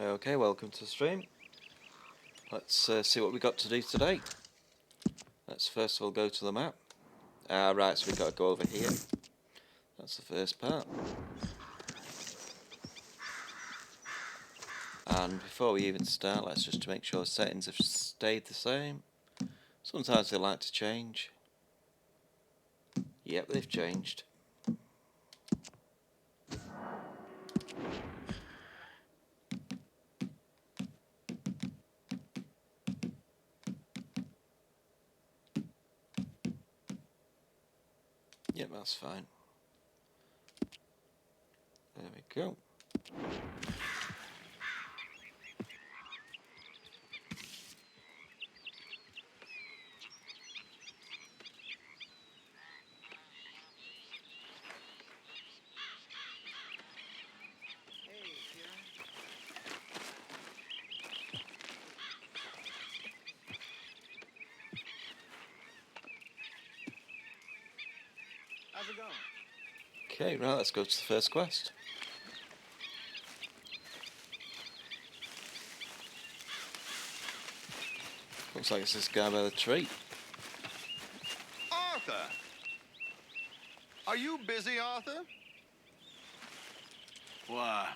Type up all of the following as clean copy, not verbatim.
Okay, welcome to the stream. Let's see what we got to do today. Let's first of all go to the map. Right, so we've got to go over here. That's the first part. And before we even start, let's just make sure settings have stayed the same. Sometimes they like to change. Yep, they've changed. Yep, that's fine. There we go. How's it going? Okay, right, let's go to the first quest. Looks like it's this guy by the tree. Arthur! Are you busy, Arthur? Why?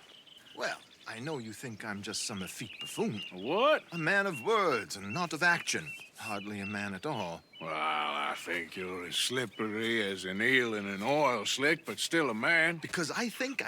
Well, I know you think I'm just some effete buffoon. What? A man of words and not of action. Hardly a man at all. Well, I think you're as slippery as an eel in an oil slick, but still a man. Because I think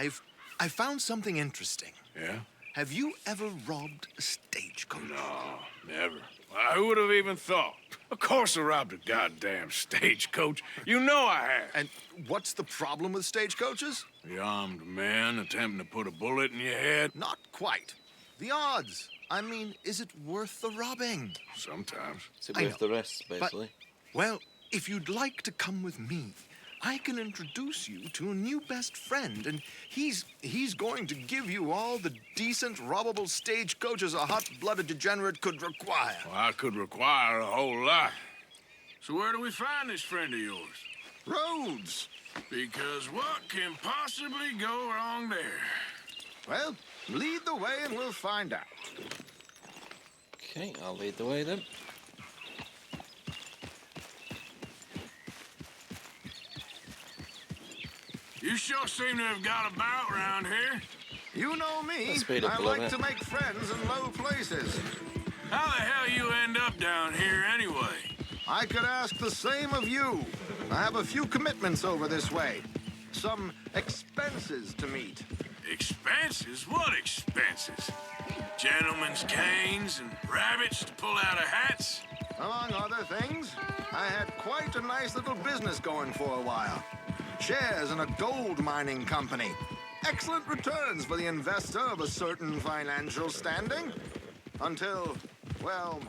I found something interesting. Yeah? Have you ever robbed a stagecoach? No, never. Well, who would have even thought? Of course I robbed a goddamn stagecoach. You know I have. And what's the problem with stagecoaches? The armed man attempting to put a bullet in your head? Not quite. The odds. I mean, is it worth the robbing? Sometimes. Is it I worth know, the rest, basically? Well, if you'd like to come with me, I can introduce you to a new best friend, and he's going to give you all the decent, robbable stagecoaches a hot-blooded degenerate could require. Well, I could require a whole lot. So where do we find this friend of yours? Roads. Because what can possibly go wrong there? Well, lead the way and we'll find out. Okay, I'll lead the way then. You sure seem to have got about round here. You know me. Let's speed up I a little like bit. to make friends in low places. How the hell you end up down here anyway? I could ask the same of you. I have a few commitments over this way. Some expenses to meet. Expenses? What expenses? Gentlemen's canes and rabbits to pull out of hats? Among other things, I had quite a nice little business going for a while. Shares in a gold mining company. Excellent returns for the investor of a certain financial standing. Until, well,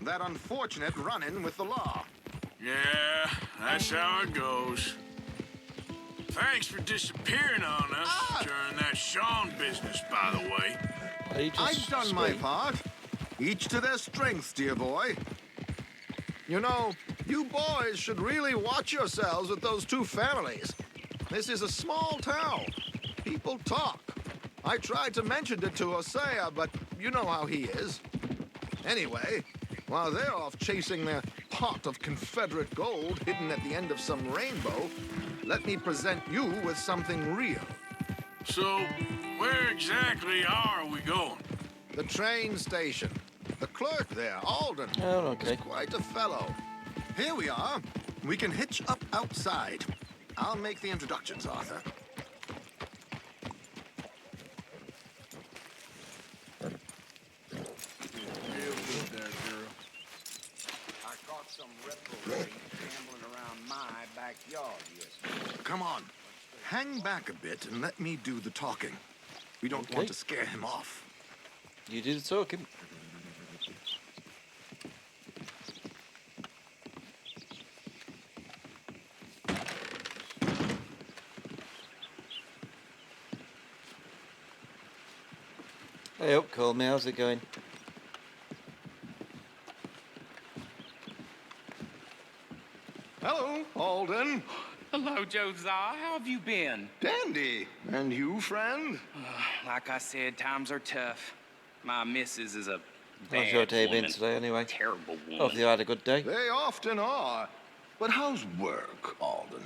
that unfortunate run-in with the law. Yeah, that's how it goes. Thanks for disappearing on us during that Sean business, by the way. Are you just I've done my sweet? part. Each to their strengths, dear boy. You know, you boys should really watch yourselves with those two families. This is a small town. People talk. I tried to mention it to Hosea, but you know how he is. Anyway, while they're off chasing their pot of Confederate gold hidden at the end of some rainbow, let me present you with something real. So, where exactly are we going? The train station. The clerk there, Alden. Oh, okay. is quite a fellow. Here we are. We can hitch up outside. I'll make the introductions, Arthur. Real good there, girl. I caught some reprobate gambling around my backyard yesterday. Come on. Hang back a bit and let me do the talking. We don't Okay. want to scare him off. You do the talking. Hey up, call me. How's it going? Hello, Alden. Hello, Josiah. How have you been? Dandy. And you, friend? Like I said, times are tough. My missus is a How's your bad day been woman. today, anyway? Terrible woman. Hope you had a good day. They often are. But how's work, Alden?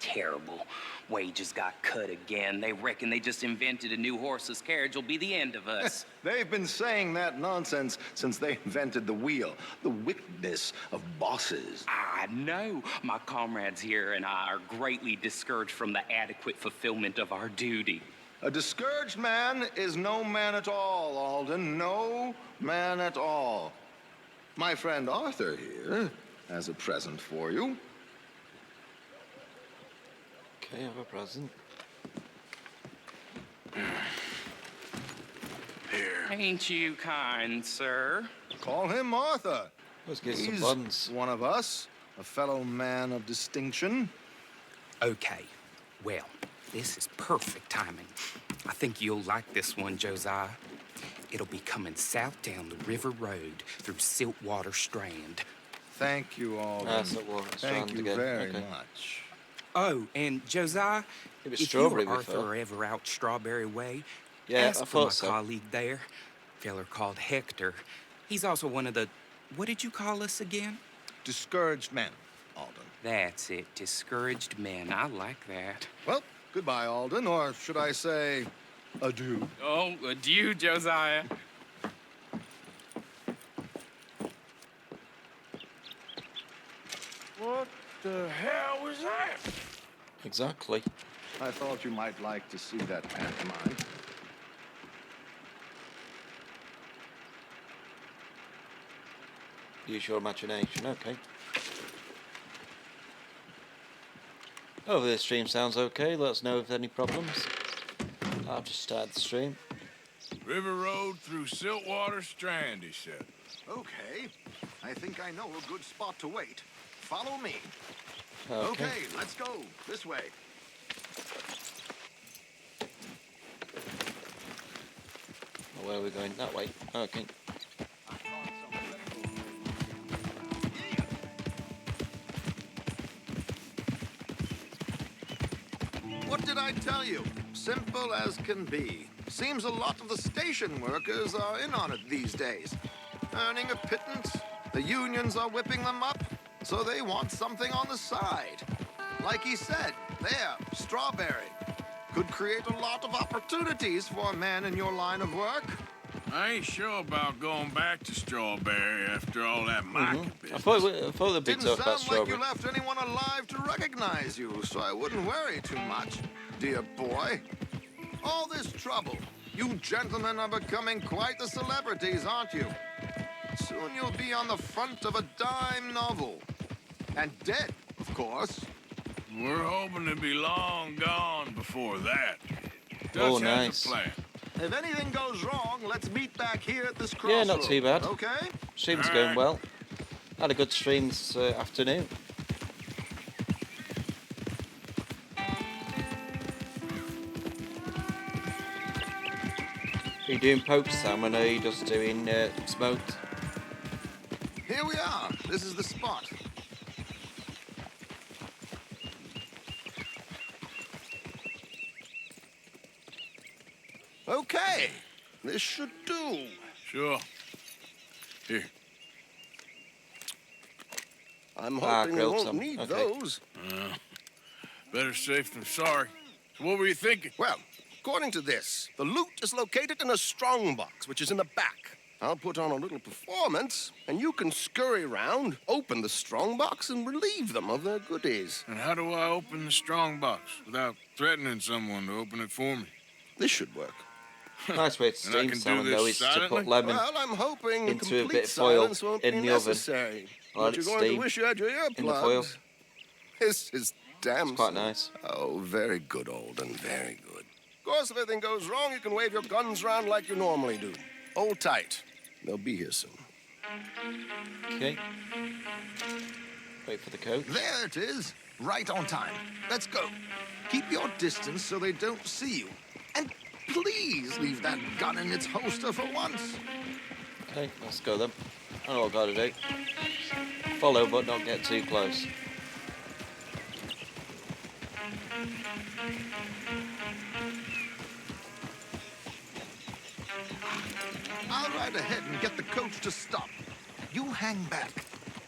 Terrible. Wages got cut again. They reckon they just invented a new horseless carriage will be the end of us. They've been saying that nonsense since they invented the wheel. The wickedness of bosses. I know. My comrades here and I are greatly discouraged from the adequate fulfillment of our duty. A discouraged man is no man at all, Alden. No man at all. My friend Arthur here has a present for you. Okay, I have a present. Here. Ain't you kind, sir? Call him Arthur. Let's get some He's buns. one of us, a fellow man of distinction. Okay, well, this is perfect timing. I think you'll like this one, Josiah. It'll be coming south down the river road through Siltwater Strand. Thank you, Alden. That's not what Thank you again. very Okay. much. Oh, and Josiah, It was if you strawberry or Arthur before. are ever out Strawberry Way, Yeah, ask I for my thought so. colleague there, feller called Hector. He's also one of the, what did you call us again? Discouraged men, Alden. That's it, discouraged men. I like that. Well, goodbye, Alden, or should I say, adieu. Oh, adieu, Josiah. What the hell was that? Exactly. I thought you might like to see that pantomime. Use your imagination, okay. Hopefully the stream sounds okay. Let us know if there are any problems. I've just started the stream. River Road through Siltwater Strand, he said. Okay, I think I know a good spot to wait. Follow me. Okay. Okay, let's go. This way. Oh, where are we going? That way. Okay. What did I tell you? Simple as can be. Seems a lot of the station workers are in on it these days. Earning a pittance, the unions are whipping them up, so they want something on the side. Like he said, there, Strawberry. Could create a lot of opportunities for a man in your line of work. I ain't sure about going back to Strawberry after all that market I business. thought they'd be Didn't talk about sound like you strawberry. left anyone alive to recognize you, so I wouldn't worry too much, dear boy. All this trouble. You gentlemen are becoming quite the celebrities, aren't you? Soon you'll be on the front of a dime novel. And dead, of course. We're hoping to be long gone before that. Oh, Dutch has nice. a plan. If anything goes wrong, let's meet back here at this Yeah, crossroads. not too bad. Okay? Stream's Alright. going well. Had a good stream this afternoon. Are you doing poker, Sam? I know you're just doing smoked. Here we are. This is the spot. Okay. This should do. Sure. Here. I'm Ah, hoping we grilled won't some. need Okay. those. Better safe than sorry. So what were you thinking? Well, according to this, the loot is located in a strongbox, which is in the back. I'll put on a little performance, and you can scurry around, open the strongbox, and relieve them of their goodies. And how do I open the strong box without threatening someone to open it for me? This should work. Nice way to And I steam can do salmon this though is to silently? put lemon Well, I'm hoping into a complete bit of foil silence won't in be the oven. necessary. Let But it you're going steam to wish you had your earplugs. in the foil. This is damn It's quite simple. nice. Oh, very good, Alden, very good. Of course, if anything goes wrong, you can wave your guns around like you normally do. Hold tight. They'll be here soon. Okay. Wait for the coach. There it is. Right on time. Let's go. Keep your distance so they don't see you. And please leave that gun in its holster for once. Okay, let's go then. I know what I've got to do. Follow, but not get too close. I'll ride ahead and get the coach to stop. You hang back.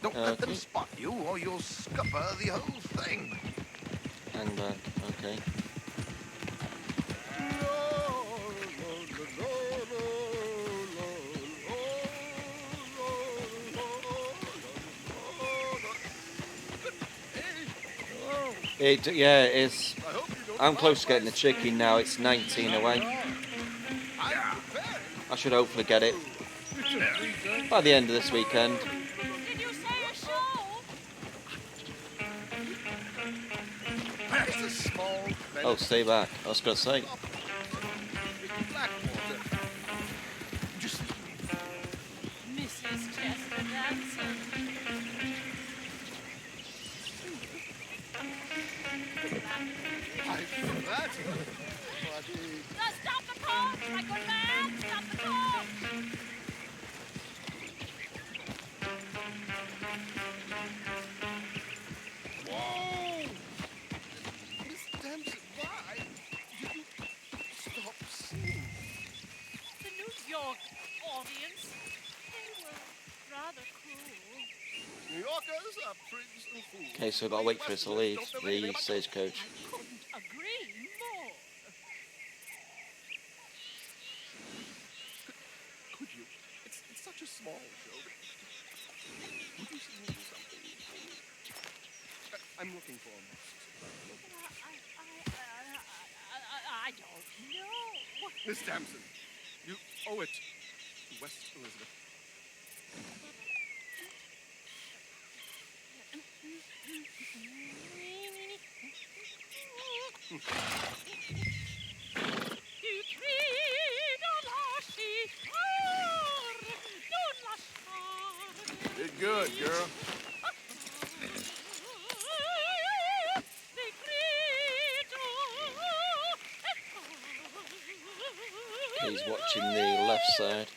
Don't let them Okay. spot you or you'll scupper the whole thing. Hang back. Okay. Yeah, it's. I'm close to getting the chicken now. It's 19 away. I should hopefully get it by the end of this weekend. Did you say a show? That's a small Oh, stay back. I was going to say. Blackwater. Just Mrs. Chester Danson. that's Stop the coach, my good man! Stop the coach! Whoa! Miss Dempsey, why did you stop singing? The New York audience, they were rather cruel. New Yorkers are prigs and fools. Okay, so I've got to wait for it to leave the stagecoach. I couldn't agree more. Could you? It's such a small show. Would you sing me something? I'm looking for a I don't know. Miss Damson, you owe it to West Elizabeth. Did good, girl. He's watching the left side.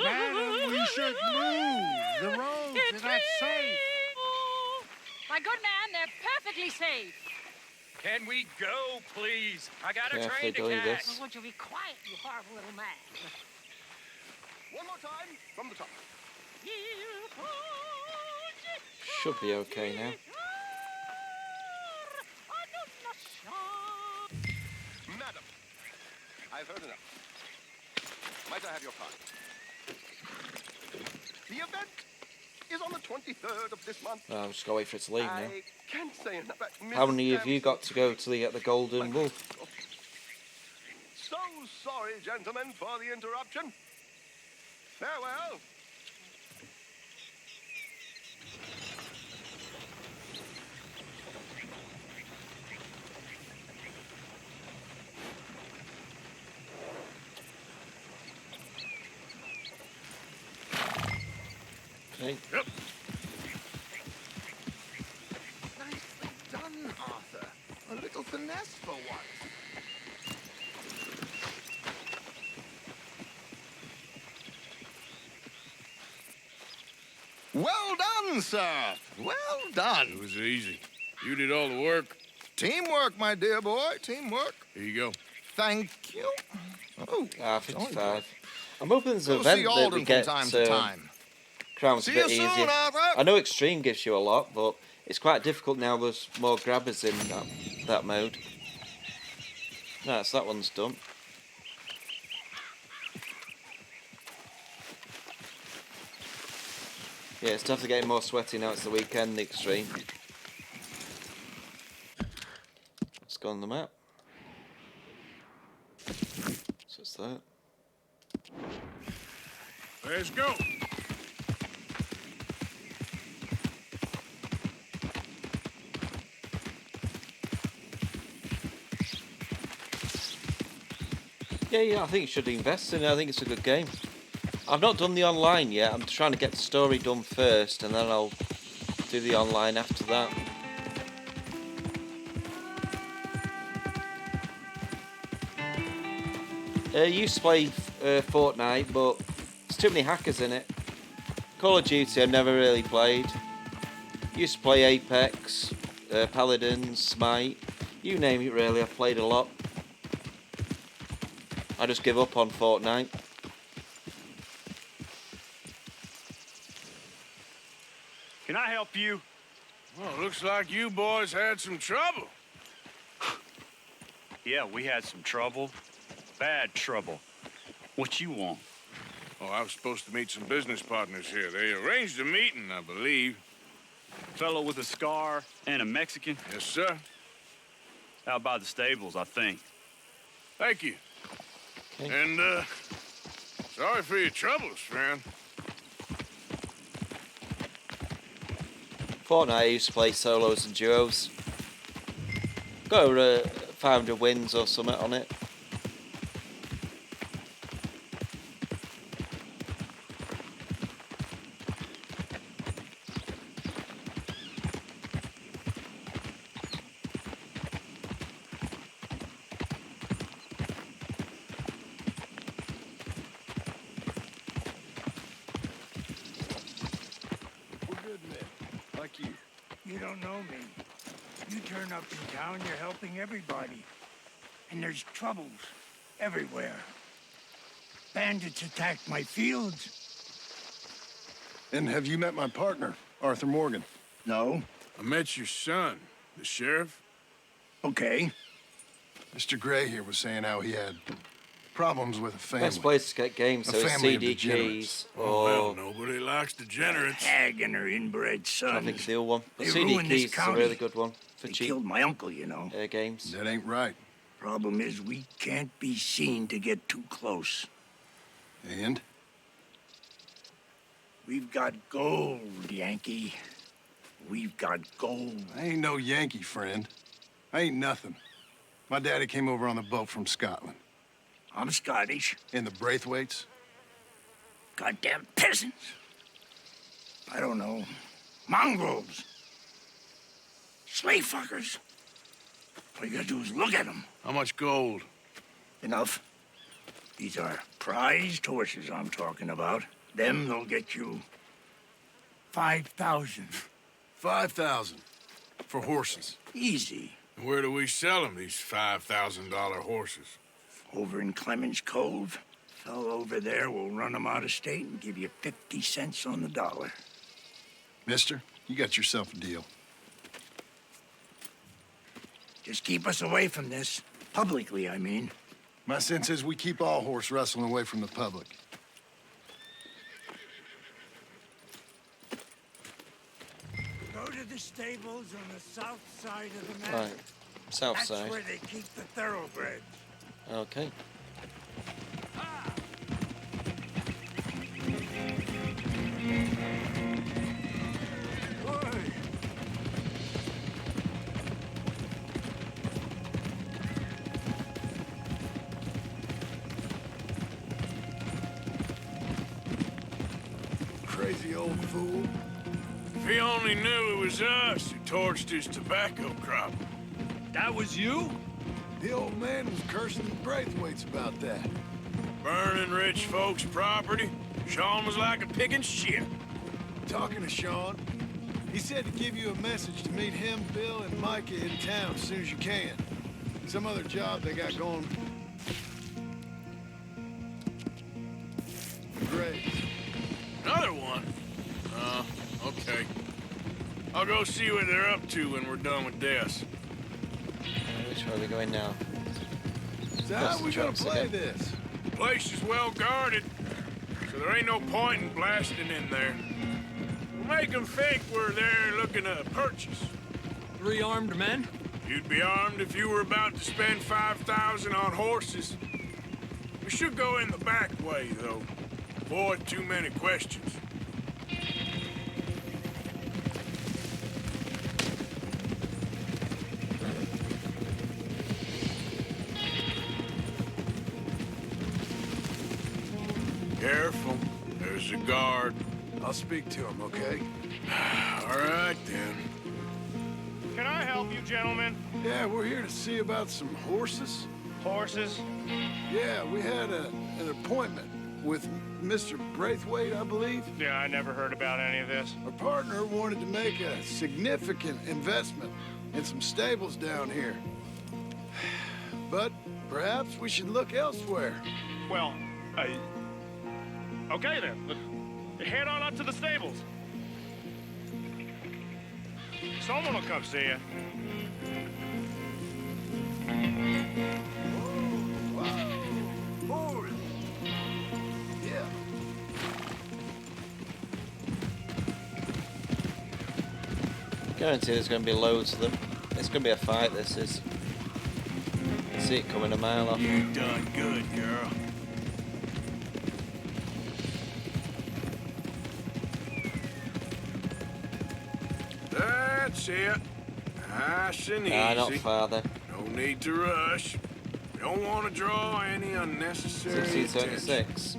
Madam, we should move. The roads are not safe. My good man, they're perfectly safe. Can we go, please? I got a Carefully train to doing catch. this. Well, would you be quiet, you horrible little man? One more time from the top. Should be okay now. Madam, I've heard enough. Might I have your card? The event is on the 23rd of this month. I'm just going to wait for it to leave now. I can't say enough. But How Miss many have you got to go to the Golden Wolf? So sorry, gentlemen, for the interruption. Farewell. Okay. Nicely done, Arthur. A little finesse for once. Well done, sir. Well done. It was easy. You did all the work. Teamwork, my dear boy. Teamwork. Here you go. Thank you. Oh, 55. I'm hoping there's an Go event see that we Alden get from time to time. Crowns a See bit you soon, easier. Arthur. I know Extreme gives you a lot, but it's quite difficult now. There's more grabbers in that mode. No, so that one's done. Yeah, it's definitely getting more sweaty now. It's the weekend, the Extreme. Let's go on the map. So it's that. Let's go. Yeah, I think you should invest in it. I think it's a good game. I've not done the online yet. I'm trying to get the story done first, and then I'll do the online after that. Used to play Fortnite, but there's too many hackers in it. Call of Duty I've never really played. Used to play Apex, Paladins, Smite, you name it really, I've played a lot. I just give up on Fortnite. Can I help you? Well, looks like you boys had some trouble. Yeah, we had some trouble. Bad trouble. What you want? Oh, I was supposed to meet some business partners here. They arranged a meeting, I believe. Fellow with a scar and a Mexican? Yes, sir. Out by the stables, I think. Thank you. Okay. And, sorry for your troubles, friend. Fortnite I used to play solos and duos. Got over 500 wins or something on it. We're good men, like you. You don't know me. You turn up in town, you're helping everybody. And there's troubles everywhere. Bandits attacked my fields. And have you met my partner, Arthur Morgan? No? I met your son, the sheriff. Okay. Mr. Gray here was saying how he had problems with a family. Best place to get games, A so it's family of CD degenerates. keys Oh, well, or nobody likes degenerates. Hag and her inbred I son. think it's the other one. But They CD ruined this keys is a county. really good one for They cheap killed my uncle, you know. games. That ain't right. Problem is, we can't be seen to get too close. And? We've got gold, Yankee. We've got gold. I ain't no Yankee, friend. I ain't nothing. My daddy came over on the boat from Scotland. I'm Scottish. In the Braithwaites. Goddamn peasants. I don't know. Mongrels. Slave fuckers. All you gotta do is look at them. How much gold? Enough. These are prized horses I'm talking about. Them, they'll get you 5,000. 5,000 for horses. Easy. And where do we sell them, these $5,000 horses? Over in Clemens Cove. Fellow over there will run them out of state and give you 50 cents on the dollar. Mister, you got yourself a deal. Just keep us away from this. Publicly, I mean. My sense is we keep all horse wrestling away from the public. Go to the stables on the south side of the manor. Right, south That's side. where they keep the thoroughbreds. Okay. Oi. Crazy old fool. If he only knew it was us who torched his tobacco crop. That was you? The old man was cursing the Braithwaites about that. Burning rich folks' property. Sean was like a picking shit. Talking to Sean, he said to give you a message to meet him, Bill, and Micah in town as soon as you can. Some other job they got going. Great. Another one? Okay. I'll go see what they're up to when we're done with this. Which way are we going now? So That's how the we gonna trucks play again. this? The place is well guarded, so there ain't no point in blasting in there. We'll make them think we're there looking to purchase. 3 armed men? You'd be armed if you were about to spend 5,000 on horses. We should go in the back way, though. Avoid too many questions. Careful. There's a guard. I'll speak to him, okay? All right, then. Can I help you, gentlemen? Yeah, we're here to see about some horses. Horses? Yeah, we had an appointment with Mr. Braithwaite, I believe. Yeah, I never heard about any of this. Our partner wanted to make a significant investment in some stables down here. But perhaps we should look elsewhere. Well, okay then. Head on up to the stables. Someone will come see you. Forward. Yeah. Guarantee there's going to be loads of them. It's going to be a fight, this is. See it coming a mile off. You done good, girl. That's it. Nice and easy. Nah, not father. No need to rush. We don't want to draw any unnecessary attention. 1676.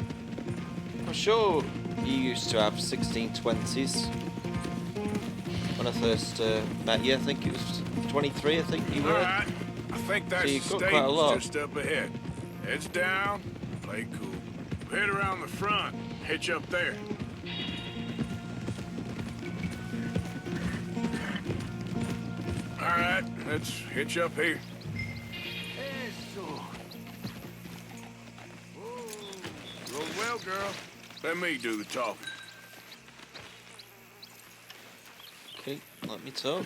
I'm sure you used to have 1620s. When I first met you, I think it was 23, I think you were. Alright, I think that's So the you've got quite a lot. stage just up ahead. Heads down, play cool. Head around the front, hitch up there. Alright, let's hitch up here. Roll well, girl. Let me do the talking. Okay, let me talk.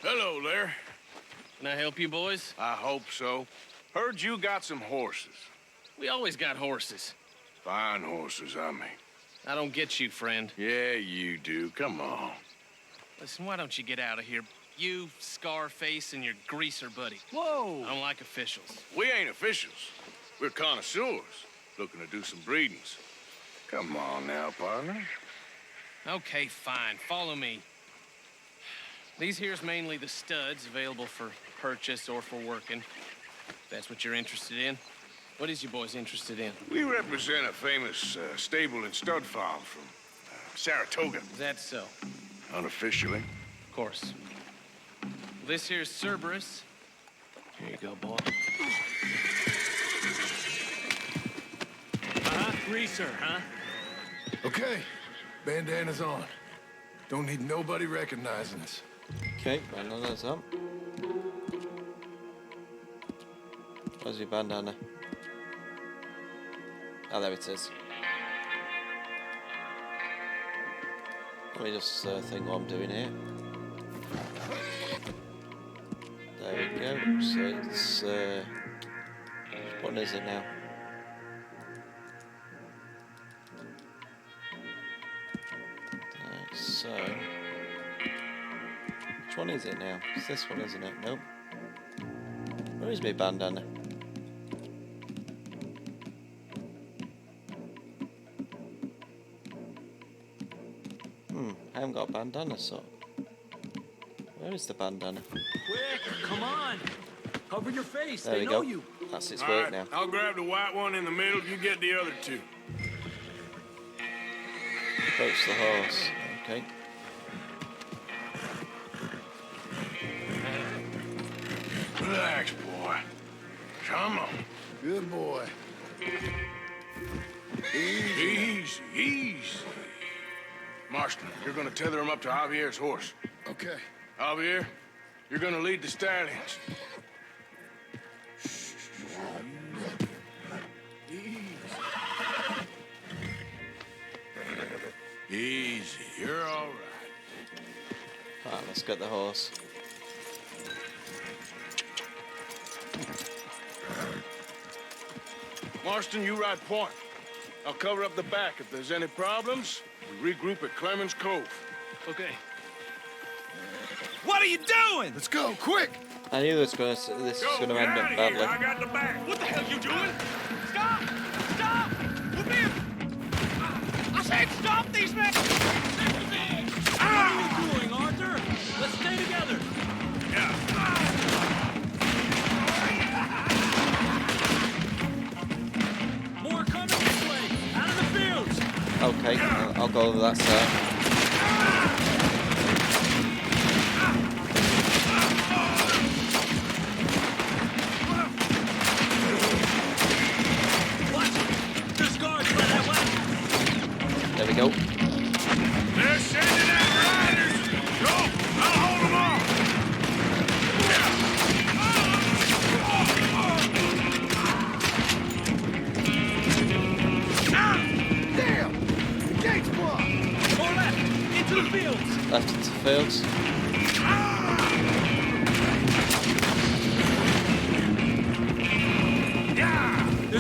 Hello there. Can I help you, boys? I hope so. Heard you got some horses. We always got horses. Fine horses, I mean. I don't get you, friend. Yeah, you do. Come on. Listen, why don't you get out of here? You, Scarface, and your greaser buddy. Whoa. I don't like officials. We ain't officials. We're connoisseurs, looking to do some breedings. Come on now, partner. Okay, fine. Follow me. These here's mainly the studs available for purchase or for working. If that's what you're interested in. What is you boys interested in? We represent a famous stable and stud farm from Saratoga. Is that so? Unofficially. Of course. This here's Cerberus. Here you go, boy. Greaser, huh? Okay, bandana's on. Don't need nobody recognizing us. Okay, bandana's up. Where's your bandana? Oh, there it is. Let me just think what I'm doing here. There we go. So it's what is it now? So which one is it now? It's this one, isn't it? Nope. Where is my bandana? I haven't got a bandana, so where is the bandana? Quick, come on. Cover your face. There They we know go. you. That's its All work right, now. I'll grab the white one in the middle. You get the other two. Approach the horse. Okay. Relax, boy. Come on. Good boy. Easy, easy. Marston, you're gonna tether him up to Javier's horse. Okay. Javier, you're gonna lead the stallions. Easy, you're all right. Alright, let's get the horse. Marston, you ride point. I'll cover up the back. If there's any problems, we regroup at Clemens Cove. Okay. What are you doing? Let's go, quick! I knew this was going to end up badly. I got the back. What the hell you doing? Stop! Stop! Come here! I said stop these men! What are you doing, Arthur? Let's stay together. More coming this way, out of the fields. Okay, I'll go over that side.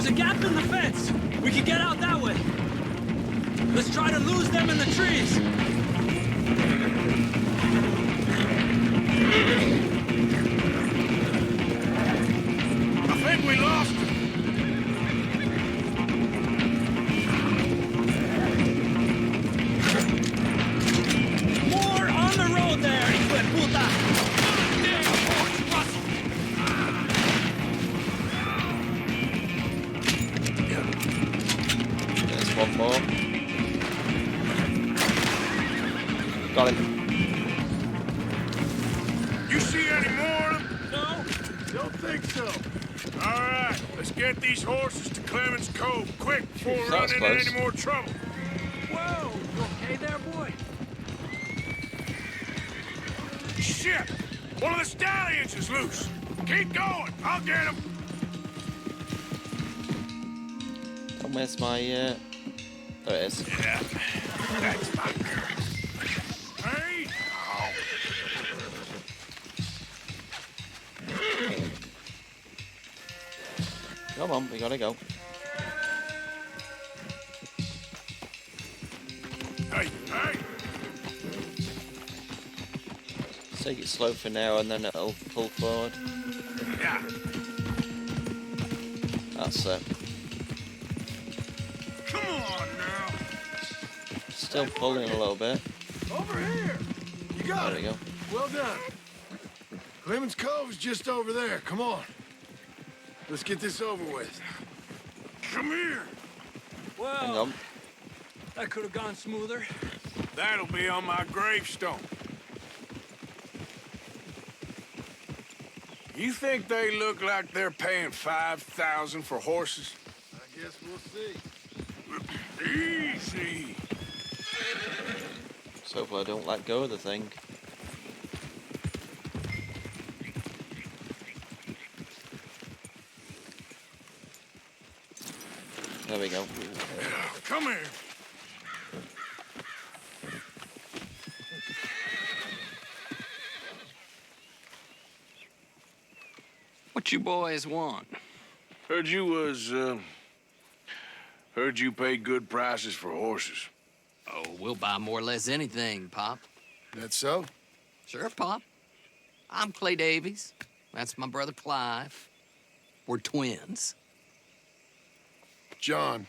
a gap in the fence. We can get out that way. Let's try to lose them in the trees. I think we lost him. More on the road there, hijo de puta. There's one more. Got him. You see any more of them? No, don't think so. All right, let's get these horses to Clemens Cove quick before we That run was into close. any more trouble. Whoa, you okay there, boy? Shit! One of the stallions is loose. Keep going. I'll get him. And where's my, there it is. Yeah, that's my girl. Hey! Oh. Come on, we gotta go. Hey, hey! Take it slow for now and then it'll pull forward. Yeah. That's it. Come on now. Still pulling a little bit. Over here. You got There we it. go. Well done. Clemens Cove's just over there. Come on. Let's get this over with. Come here. Well, Hang on. that could have gone smoother. That'll be on my gravestone. You think they look like they're paying 5,000 for horses? I guess we'll see. Easy. So hopefully I don't let go of the thing. There we go. Come here. What you boys want? Heard you paid good prices for horses. Oh, we'll buy more or less anything, Pop. That so? Sure, Pop. I'm Clay Davies. That's my brother Clive. We're twins. John,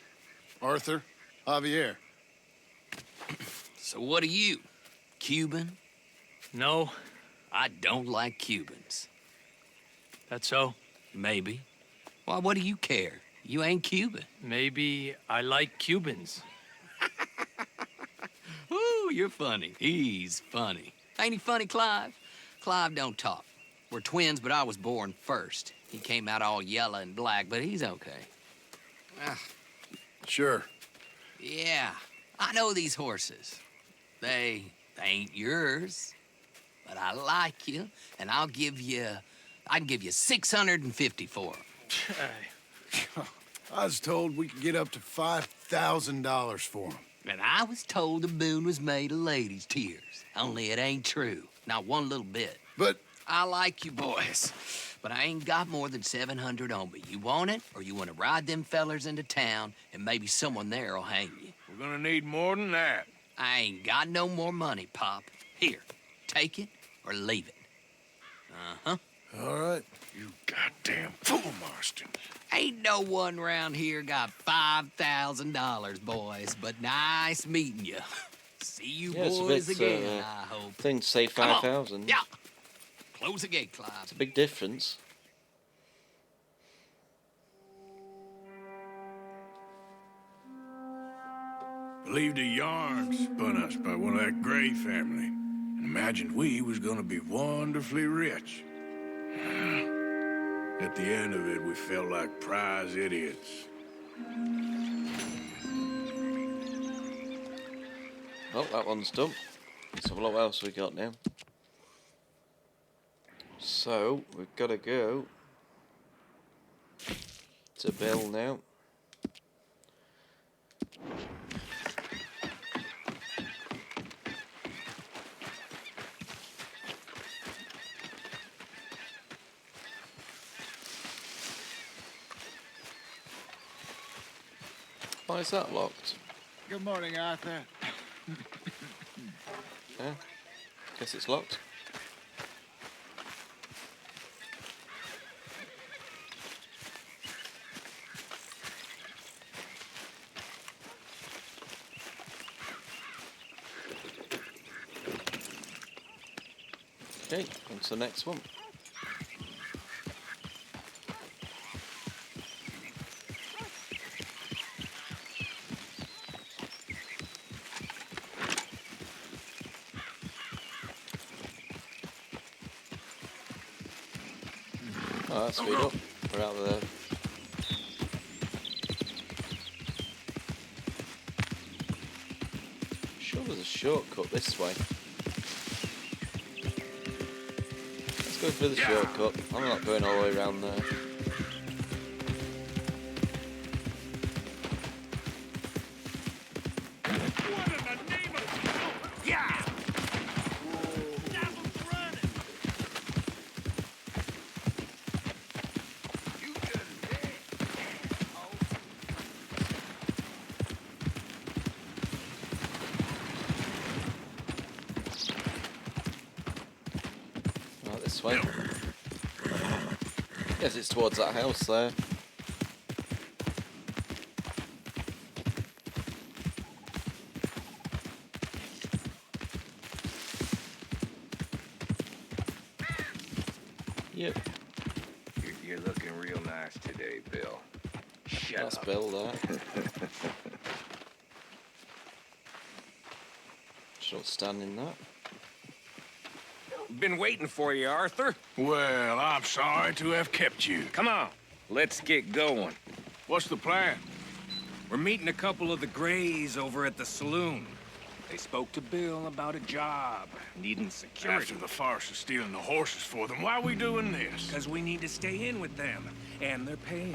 Arthur, Javier. So what are you? Cuban? No, I don't like Cubans. that's so. Maybe. Why, what do you care? You ain't Cuban. Maybe I like Cubans. Ooh, you're funny. He's funny. Ain't he funny, Clive? Clive don't talk. We're twins, but I was born first. He came out all yellow and black, but he's okay. Ah, Sure. yeah, I know these horses. They ain't yours, but I like you, and I can give you 650 for them. I was told we could get up to $5,000 for them. And I was told the moon was made of ladies' tears. Only it ain't true. Not one little bit. But I like you boys, but I ain't got more than 700 on me. You want it, or you want to ride them fellers into town, and maybe someone there'll hang you? We're gonna need more than that. I ain't got no more money, Pop. Here, take it or leave it. Uh-huh. all right. You goddamn fool, Marston. Ain't no one round here got $5,000, boys, but nice meeting you. See you Yeah, it's a boys bit, again, I hope. Thing to say Come on. 5,000. Yeah. Close the gate, Clive. It's a big difference. Believed a yarn spun us by one of that Gray family and imagined we was gonna be wonderfully rich. At the end of it, we felt like prize idiots. Oh, that one's done. Let's have a look what else we got now. So, we've got to go to Bill now. Why is that locked? Good morning, Arthur. Yeah. Guess it's locked. Okay, on to the next one. Oh, that's speed up. We're out of there. Sure there's a shortcut this way. Let's go through the shortcut. I'm not going all the way around there. Right, this way. Yes, it's towards that house there. Yep. You're looking real nice today, Bill. Shut That's up. Bill there. Short stand in that. Been waiting for you, Arthur. Well, I'm sorry to have kept you. Come on, let's get going. What's the plan? We're meeting a couple of the Grays over at the saloon. They spoke to Bill about a job, needing security. After the farce of stealing the horses for them, why are we doing this? Because we need to stay in with them, and they're paying.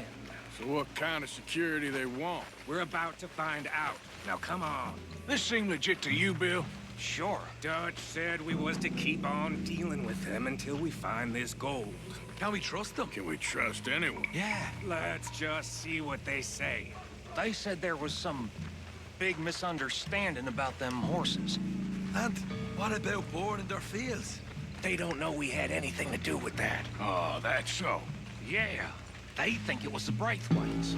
So what kind of security they want? We're about to find out. Now, come on. This seem legit to you, Bill? Sure. Dutch said we was to keep on dealing with them until we find this gold. Can we trust them? Can we trust anyone? Yeah. Let's just see what they say. They said there was some big misunderstanding about them horses. And what about boarding their fields? They don't know we had anything to do with that. Oh, that's so. Yeah. They think it was the Braithwaites.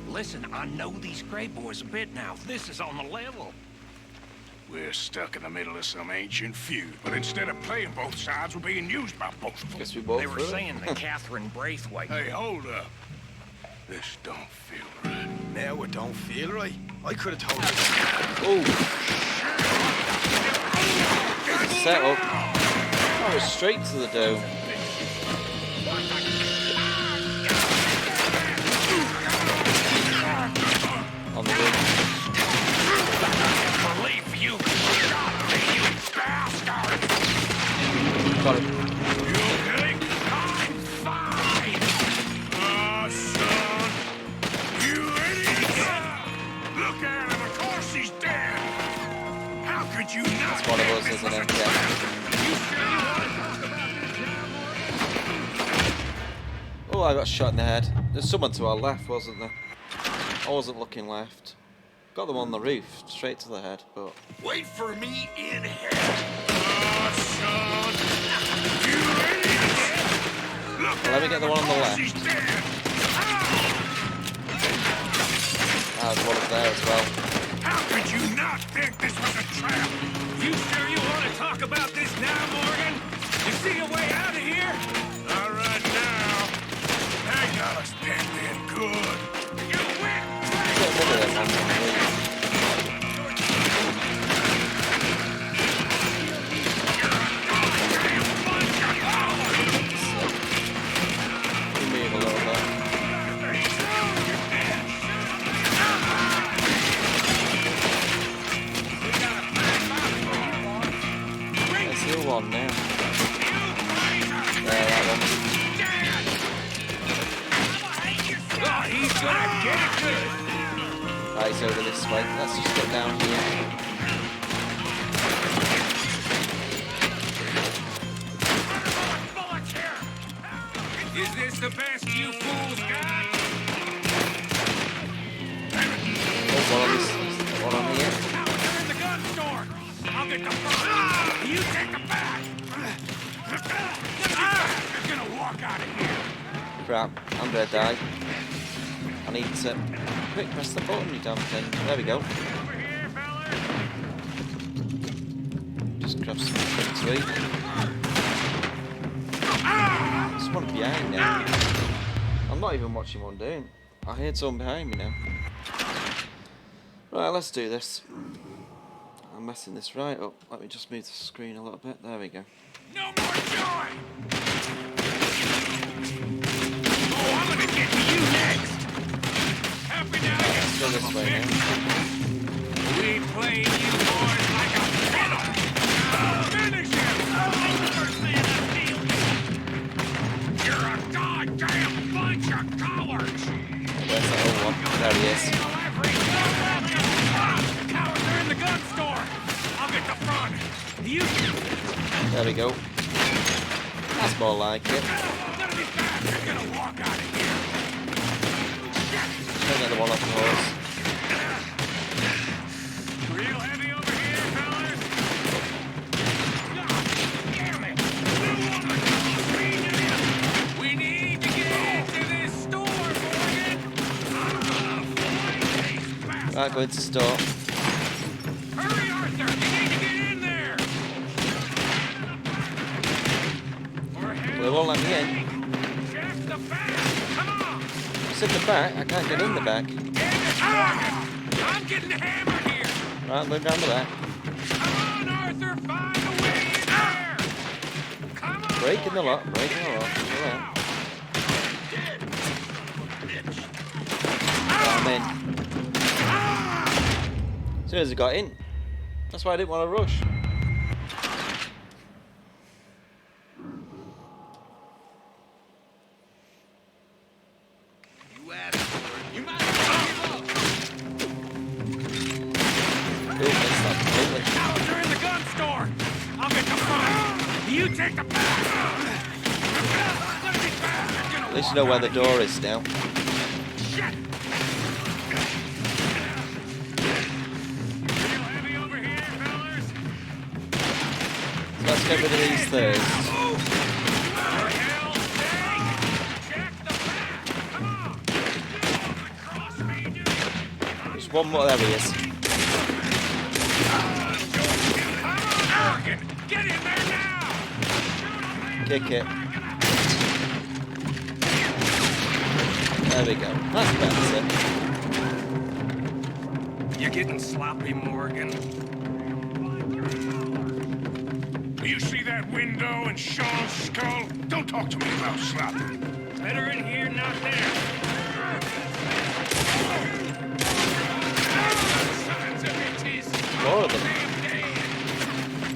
Listen, I know these Gray boys a bit now. This is on the level. We're stuck in the middle of some ancient feud, but instead of playing both sides, we're being used by both of them. Guess we both They were saying that Catherine Braithwaite... Hey, hold up. This don't feel right. Now it don't feel right. I could have told Oh! Set up. Oh, it's straight to the dome. On the roof. Got him. You okay? I'm fine. Oh, son. You idiot. Look at him. Of course he's dead. How could you not? That's one of us, isn't it? Yeah. Oh, I got shot in the head. There's someone to our left, wasn't there? I wasn't looking left. Got them on the roof, straight to the head, but... Wait for me in here. Oh, son. You idiot. Look Well, let me get the one on the left. He's dead. There's one up there as well. How could you not think this was a trap? You sure you want to talk about this now, Morgan? You see a way out of here? All right now. They got us pinned in good. You win. Get rid of them on the roof. Move a little bit. There's the other one now. There, that one. Oh, he's gonna get it good. Right, it's over this way. Let's just get down here. Is this the best you fools got? Oh, one on this, one on here. They're in the gun store. I'll get the front. You take the back. You're gonna walk out of here. Crap, I'm gonna die. I need to quick press the button, you damn thing. There we go. Just grab something to eat. There's one behind now. I'm not even watching what I'm doing. I heard someone behind me now. Right, let's do this. I'm messing this right up. Let me just move the screen a little bit. There we go. No more joy. Oh, I'm gonna get to you next. Happy now. Let's go this way now. We played you boys like a fiddle. Finish him. First man I feel. You're a goddamn bunch of cowards. Where's that other one? There he is. Cowards are in the gun store. I'll get the front. You. There we go. That's more like it. You're gonna walk out of here. Take another one off the horse. Real heavy over here, fellas. Damn it. We need to get into this store, Morgan. Right, going to store. Hurry, Arthur. You need to get in there. They won't let me in. Check the back. Come on. It's in the back. I can't get in the back. I'm getting hammered here. Right, I'm going down the back. Come on, Arthur. Find a way in there. Come on. Breaking the lock. Breaking the lock. Right. I'm in. As soon as I got in. That's why I didn't want to rush. Cowards are in the gun store. I'll get the front. You take the back. At least you know where the door is now. Shit. Real heavy over here, fellas. So let's get rid of these first. For hell's sake. Check the back. Come on. Cross me, dude. There's one more. There he is. Get in there now! Kick it. There we go. That's better. You're getting sloppy, Morgan. You see that window in Sean's skull? Don't talk to me about sloppy. Better in here, not there. More of them.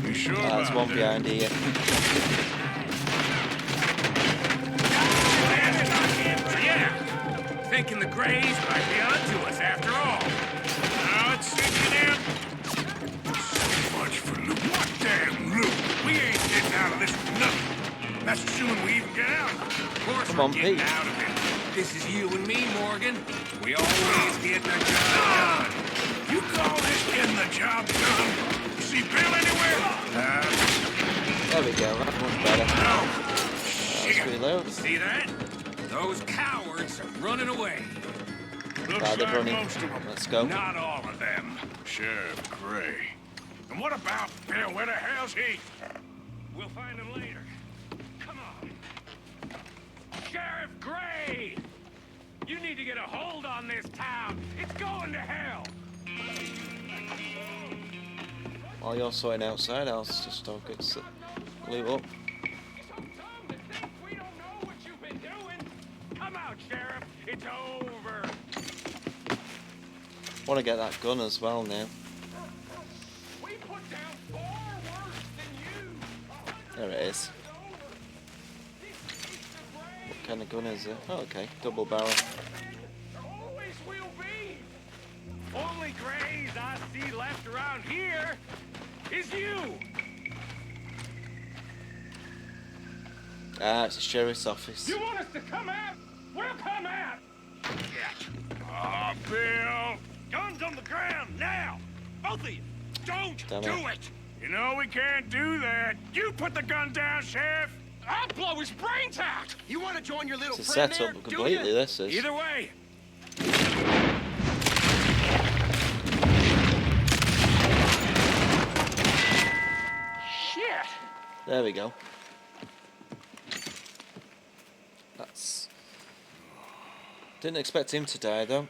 You sure There's one behind here. Yeah. Thinking the Greys might be onto us after all. Now it's sinking in. So much for loot. What damn loot? We ain't getting out of this with nothing. That's assuming we even get out. Of course Come we're on, getting Pete. out of it. This is you and me, Morgan. We always get the job done. You call this getting the job done? You see Bill anywhere? There we go. That's much better. Let's reload. See that? Those cowards are running away. Looks They're like running. most of them. Let's go. Not all of them. Sheriff Gray. And what about Bill? Where the hell's he? We'll find him later. Come on. Sheriff Gray! You need to get a hold on this town. It's going to hell. While you're sorting outside, I'll just talk it. Loot up. We don't know what you've been doing. Come out, Sheriff. It's over. Want to get that gun as well now. We put down far worse than you. There it is. What kind of gun is it? Oh, okay, double barrel. Always will be. Only Greys I see left around here is you. Ah, it's the sheriff's office. You want us to come out? We'll come out. Oh, Bill. Guns on the ground now! Both of you! Don't Damn do it. it! You know we can't do that. You put the gun down, Sheriff! I'll blow his brains out! You want to join your little It's a friend setup there, completely, do you? this is. Either way. Shit! There we go. That's... Didn't expect him to die, though.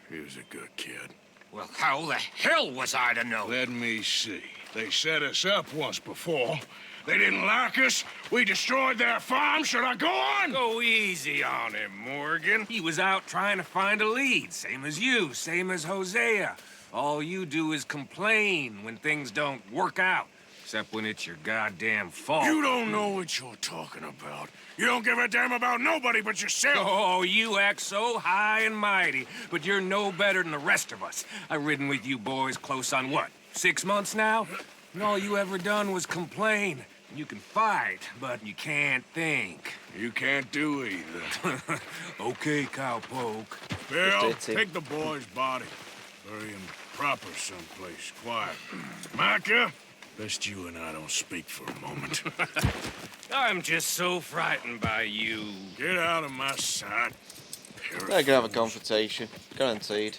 He was a good kid. Well, how the hell was I to know? Let me see. They set us up once before. They didn't like us. We destroyed their farm. Should I go on? Go easy on him, Morgan. He was out trying to find a lead, same as you, same as Hosea. All you do is complain when things don't work out, except when it's your goddamn fault. You don't know what you're talking about. You don't give a damn about nobody but yourself. Oh, you act so high and mighty, but you're no better than the rest of us. I've ridden with you boys close on what, 6 months now? And all you ever done was complain. You can fight, but you can't think. You can't do either. Okay, cowpoke. Bill, Just take the boy's body. Bury him proper someplace, quiet. Micah, best you and I don't speak for a moment. I'm just so frightened by you. Get out of my sight. They're gonna have a confrontation, guaranteed.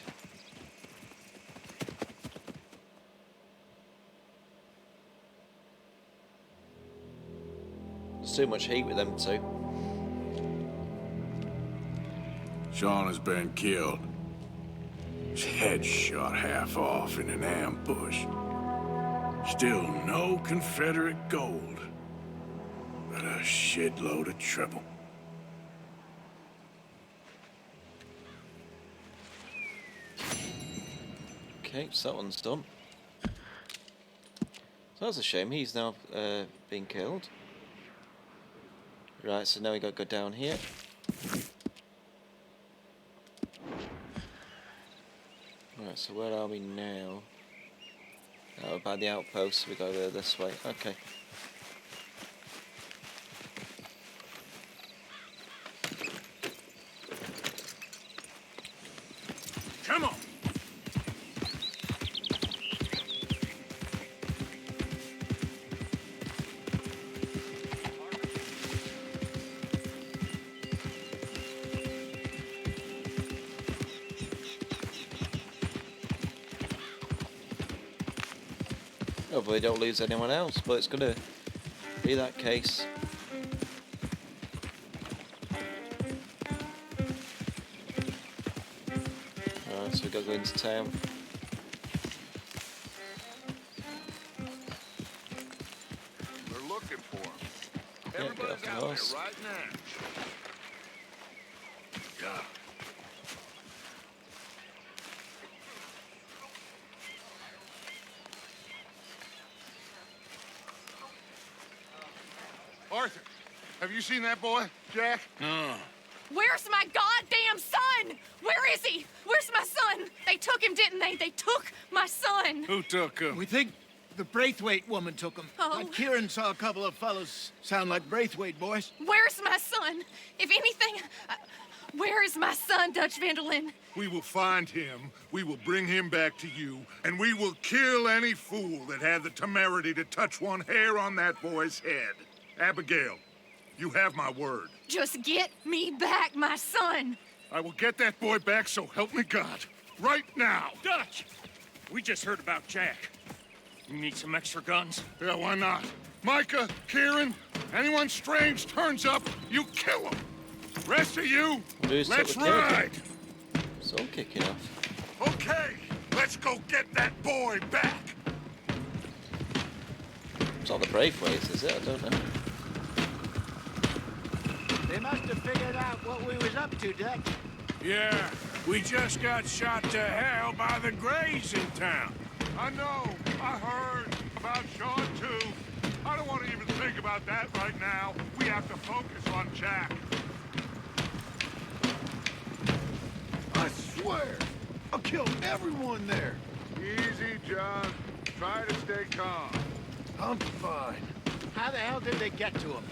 There's too much heat with them two. Sean has been killed. His head shot half off in an ambush. Still no Confederate gold, but a shitload of trouble. Okay, so that one's done. So that's a shame, he's now been killed. Right, so now we got to go down here. Right, so where are we now? Oh, by the outpost, we go this way. Okay. Come on. Hopefully don't lose anyone else, but it's gonna be that case. Alright, so we gotta go into town. We're looking for him. Yeah, get Everybody's off the out horse. there right now. Yeah. Arthur, have you seen that boy, Jack? No. Where's my goddamn son? Where is he? Where's my son? They took him, didn't they? They took my son. Who took him? We think the Braithwaite woman took him. Oh. Kieran saw a couple of fellows sound like Braithwaite boys. Where's my son? If anything, where is my son, Dutch Vanderlyn? We will find him, we will bring him back to you, and we will kill any fool that had the temerity to touch one hair on that boy's head. Abigail, you have my word. Just get me back, my son. I will get that boy back, so help me God. Right now. Dutch! We just heard about Jack. You need some extra guns? Yeah, why not? Micah, Kieran, anyone strange turns up, you kill him. Rest of you, Lose let's it with Kieran. ride. It's all kicking off. Okay, let's go get that boy back. It's not the brave ways, is it? I don't know. They must have figured out what we was up to, Dutch. Yeah, we just got shot to hell by the Greys in town. I know, I heard about Sean too. I don't want to even think about that right now. We have to focus on Jack. I swear, I'll kill everyone there. Easy, John. Try to stay calm. I'm fine. How the hell did they get to him?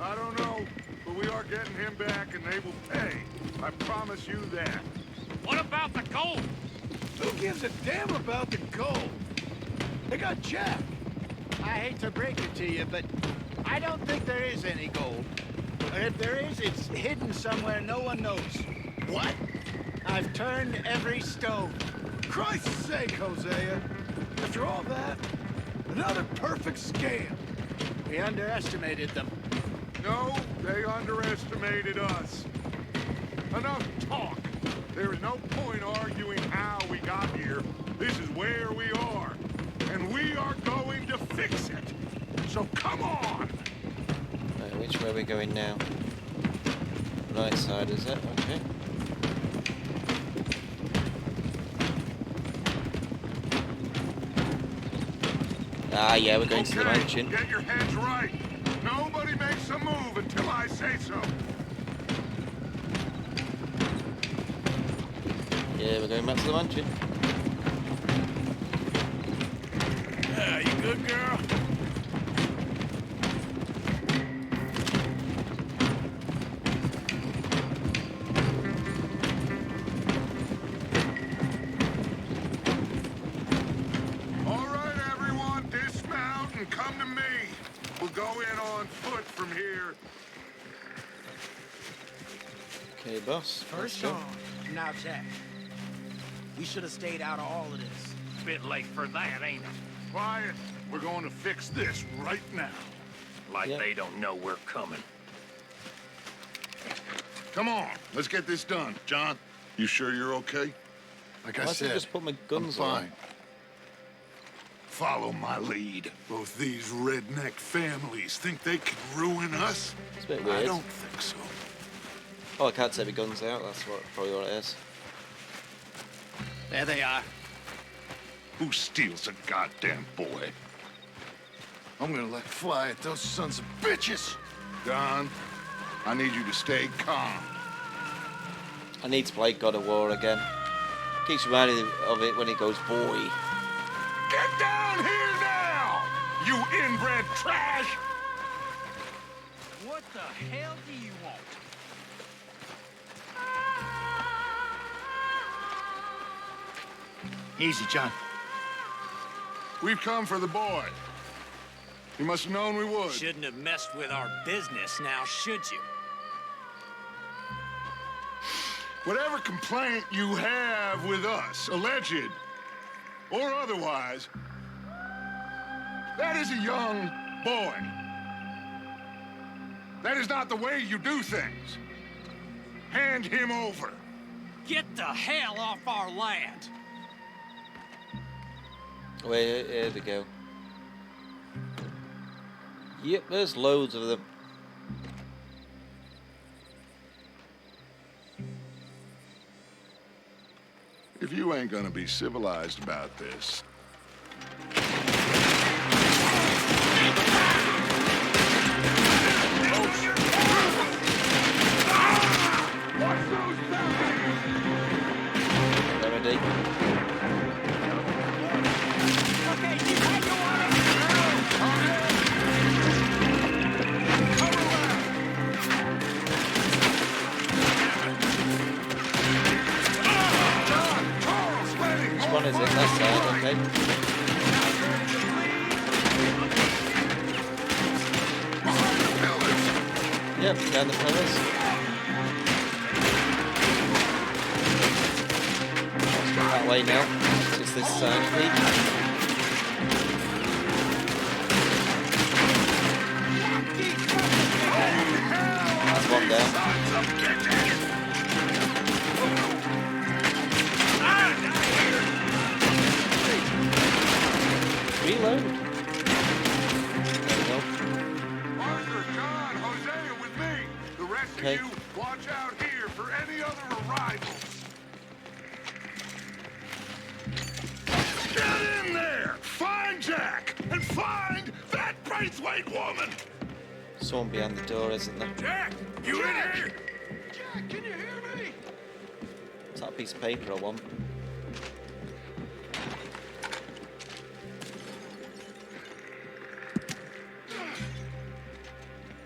I don't know, but we are getting him back and they will pay. I promise you that. What about the gold? Who gives a damn about the gold? They got Jack. I hate to break it to you, but I don't think there is any gold. Or if there is, it's hidden somewhere no one knows. What? I've turned every stone. Christ's sake, Hosea. After all that, another perfect scam. We underestimated them. No, they underestimated us. Enough talk. There is no point arguing how we got here. This is where we are. And we are going to fix it. So come on! Right, which way are we going now? Right side, is it? Okay. Ah, yeah, we're going to the mansion. Get your heads right. Nobody makes a move until I say so. Yeah, we're going back to the mansion. Yeah, you good, girl? All right, everyone, dismount and come to me. We'll go in on foot from here. Okay, boss. First let's go. song. Now, Jack. We should have stayed out of all of this. Bit late for that, ain't it? Quiet. We're going to fix this right now. Like Yep. they don't know we're coming. Come on, let's get this done. John, you sure you're okay? Like Why I don't I said, just put my guns I'm on? fine. Follow my lead. Both these redneck families think they can ruin us? It's a bit I weird. don't think so. Oh, I can't take my guns out. That's probably what it is. There they are. Who steals a goddamn boy? I'm gonna let fly at those sons of bitches. Don, I need you to stay calm. I need to play God of War again. Keeps reminding me of it when it goes, boy. Get down here now, you inbred trash! What the hell do you want? Easy, John. We've come for the boy. You must have known we would. Shouldn't have messed with our business now, should you? Whatever complaint you have with us, alleged or otherwise, that is a young boy. That is not the way you do things. Hand him over. Get the hell off our land! Wait, here we go. Yep, there's loads of them. If you ain't gonna be civilized about this. Remedy. Okay, you had your eye. Which one is it? That side, okay. Yep, behind the pillars. Let's go that way now. It's this side, Pete. That's one down. Reload. There we go. Arthur, John, Hosea with me. The rest Okay. of you, watch out here for any other arrivals. Get in there! Find Jack! And find that Braithwaite woman! Someone behind the door, isn't there? Jack! You in here? Jack, can you hear me? Is that a piece of paper I want?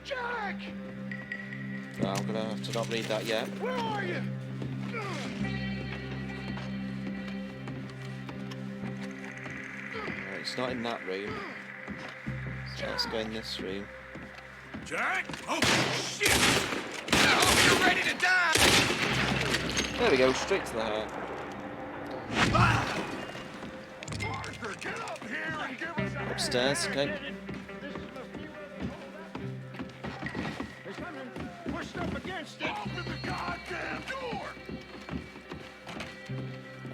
Jack! No, I'm gonna have to not read that yet. Where are you? It's not in that room. So let's go in this room. Jack? Oh, shit! I hope you're ready to die! There we go, straight to the heart. Arthur, get up here and give us a hand! Upstairs, okay. It's coming. Pushed up against it. Open the goddamn door!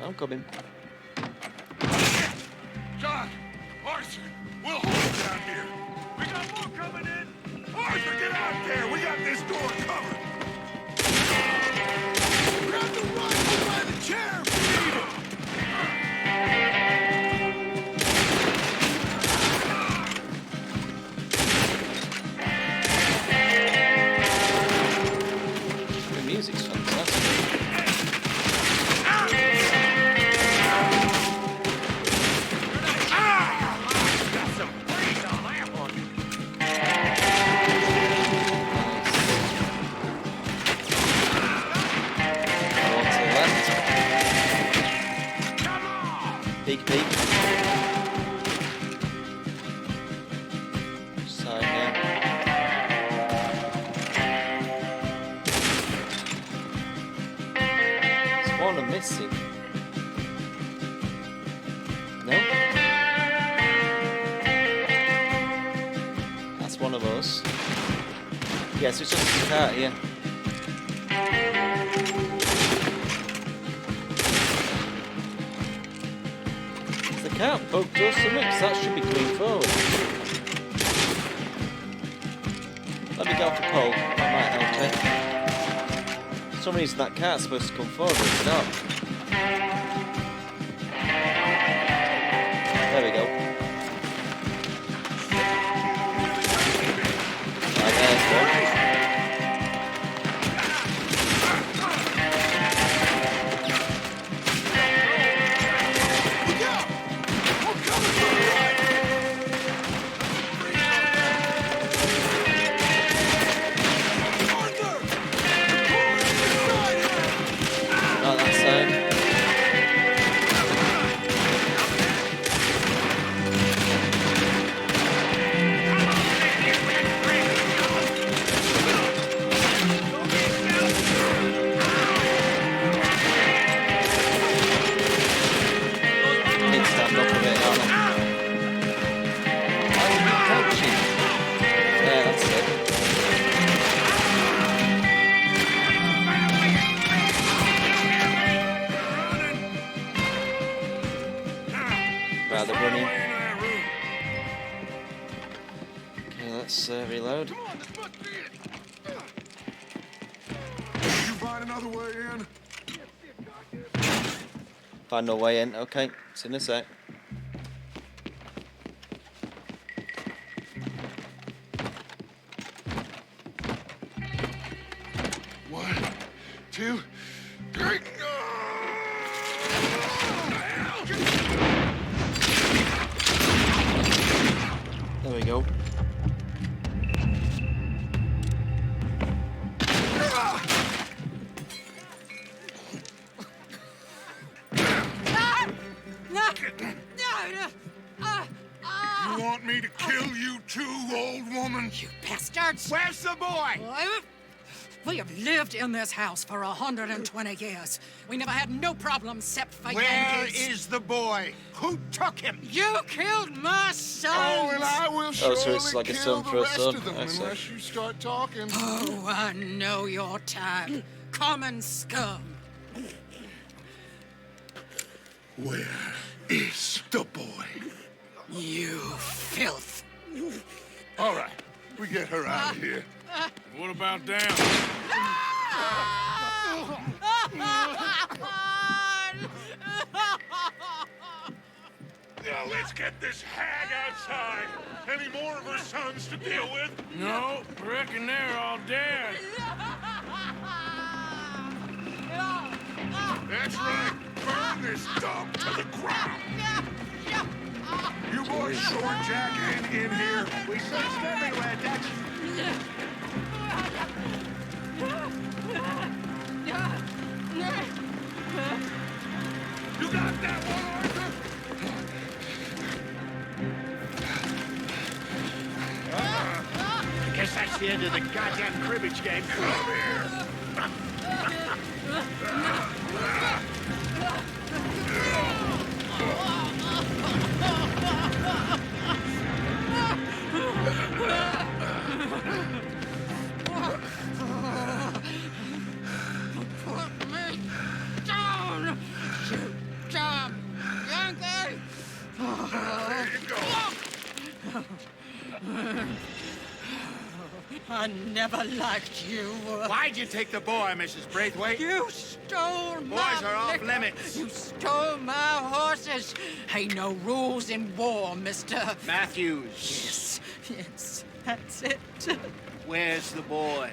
I'm coming. John, Arthur, we'll hold it down here. We got more coming in. Arthur, get out there. We got this door covered. Grab the rifle by the chair if you need it. The music's fantastic. Got some brains on that one. More to the left. Peek, peek. Side now. There's one I'm missing. No? That's one of us. Yes, it's just a cat, yeah. The cat poked us some mix, that should be coming forward. Let me go off the pole, that might help it. For some reason that cat's supposed to come forward, but it's not. There we go. Right, there's one. Look out! We're coming from the right. Arthur! The door is inside here! Not that side. Need to stand up a bit, aren't I? Oh, touching. Yeah, that's it. Rather running. Okay, let's reload. Come on, this must be it. You find another way in? Find no way in. Okay, it's in a sec. One, two, three. There we go. You want me to kill you too, old woman? You bastards! Where's the boy? We have lived in this house for 120 years. We never had no problems except for Where Yankees. is the boy? Who took him? You killed my son! Oh, and I will surely so it's like a kill son for the a rest son. of them I see. unless you start talking. Oh, I know your type. Common scum. Where is the boy? You filth. All right, we get her out of here. What about down? Now let's get this hag outside. Any more of her sons to deal with? No, reckon they're all dead. That's right. Burn this dump to the ground. You boys sure Jack in here? We searched everywhere, Dutch. You got that one, Arthur? the end of the goddamn cribbage game. Come here! Put me down, you dumb Yankee! There you go. I never liked you. Why'd you take the boy, Mrs. Braithwaite? You stole my Boys are off liquor. limits. You stole my horses. Ain't no rules in war, mister. Matthews. Yes, that's it. Where's the boy?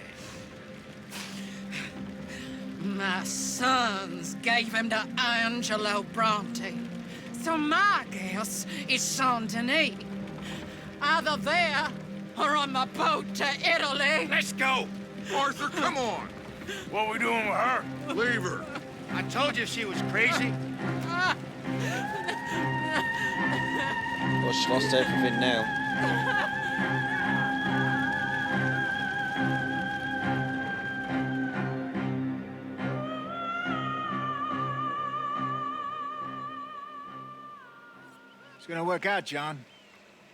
My sons gave him to Angelo Bronte. So my guess is Saint Denis. Either there or on the boat to Italy. Let's go! Arthur, come on. What we doing with her? Leave her. I told you she was crazy. Well, she lost everything now. It's gonna work out, John.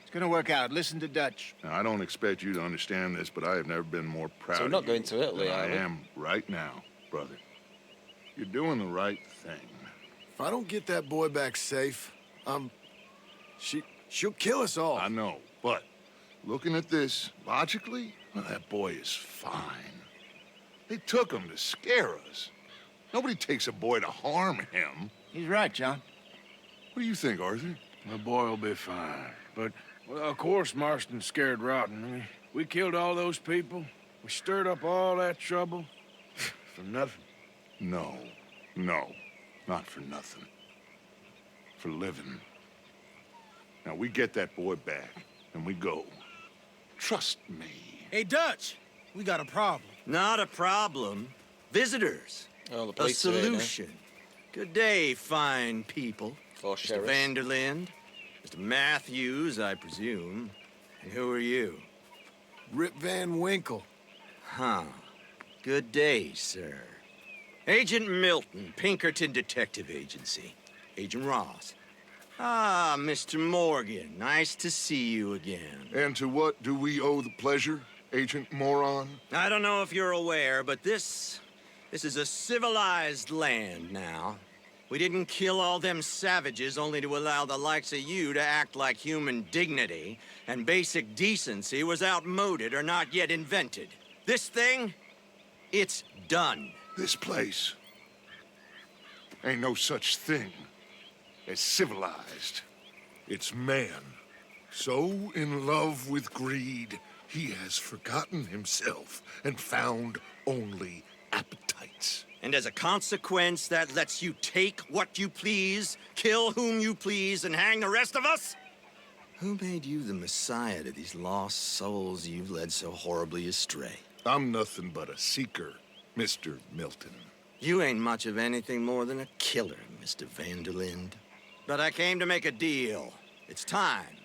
It's gonna work out. Listen to Dutch. Now, I don't expect you to understand this, but I have never been more proud So we're of not you going to Italy, than are I we? am right now, brother. You're doing the right thing. If I don't get that boy back safe, she'll kill us all. I know, but looking at this logically, well, that boy is fine. They took him to scare us. Nobody takes a boy to harm him. He's right, John. What do you think, Arthur? The boy will be fine. But, well, of course, Marston's scared rotten. I mean, we killed all those people. We stirred up all that trouble. For nothing. No, not for nothing. For living. Now, we get that boy back, and we go. Trust me. Hey, Dutch, we got a problem. Not a problem. Visitors. Oh, the A police are here now. solution. Good day, fine people. For Mr. sheriff. Vanderlind, Mr. Matthews, I presume. And who are you? Rip Van Winkle. Huh. Good day, sir. Agent Milton, Pinkerton Detective Agency. Agent Ross. Ah, Mr. Morgan, nice to see you again. And to what do we owe the pleasure, Agent Moron? I don't know if you're aware, but this is a civilized land now. We didn't kill all them savages only to allow the likes of you to act like human dignity, and basic decency was outmoded or not yet invented. This thing, it's done. This place ain't no such thing as civilized. It's man, so in love with greed, he has forgotten himself and found only appetites. And as a consequence, that lets you take what you please, kill whom you please, and hang the rest of us? Who made you the messiah to these lost souls you've led so horribly astray? I'm nothing but a seeker, Mr. Milton. You ain't much of anything more than a killer, Mr. Vanderlind. But I came to make a deal. It's time.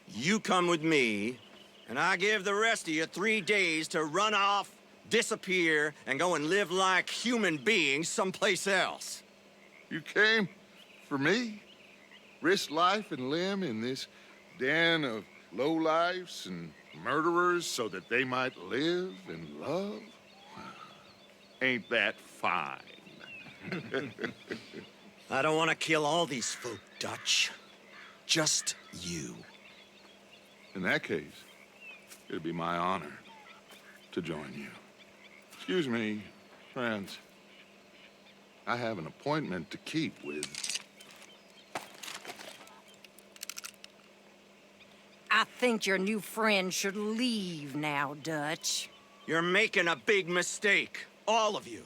You come with me, and I give the rest of you 3 days to run off, disappear, and go and live like human beings someplace else. You came for me? Risk life and limb in this den of lowlifes and murderers so that they might live and love? Ain't that fine? I don't want to kill all these folk, Dutch. Just you. In that case, it'd be my honor to join you. Excuse me, friends. I have an appointment to keep with... I think your new friend should leave now, Dutch. You're making a big mistake. All of you.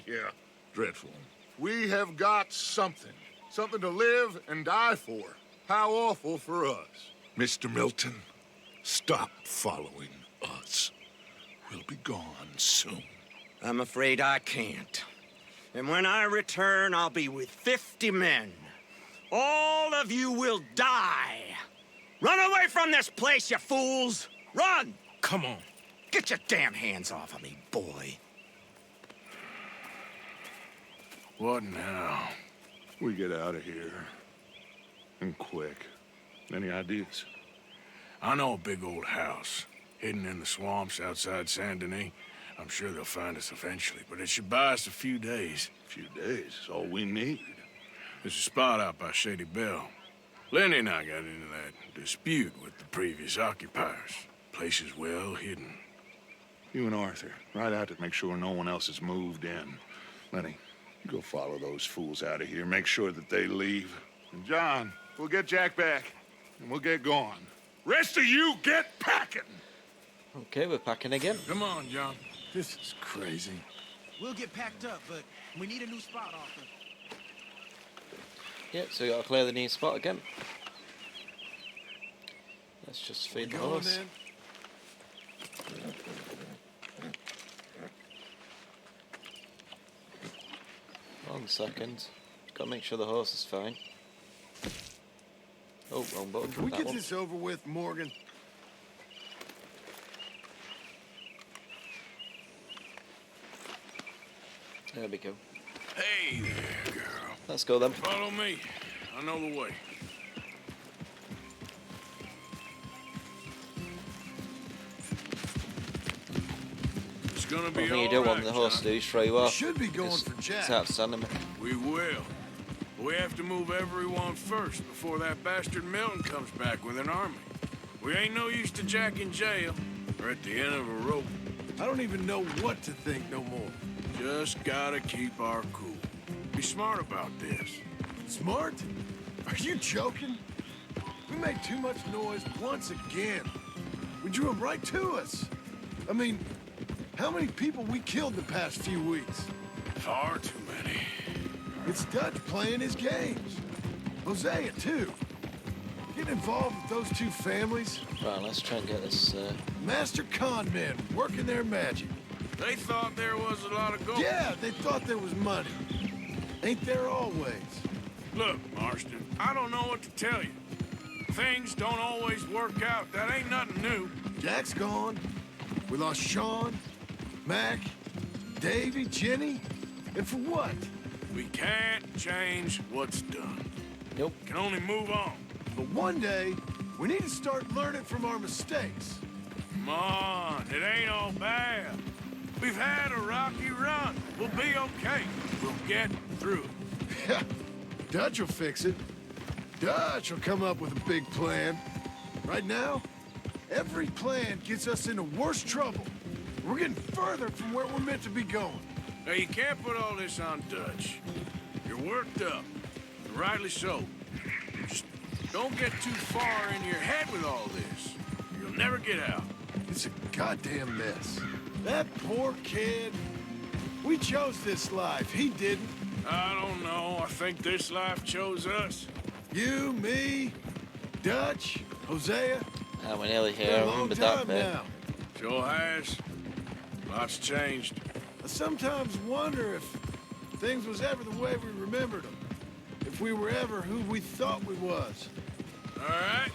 Yeah, dreadful. We have got something. Something to live and die for. How awful for us. Mr. Milton, stop following us. We'll be gone soon. I'm afraid I can't. And when I return, I'll be with 50 men. All of you will die. Run away from this place, you fools! Run! Come on. Get your damn hands off of me, boy. What now? We get out of here. And quick. Any ideas? I know a big old house, hidden in the swamps outside Saint Denis. I'm sure they'll find us eventually, but it should buy us a few days. A few days is all we need. There's a spot out by Shady Bell. Lenny and I got into that dispute with the previous occupiers. Place is well hidden. You and Arthur, ride out to make sure no one else has moved in. Lenny, you go follow those fools out of here. Make sure that they leave. And John, we'll get Jack back, and we'll get going. Rest of you, get packing! Okay, we're packing again. Come on, John. This is crazy. We'll get packed up, but we need a new spot, Arthur. Yeah, so we gotta clear the new spot again. Let's just feed the horse. 1 second. Gotta make sure the horse is fine. Oh, wrong button. Can we That get one. this over with, Morgan? There we go. Hey there, girl. Let's go then. Follow me. I know the way. It's gonna be One thing all you don't want right, the horse John. to do is throw you off. Should be going It's- for Jack. It's outstanding. We will. But we have to move everyone first before that bastard Milton comes back with an army. We ain't no use to Jack in jail or at the end of a rope. I don't even know what to think no more. Just gotta keep our cool. Be smart about this. Smart? Are you joking? We made too much noise once again. We drew them right to us. I mean, how many people we killed the past few weeks? Far too many. It's Dutch playing his games. Hosea, too. Getting involved with those two families. Right, let's try and get this. Master con men working their magic. They thought there was a lot of gold. Yeah, they thought there was money. Ain't there always? Look, Marston, I don't know what to tell you. Things don't always work out. That ain't nothing new. Jack's gone. We lost Sean, Mac, Davy, Jenny. And for what? We can't change what's done. Nope. Can only move on. But one day, we need to start learning from our mistakes. Come on, it ain't all bad. We've had a rocky run. We'll be okay. We'll get through it. Yeah, Dutch will fix it. Dutch will come up with a big plan. Right now, every plan gets us into worse trouble. We're getting further from where we're meant to be going. Now, you can't put all this on Dutch. You're worked up, and rightly so. Just don't get too far in your head with all this. You'll never get out. It's a goddamn mess. That poor kid. We chose this life. He didn't. I don't know. I think this life chose us. You, me, Dutch, Hosea. We're nearly For here. a I long remember that time bit. now. Sure has. Lots changed. I sometimes wonder if things was ever the way we remembered them. If we were ever who we thought we was. All right.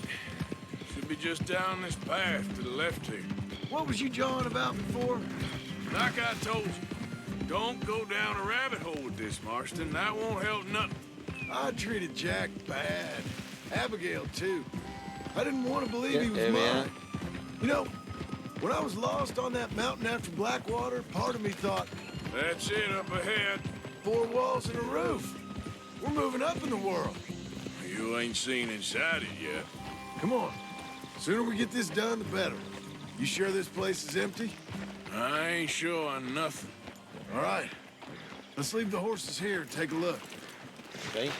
Should be just down this path to the left here. What was you jawing about before? Like I told you, don't go down a rabbit hole with this, Marston. That won't help nothing. I treated Jack bad. Abigail, too. I didn't want to believe he was Yeah, man. mine. You know, when I was lost on that mountain after Blackwater, part of me thought, That's it up ahead. 4 walls and a roof. We're moving up in the world. You ain't seen inside it yet. Come on. Sooner we get this done, the better. You sure this place is empty? I ain't sure on nothing. All right. Let's leave the horses here and take a look. Okay.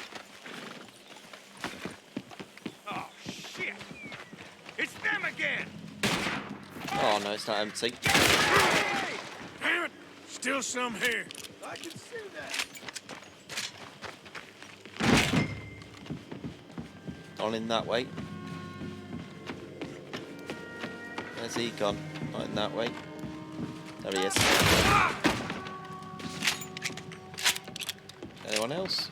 Oh, shit! It's them again! Oh no, it's not empty. Damn it! Still some here. I can see that. On in that way. Where's he gone? Not in that way. There he is. Anyone else?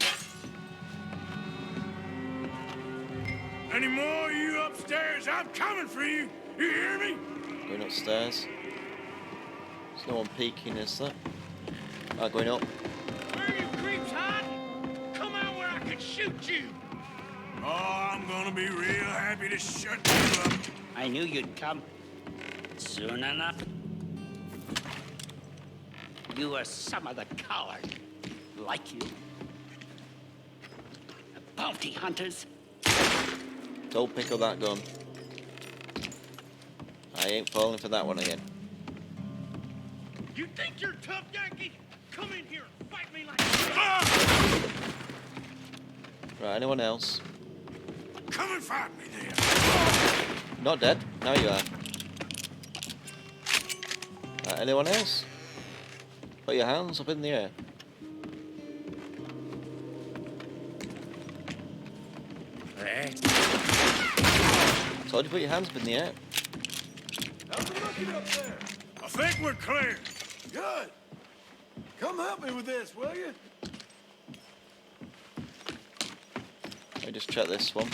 Any more of you upstairs? I'm coming for you. You hear me? Going upstairs. There's no one peeking, is there? Right, going up. Where are you creeps hiding? Come out where I can shoot you. Oh, I'm gonna be real happy to shut you up. I knew you'd come. Soon enough. You are some of the coward. Like you. The bounty hunters. Don't pick up that gun. I ain't falling for that one again. You think you're tough, Yankee? Come in here and fight me like that. Right, anyone else? Come and fight me then. Not dead. Now you are. Right, anyone else? Put your hands up in the air. Told you put your hands up in the air. How's it looking up there? I think we're clear. Good. Come help me with this, will you? Let me just check this one.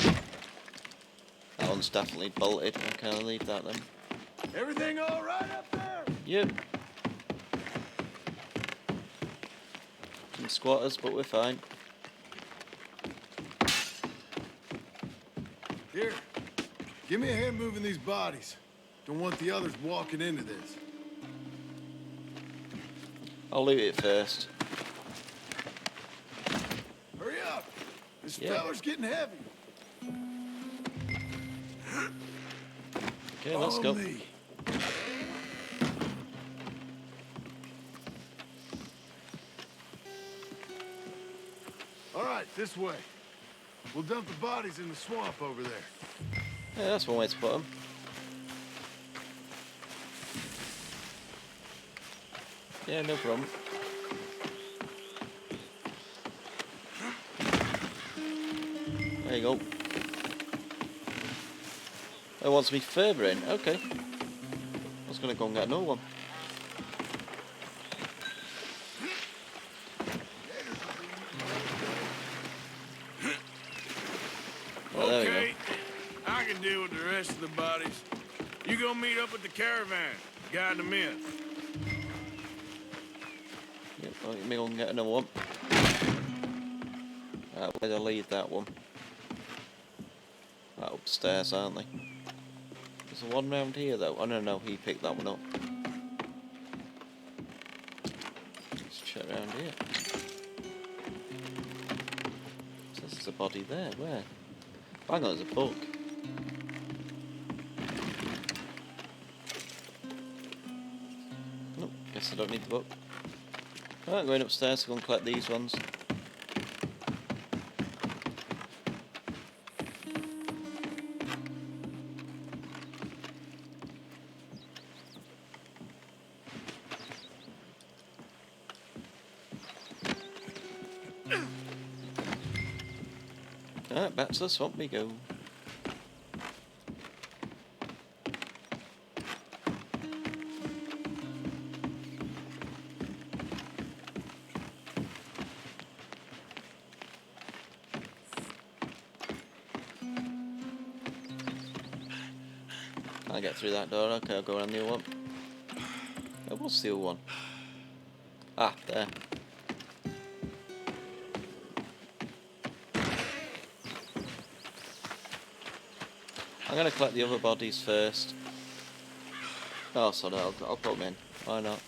That one's definitely bolted. Okay, I'll leave that then. Everything all right up there? Yep. Some squatters, but we're fine. Here, give me a hand moving these bodies. Don't want the others walking into this. I'll loot it first. Hurry up! This Yeah. feller's getting heavy. Okay, let's go. Follow me. All right, this way. We'll dump the bodies in the swamp over there. Yeah, that's one way to put them. Yeah, no problem. There you go. It wants me further in. Okay. I was going to go and get another one. Well, there we Okay, I can deal with the rest of the bodies. You go meet up with the caravan, guide them in. Yep, let me go and get another one. Right, where'd I leave that one? Right, upstairs, aren't they? There's one round here though. Oh no, he picked that one up. Let's check around here. So there's a body there. Where? Hang on, there's a book. Nope, guess I don't need the book. Right, going upstairs to go and collect these ones. Alright, back to the swamp we go. I'll get through that door. Okay, I'll go around the other one. What's the other one? Ah, there. I'm gonna collect the other bodies first. Oh, sorry, I'll put them in. Why not?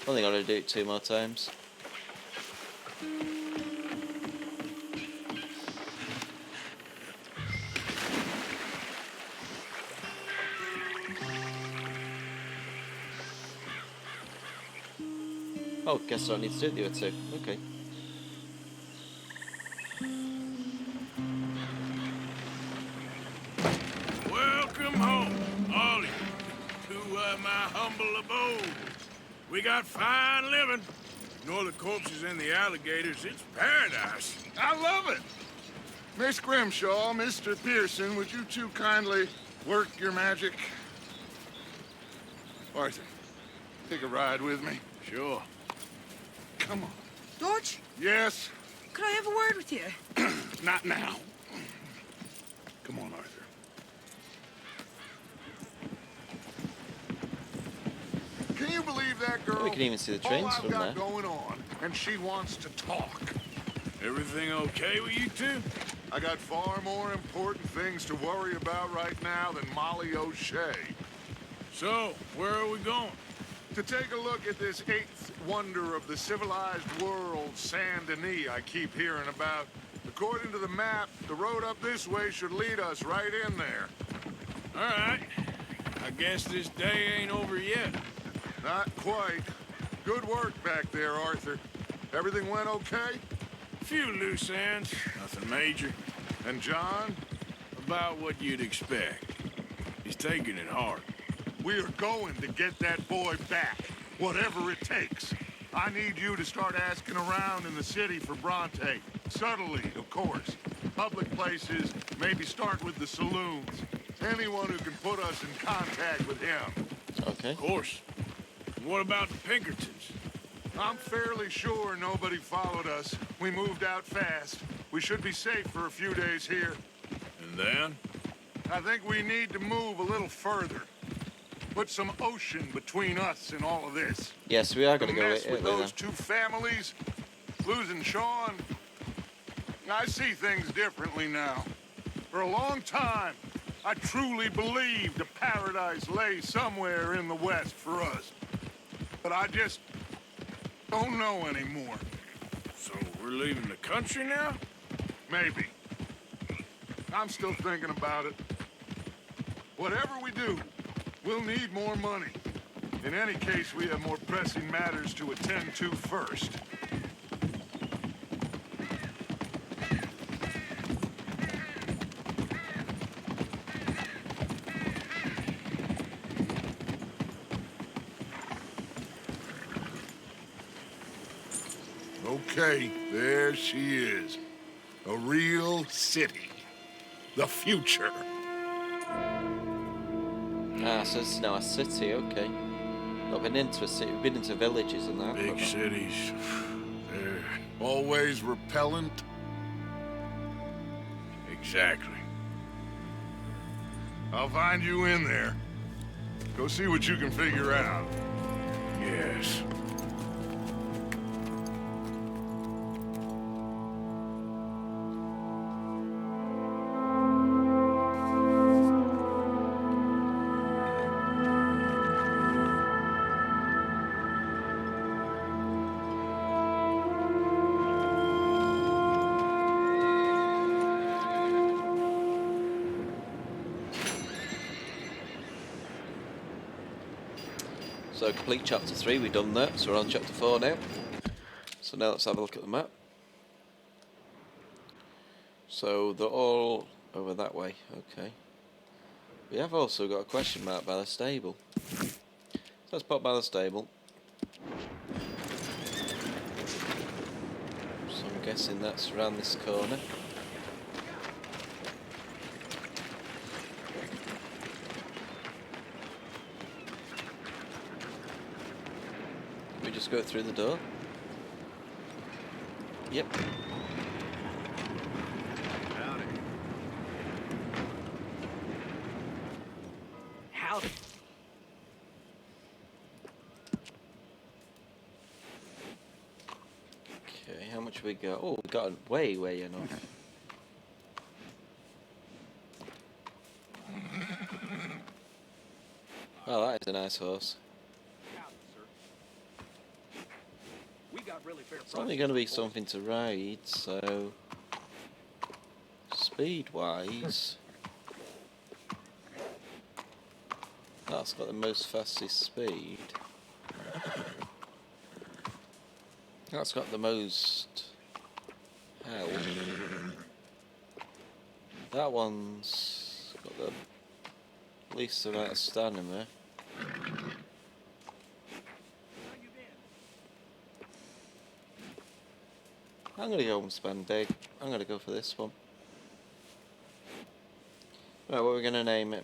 Only gotta do it 2 more times. Oh, guess I don't need to do the other 2. Okay. Welcome home, all of you, to my humble abode. We got fine living. Ignore the corpses and the alligators. It's paradise. I love it. Miss Grimshaw, Mr. Pearson, would you two kindly work your magic? Arthur, take a ride with me. Sure. Come on. George, Yes? could I have a word with you? Not now. Come on, Arthur. Can you believe that girl? We can even see the All trains I've from got there. going on, and she wants to talk. Everything okay with you two? I got far more important things to worry about right now than Molly O'Shea. So, where are we going? To take a look at this eighth wonder of the civilized world, Saint Denis, I keep hearing about. According to the map, the road up this way should lead us right in there. All right. I guess this day ain't over yet. Not quite. Good work back there, Arthur. Everything went okay? Few loose ends, nothing major. And John? About what you'd expect. He's taking it hard. We are going to get that boy back, whatever it takes. I need you to start asking around in the city for Bronte. Subtly, of course. Public places, maybe start with the saloons. Anyone who can put us in contact with him. Okay. Of course. What about the Pinkertons? I'm fairly sure nobody followed us. We moved out fast. We should be safe for a few days here. And then? I think we need to move a little further. Put some ocean between us and all of this. Yes, we are going to go mess with Italy those two families, losing Sean. I see things differently now. For a long time, I truly believed a paradise lay somewhere in the West for us. But I just don't know anymore. So we're leaving the country now? Maybe. I'm still thinking about it. Whatever we do, we'll need more money. In any case, we have more pressing matters to attend to first. Okay, there she is. A real city. The future. Ah, so it's now a city, okay. Not been into a city, we've been into villages and that. Big but cities. They're always repellent. Exactly. I'll find you in there. Go see what you can figure out. Yes. So complete chapter 3, we've done that, so we're on chapter 4 now. So now let's have a look at the map. So they're all over that way, okay. We have also got a question mark by the stable. So let's pop by the stable. So I'm guessing that's around this corner. We just go through the door. Yep. Howdy. Howdy. Okay, how much we got? Oh, we got way enough. Oh, that is a nice horse. It's only going to be something to ride, so speed-wise, that's got the most fastest speed. That's got the most health. That one's got the least amount of stamina. I'm gonna go and spend big. I'm gonna go for this one. Right, what are we gonna name it?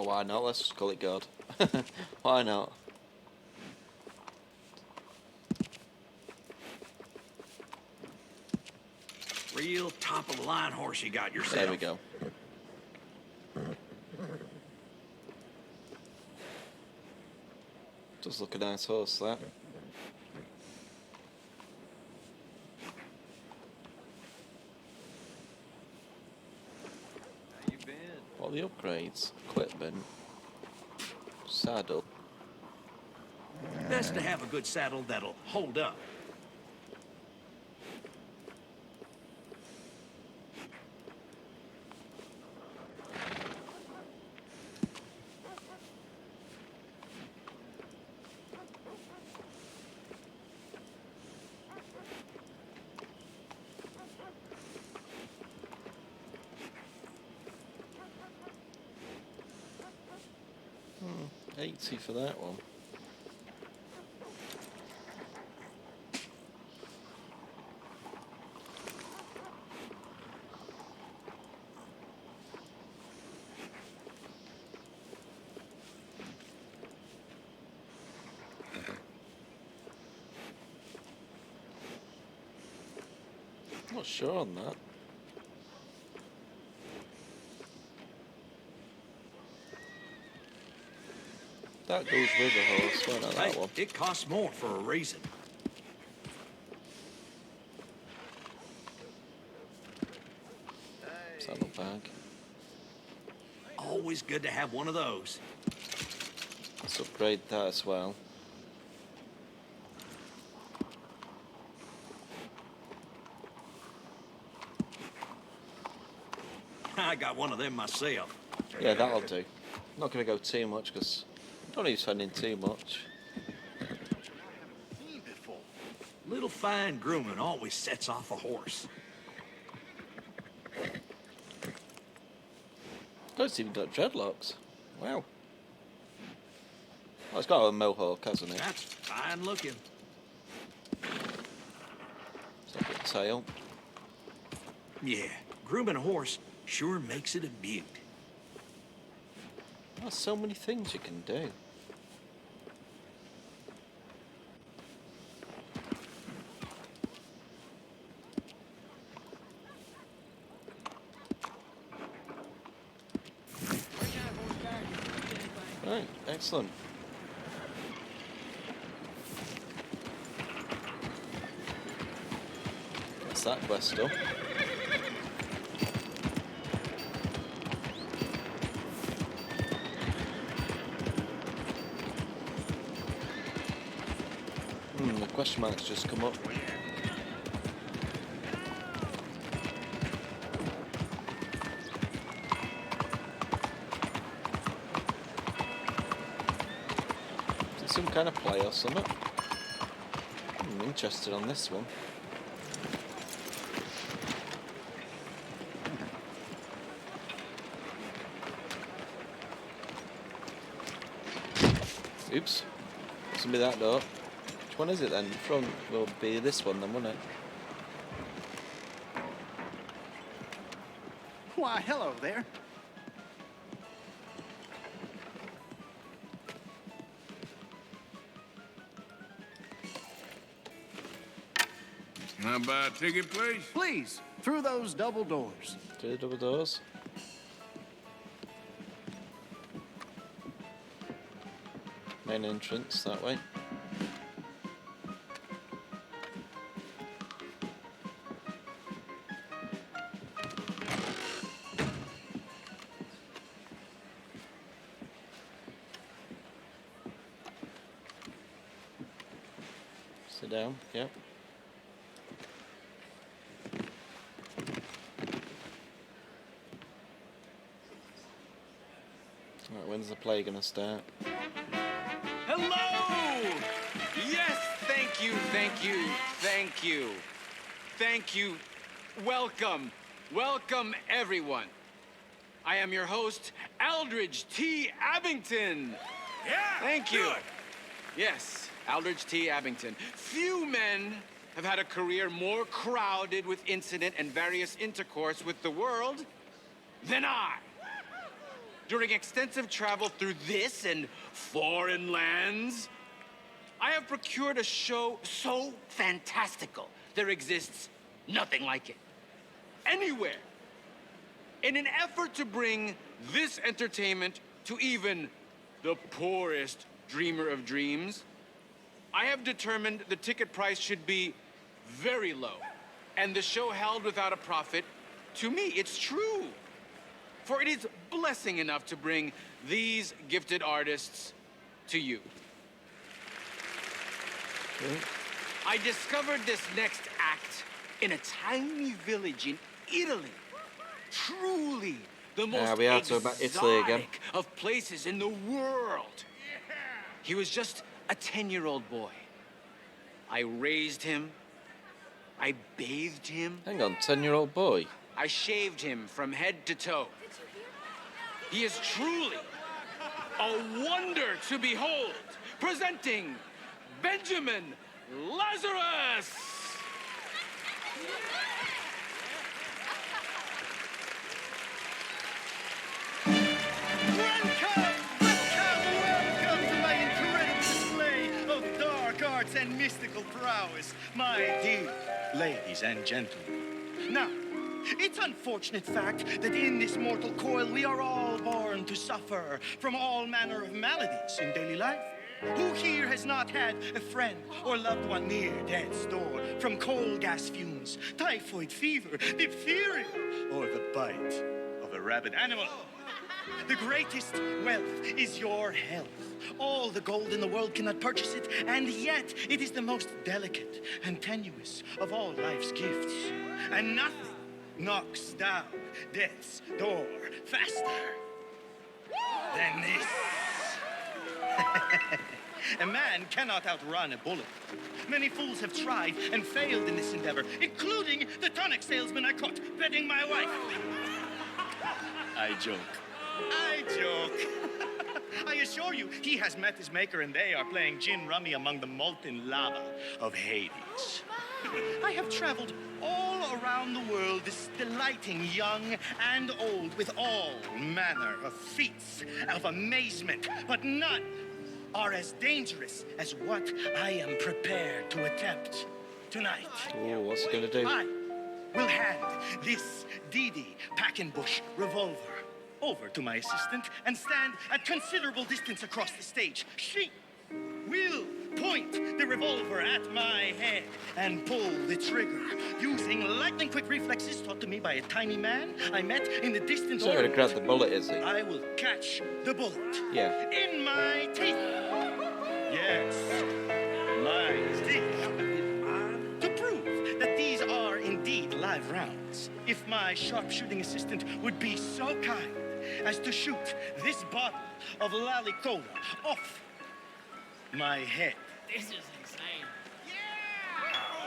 Well, why not? Let's just call it God. Why not? Real top-of-the-line horse you got yourself. There we go. Does look a nice horse, that. What are the upgrades? Equipment. Saddle. Best to have a good saddle that'll hold up. Hmm, 80 for that one. Not sure on that. That goes with a horse, why not that one? It costs more for a reason. Saddle bag. Always good to have one of those. Let's upgrade that as well. I got one of them myself. Yeah, that'll do. I'm not going to go too much because I don't need spending too much. Little fine grooming always sets off a horse. It's even got dreadlocks. Wow. Oh, it's got a mohawk, hasn't it? That's fine looking. It's like a tail. Yeah, grooming a horse sure makes it a beaut. There's so many things you can do. Right, excellent. That's that quest done. The question mark's just come up. Is it some kind of play or something? I'm interested on this one. Oops. It's gonna be that door. Which one is it then? The front will be this one then, won't it? Why, hello there. Can I buy a ticket, please? Please, through those double doors. Through the double doors. Main entrance that way. Sit down, yep. Right, when's the play gonna start? Hello! Yes, thank you, thank you, thank you. Thank you. Welcome. Welcome, everyone. I am your host, Aldridge T. Abington. Yeah! Thank you. Yes, Aldridge T. Abington. Few men have had a career more crowded with incident and various intercourse with the world than I. during extensive travel through this and foreign lands, I have procured a show so fantastical, there exists nothing like it. Anywhere. In an effort to bring this entertainment to even the poorest dreamer of dreams, I have determined the ticket price should be very low, and the show held without a profit. To me, it's true. For it is blessing enough to bring these gifted artists to you. Okay. I discovered this next act in a tiny village in Italy. Truly the most we are talking about Italy again. exotic of places in the world. He was just a 10-year-old boy. I raised him. I bathed him. Hang on, 10-year-old boy. I shaved him from head to toe. He is truly a wonder to behold. Presenting Benjamin Lazarus! Welcome to my incredible display of dark arts and mystical prowess, my dear ladies and gentlemen. Now, it's unfortunate fact that in this mortal coil we are all born to suffer from all manner of maladies in daily life. Who here has not had a friend or loved one near death's door from coal gas fumes, typhoid fever, diphtheria, or the bite of a rabid animal? The greatest wealth is your health. All the gold in the world cannot purchase it, and yet it is the most delicate and tenuous of all life's gifts. And nothing knocks down death's door faster than this. A man cannot outrun a bullet. Many fools have tried and failed in this endeavor, including the tonic salesman I caught bedding my wife. I joke. I joke. I assure you, he has met his maker and they are playing gin rummy among the molten lava of Hades. I have traveled all around the world, delighting young and old with all manner of feats of amazement, but none are as dangerous as what I am prepared to attempt tonight. Oh, what's he gonna do? I will hand this DD Packenbush revolver over to my assistant and stand at considerable distance across the stage. She will point the revolver at my head and pull the trigger using lightning-quick reflexes taught to me by a tiny man I met in the distant He's not gonna grab the bullet, is he? I will catch the bullet. Yeah. In my teeth. Yes, my teeth. To prove that these are indeed live rounds, if my sharpshooting assistant would be so kind as to shoot this bottle of Lalicola off my head. This is insane.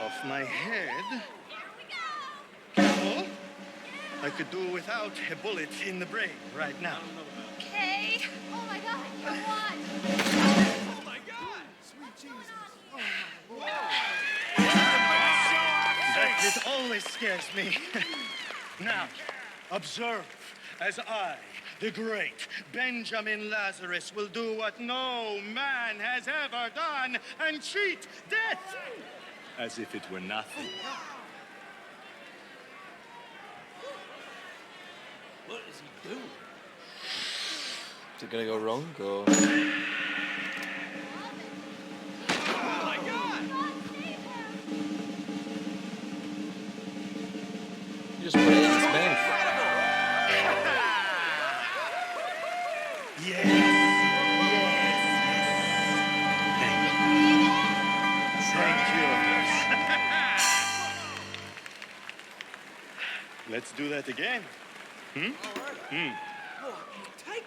Off my head. Careful. I could do without a bullet in the brain right now. Okay. Oh my God, you won. Oh my God! Sweet Jesus. It always scares me. Now, observe as I, the great Benjamin Lazarus, will do what no man has ever done and cheat death as if it were nothing. What is he doing? Is it gonna go wrong or? Oh my God! You just put it in his mouth. Yes. Thank you. Let's do that again. Take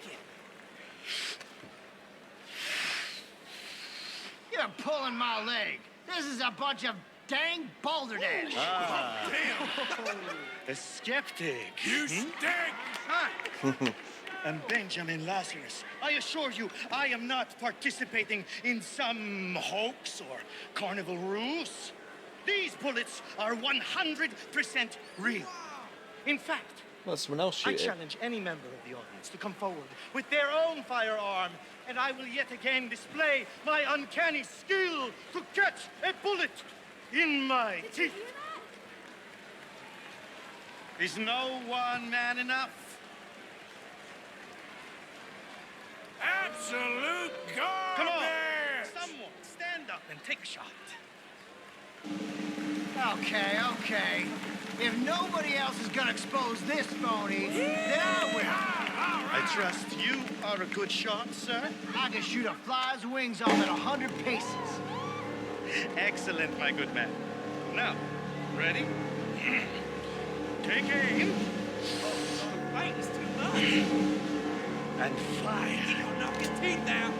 it. You're pulling my leg. This is a bunch of dang balderdash. Damn. A skeptic. You stink! Hi. I'm Benjamin Lazarus. I assure you, I am not participating in some hoax or carnival ruse. These bullets are 100% real. In fact, Let someone else I shoot it. challenge any member of the audience to come forward with their own firearm, and I will yet again display my uncanny skill to catch a bullet in my teeth. Is no one man enough? Absolute garbage! Come on, someone stand up and take a shot. Okay. If nobody else is gonna expose this phony, then I will. I trust you are a good shot, sir. I can shoot a fly's wings off at 100 paces. Excellent, my good man. Now, ready? Take aim. Right, it's too much. And fire. He gonna knock his teeth out.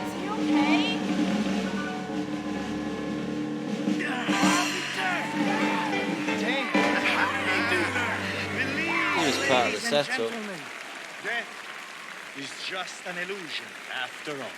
Is he okay? He was part of the setup. Death is just an illusion after all.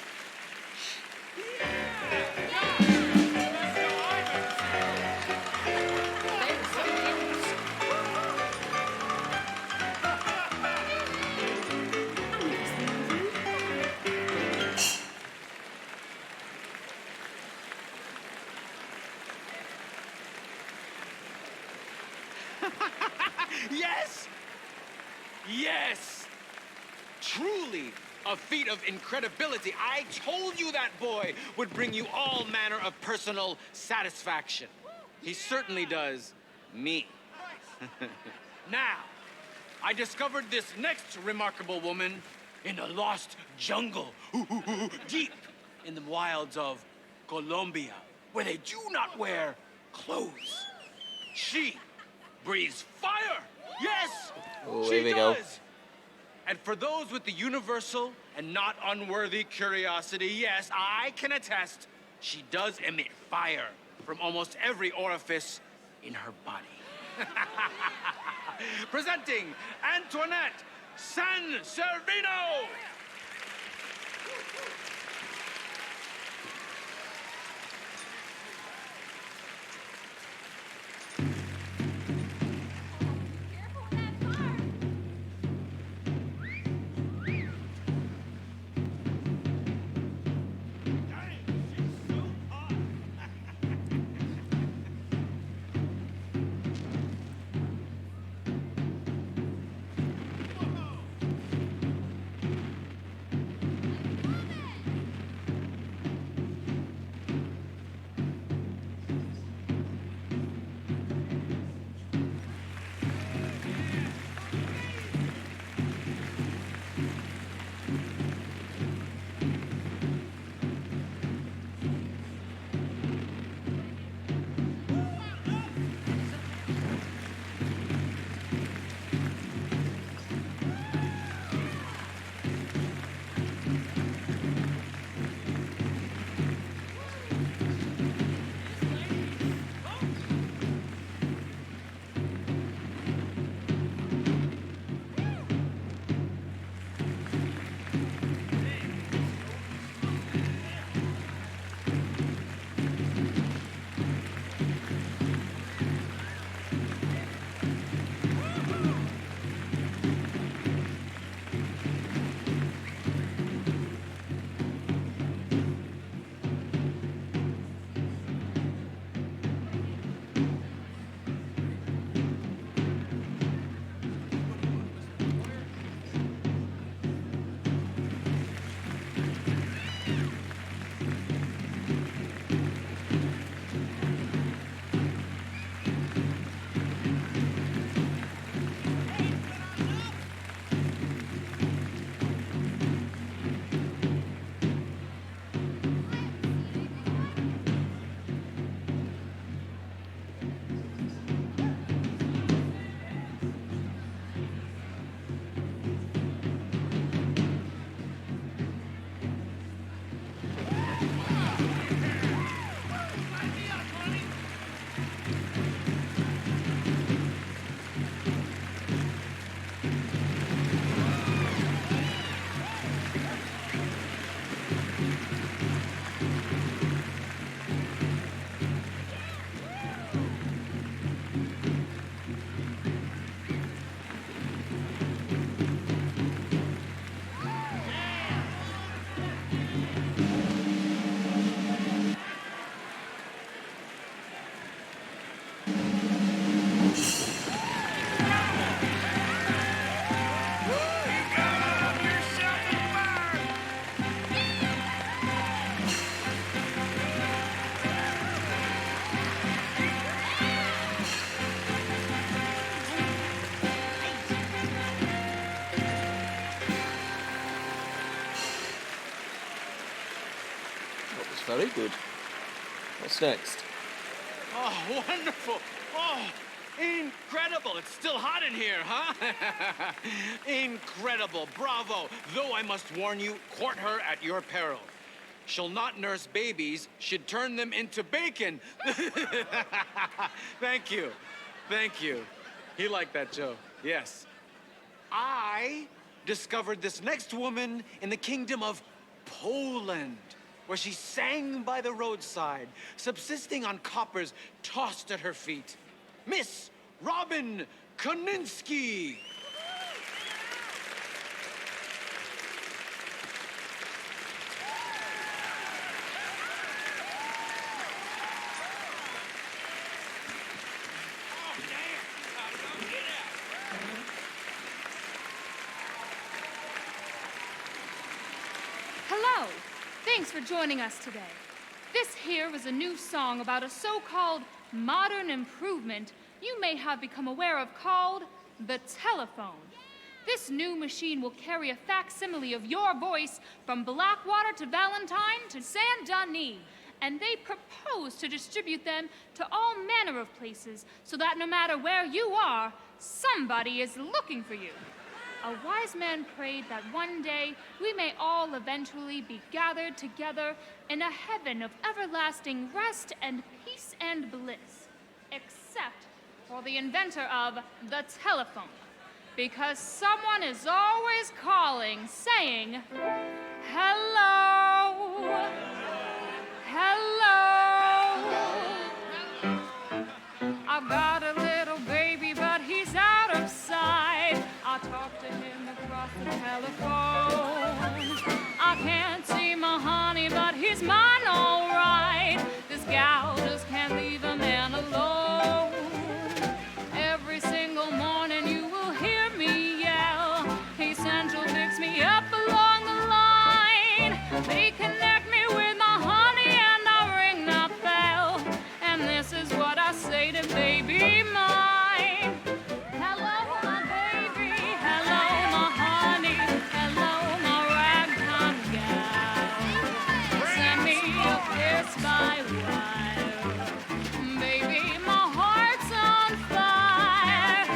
Yes! Yes! Truly a feat of incredibility. I told you that boy would bring you all manner of personal satisfaction. He certainly does me. Now, I discovered this next remarkable woman in a lost jungle, deep in the wilds of Colombia, where they do not wear clothes. She breathes fire. Yes, Oh, she here we go. does. And for those with the universal and not unworthy curiosity, yes, I can attest she does emit fire from almost every orifice in her body. Presenting Antoinette San Servino! Very good. What's next? Oh, wonderful. Oh, incredible. It's still hot in here, huh? Incredible. Bravo. Though I must warn you, court her at your peril. She'll not nurse babies, she'd turn them into bacon. Thank you. Thank you. He liked that joke. Yes. I discovered this next woman in the kingdom of Poland, where she sang by the roadside, subsisting on coppers tossed at her feet. Miss Robin Koninsky. Hello. Thanks for joining us today. This here is a new song about a so-called modern improvement you may have become aware of called the telephone. This new machine will carry a facsimile of your voice from Blackwater to Valentine to Saint Denis, and they propose to distribute them to all manner of places so that no matter where you are, somebody is looking for you. A wise man prayed that one day we may all eventually be gathered together in a heaven of everlasting rest and peace and bliss, except for the inventor of the telephone, because someone is always calling, saying, hello, hello. I've got a little baby, but he's out of sight. I talk to him across the telephone. I can't see my honey, but he's mine all right. This gal just can't leave a man alone. Every single morning you will hear me yell. Hey, Central picks me up along the line. They connect me with my honey and I ring that bell. And this is what I say to baby mine. Hello, my baby. Hello, my honey. Hello, my ragtime gal. Send me a kiss by wire. Baby, my heart's on fire.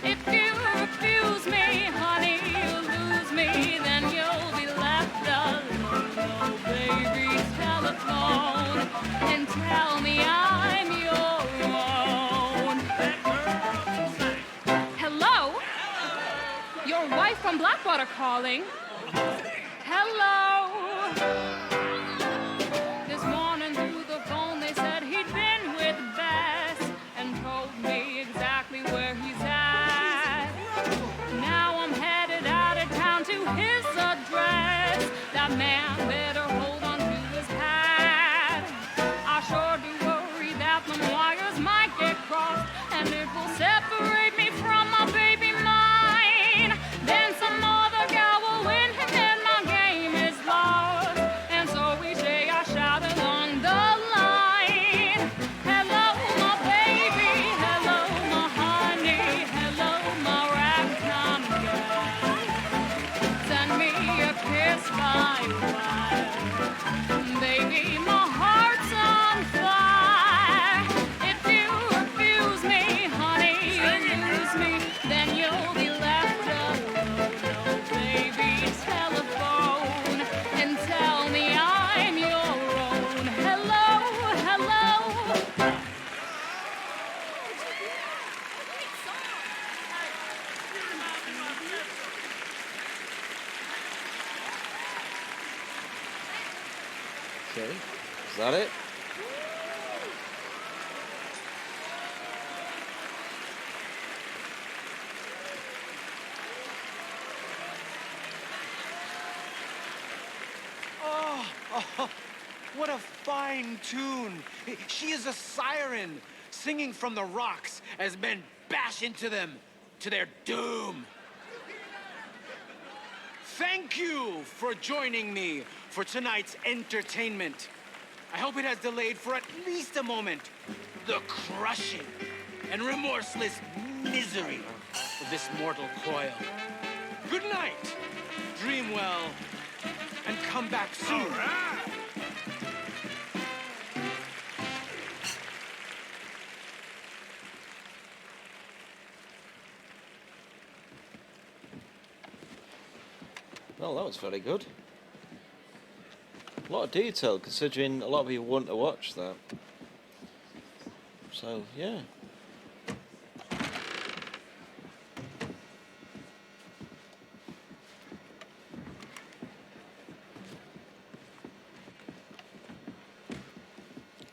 If you refuse me, honey, you'll lose me. Then you'll be left alone. Oh, baby, telephone and tell me I'm your own. Hello? Your wife from Blackwater calling. Hello? This morning through the phone they said he'd been with Bess and told me exactly where he's at. Now I'm headed out of town to his address. That man better hold on to his hat. I sure do worry that the wires might get crossed and it will separate me from my baby mine. Then some other gal will win him and my game is lost. And so we say I shout along the line. Hello, my baby. Hello, my honey. Hello, my ragtime girl. Send me a kiss by wire. Baby, my heart's on fire. If you refuse me, honey, you lose me. Then you'll be left alone. Oh, baby, telephone and tell me I'm your own. Hello, hello. Okay, is that it? Oh, what a fine tune. She is a siren singing from the rocks as men bash into them to their doom. Thank you for joining me for tonight's entertainment. I hope it has delayed for at least a moment the crushing and remorseless misery of this mortal coil. Good night. Dream well and come back soon. All right. Well, that was very good. A lot of detail, considering a lot of people want to watch that. So, yeah.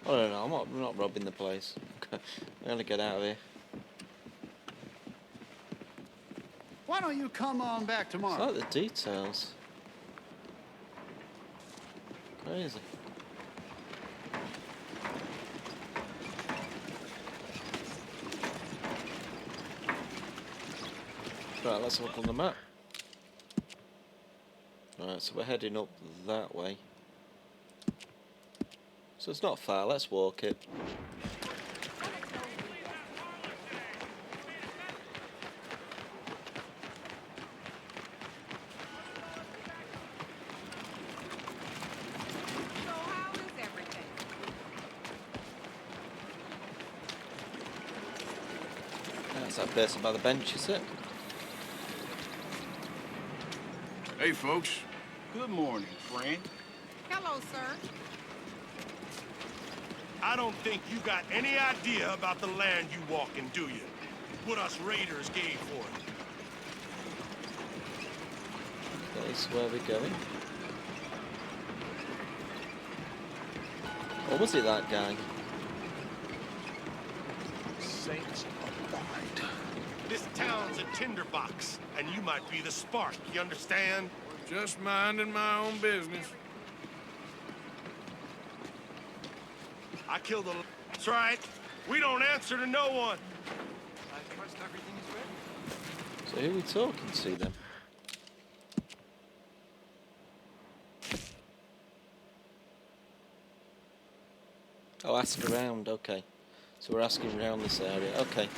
I don't know, I'm not robbing the place. I'm gonna get out of here. Why don't you come on back It's tomorrow? like the details. Crazy. Right, let's look on the map. Right, so we're heading up that way. So it's not far, let's walk it. That's that person by the bench, is it? Hey, folks. Good morning, friend. Hello, sir. I don't think you got any idea about the land you walking, do you? What us raiders gave for it. That's where we're going. Or was it that guy? Saints abide. This town's a tinderbox, and you might be the spark, you understand? Just minding my own business. I killed a... That's right. We don't answer to no one. I trust everything is ready. So who are we talking to then? Oh, ask around, okay. So we're asking around this area, okay.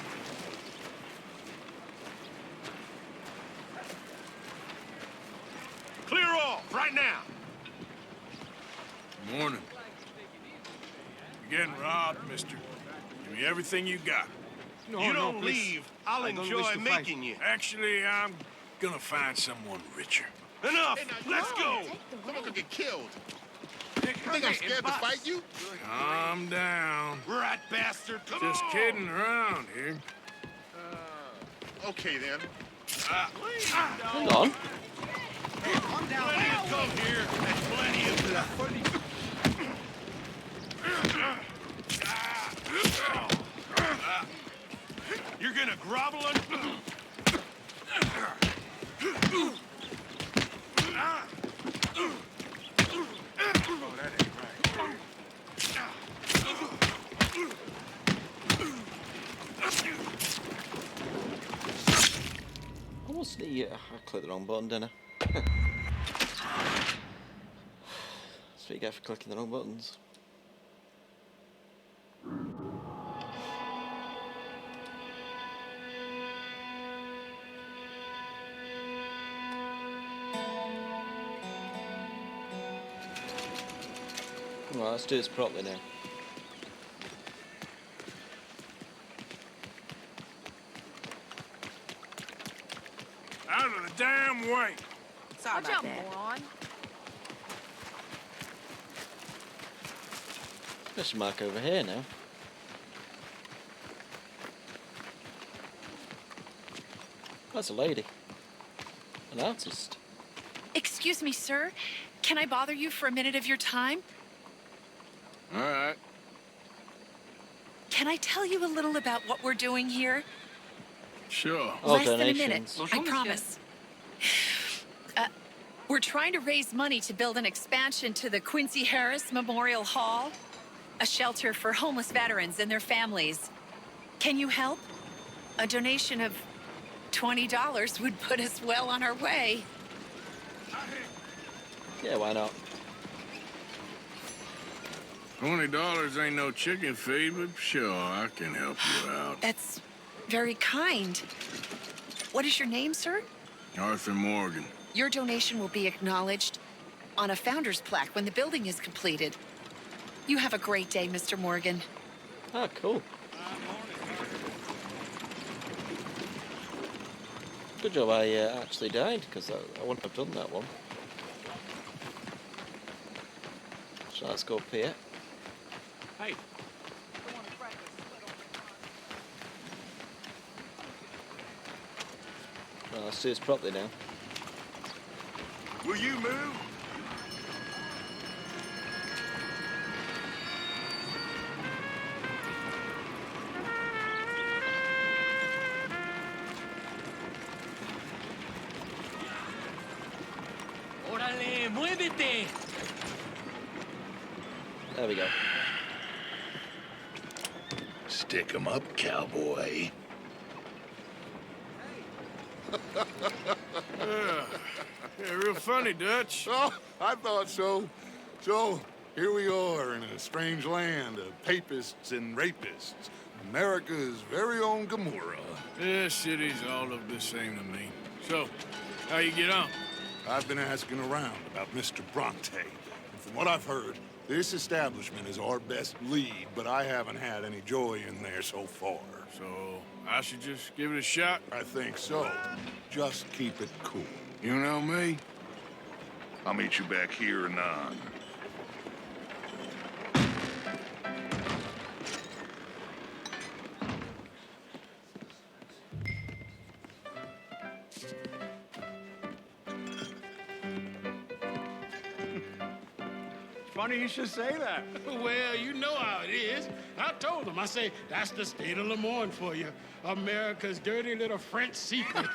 Clear off, right now. Morning. You're getting robbed, mister. Give me everything you got. You don't leave, I'll enjoy making you. Actually, I'm gonna find someone richer. Enough! Let's go! I'm gonna get killed. You think I'm scared to fight you? Calm down. Rat bastard, come Just on! kidding around here. Okay then. Hang on. I'm down. Plenty of coke here, and plenty of... You're gonna grovel and... Oh, that ain't right. I wasn't here. I clicked the wrong button, didn't I? That's what you get for clicking the wrong buttons. Right, let's do this properly now. Out of the damn way. Sorry about that. Moron. Question mark over here now. That's a lady. An artist. Excuse me, sir. Can I bother you for a minute of your time? All right. Can I tell you a little about what we're doing here? Sure. Less than a minute, I promise. We're trying to raise money to build an expansion to the Quincy Harris Memorial Hall, a shelter for homeless veterans and their families. Can you help? A donation of $20 would put us well on our way. Yeah, why not? $20 ain't no chicken feed, but sure, I can help you out. That's very kind. What is your name, sir? Arthur Morgan. Your donation will be acknowledged on a founder's plaque when the building is completed. You have a great day, Mr. Morgan. Ah, cool. Good job I actually died, because I wouldn't have done that one. So let's go up here. Hey. Well, let's do this properly now. Will you move? Órale, muévete. There we go. Stick 'em up, cowboy. Yeah, real funny, Dutch. Oh, I thought so. So, here we are in a strange land of papists and rapists. America's very own Gomorrah. Yeah, cities all look the same to me. So, how you get on? I've been asking around about Mr. Bronte. And from what I've heard, this establishment is our best lead, but I haven't had any joy in there so far. So, I should just give it a shot? I think so. Just keep it cool. You know me? I'll meet you back here anon. Funny you should say that. Well, you know how it is. I told him. I say, that's the state of Lemoyne for you. America's dirty little French secret.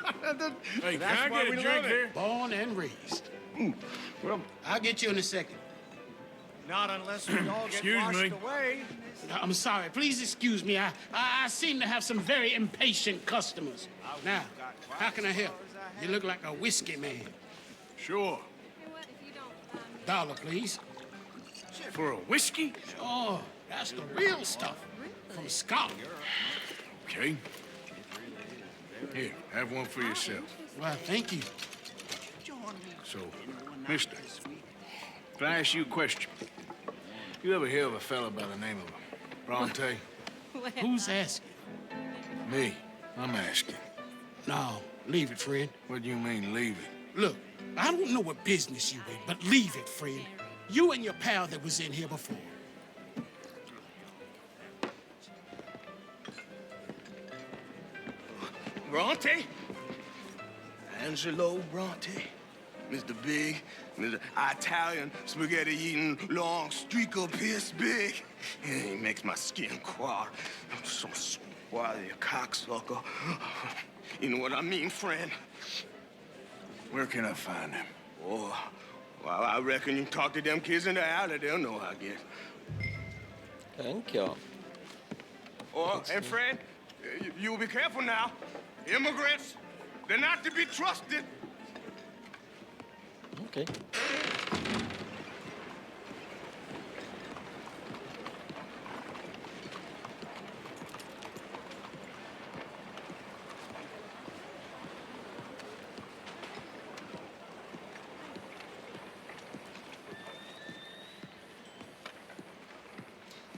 Hey, can That's I why get a we drink love it. here? Born and raised. Well, I'll get you in a second. not unless we all get Excuse washed me. away. I'm sorry. Please excuse me. I seem to have some very impatient customers. Now, how can I help? You look like a whiskey man. Sure. $1, please. For a whiskey? Oh, that's the real stuff. From Scotland. Okay. Here, have one for yourself. Well, thank you. So, mister, can I ask you a question? You ever hear of a fella by the name of Bronte? Who's asking? Me. I'm asking. No, leave it, friend. What do you mean, leave it? Look, I don't know what business you in, but leave it, friend. You and your pal that was in here before. Bronte? Angelo Bronte. Mr. Big, Mr. Italian spaghetti-eating long streaker piss big. He makes my skin crawl. I'm so swarthy, a cocksucker. You know what I mean, friend? Where can I find him? Oh, well, I reckon you talk to them kids in the alley, they'll know, I guess. Thank you. Oh, and friend, you'll be careful now. Immigrants, they're not to be trusted. Okay.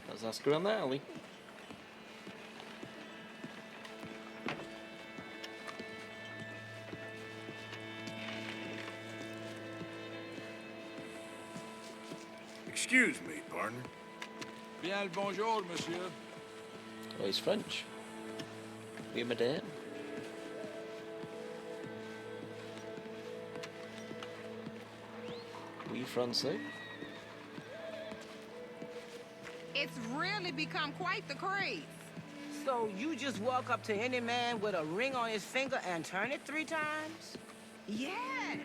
Let's ask around the alley. Excuse me, partner. Bien le bonjour, monsieur. Oh, he's French. Oui, madame. Oui, français. It's really become quite the craze. So you just walk up to any man with a ring on his finger and turn it 3 times? Yes.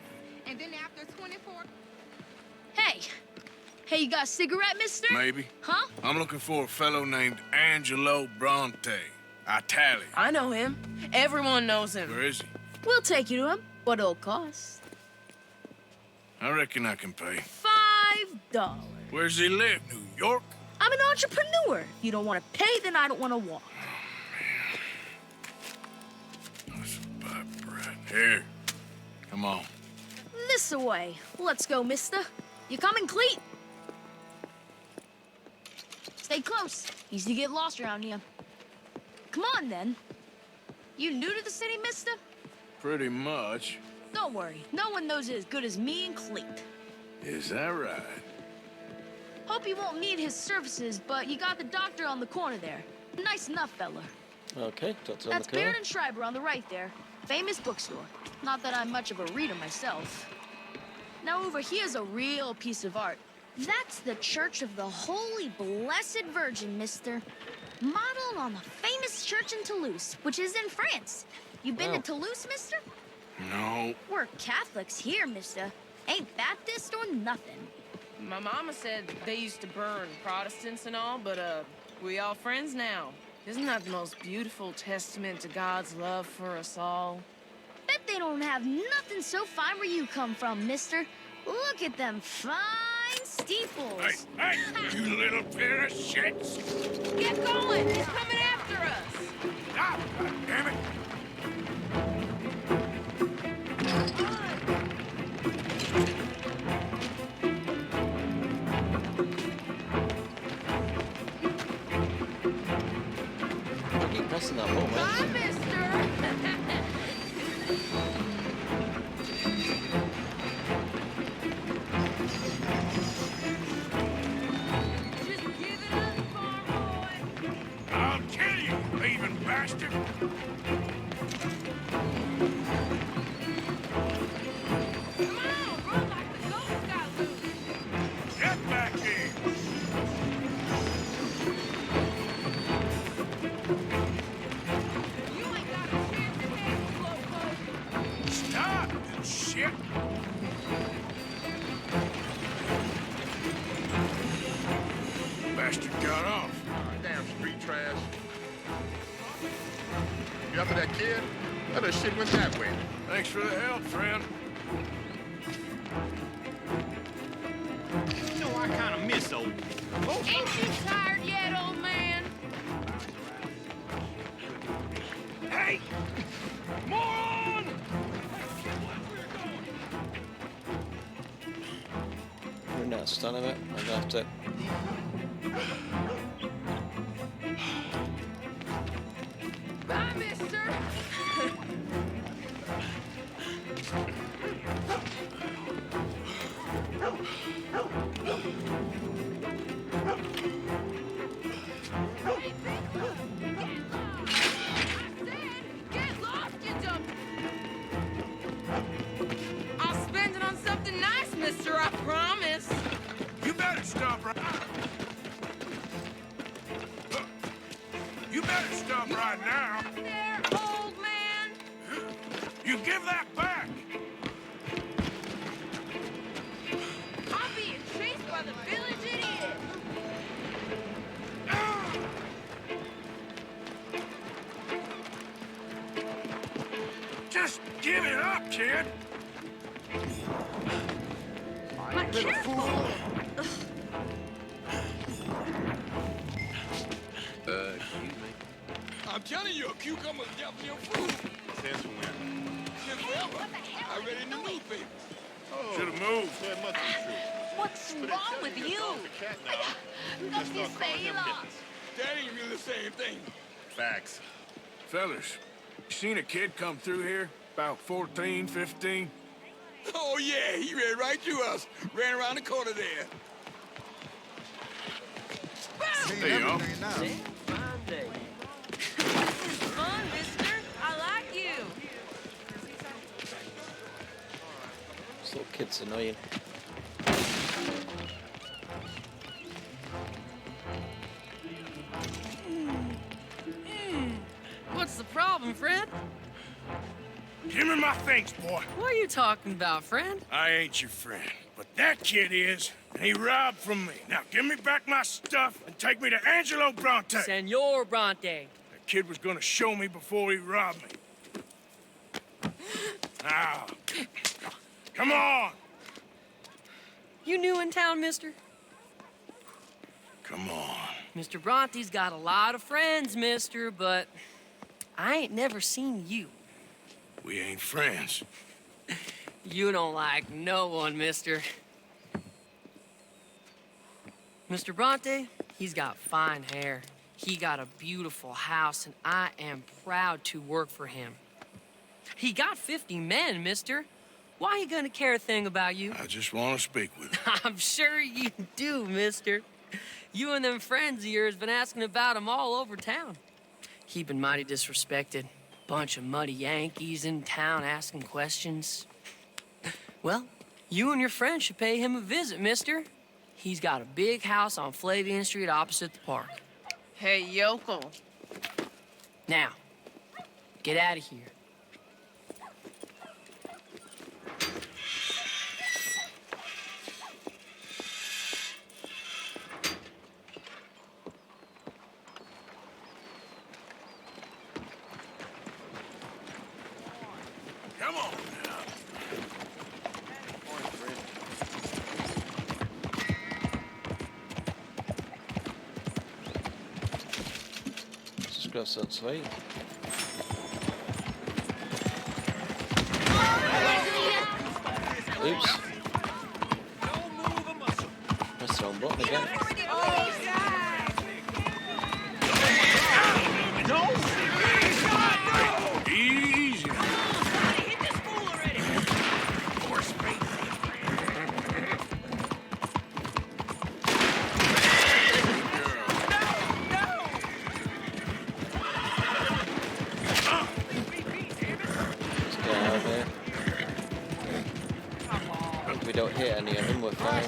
And then after 24... Hey. Hey, you got a cigarette, mister? Maybe. Huh? I'm looking for a fellow named Angelo Bronte. Italian. I know him. Everyone knows him. Where is he? We'll take you to him. What it'll cost? I reckon I can pay. $5. Where's he live? New York? I'm an entrepreneur. If you don't want to pay, then I don't want to walk. That's about right. Here. Come on. This away. Let's go, mister. You coming, Cleet? Stay close. Easy to get lost around here. Come on, then. You new to the city, mister? Pretty much. Don't worry. No one knows it as good as me and Cleet. Is that right? Hope you won't need his services, but you got the doctor on the corner there. Nice enough, fella. Okay, doctor on That's the corner. Baird and Schreiber on the right there. Famous bookstore. Not that I'm much of a reader myself. Now over here's a real piece of art. That's the Church of the Holy Blessed Virgin, mister. Modeled on the famous church in Toulouse, which is in France. You been to Toulouse, mister? No. We're Catholics here, mister. Ain't Baptist or nothing. My mama said they used to burn Protestants and all, but, we all friends now. Isn't that the most beautiful testament to God's love for us all? Bet they don't have nothing so fine where you come from, mister. Look at them fine steeples. Hey, you little pair of shits! Get going! He's coming after us! Ah, God damn it! I keep pressing that button. Bye, mister! I'll kill you, thieving bastard! Get back here! Stop, you shit! Bastard got off. Damn street trash. You after that kid? That shit went that way. Thanks for the help, friend. You know, I kind of miss old. Ain't you tired yet, old man? Hey! Moron! We're not stun of it. I'm gonna have to. Bye, mister! Get lost, you dumb... I'll spend it on something nice, mister, I promise. You better stop right... You better stop right now. There, old man. You give that back. I'm being chased by the village idiot. Just give it up, kid. But careful. I'm telling you, a cucumber's definitely a fruit. Since when? Since forever. I read it in the newspaper. Oh, Should have moved. that must be true. What's wrong with you? Just start calling him Mittens. That ain't really the same thing. Facts. Fellas, you seen a kid come through here? About 14, 15? Oh, yeah, he ran right through us. Ran around the corner there. There you go. Fine day. This is fun, mister. I like you. This little kid's annoying. What's the problem, friend? Give me my things, boy. What are you talking about, friend? I ain't your friend, but that kid is, and he robbed from me. Now give me back my stuff and take me to Angelo Bronte. Senor Bronte. That kid was gonna show me before he robbed me. Now, come on. You new in town, mister? Come on. Mr. Bronte's got a lot of friends, mister, but I ain't never seen you. We ain't friends. You don't like no one, mister. Mr. Bronte, he's got fine hair. He got a beautiful house, and I am proud to work for him. He got 50 men, mister. Why are you gonna care a thing about you? I just want to speak with you. I'm sure you do, mister. You and them friends of yours been asking about him all over town. Keeping mighty disrespected. Bunch of muddy Yankees in town asking questions. Well, you and your friend should pay him a visit, mister. He's got a big house on Flavian Street opposite the park. Hey, yokel. Now, get out of here. Come on now. Just grab something sweet. Oops. Press the wrong button again. Easy. Let's get out of here. If we don't hit any of them, we're fine.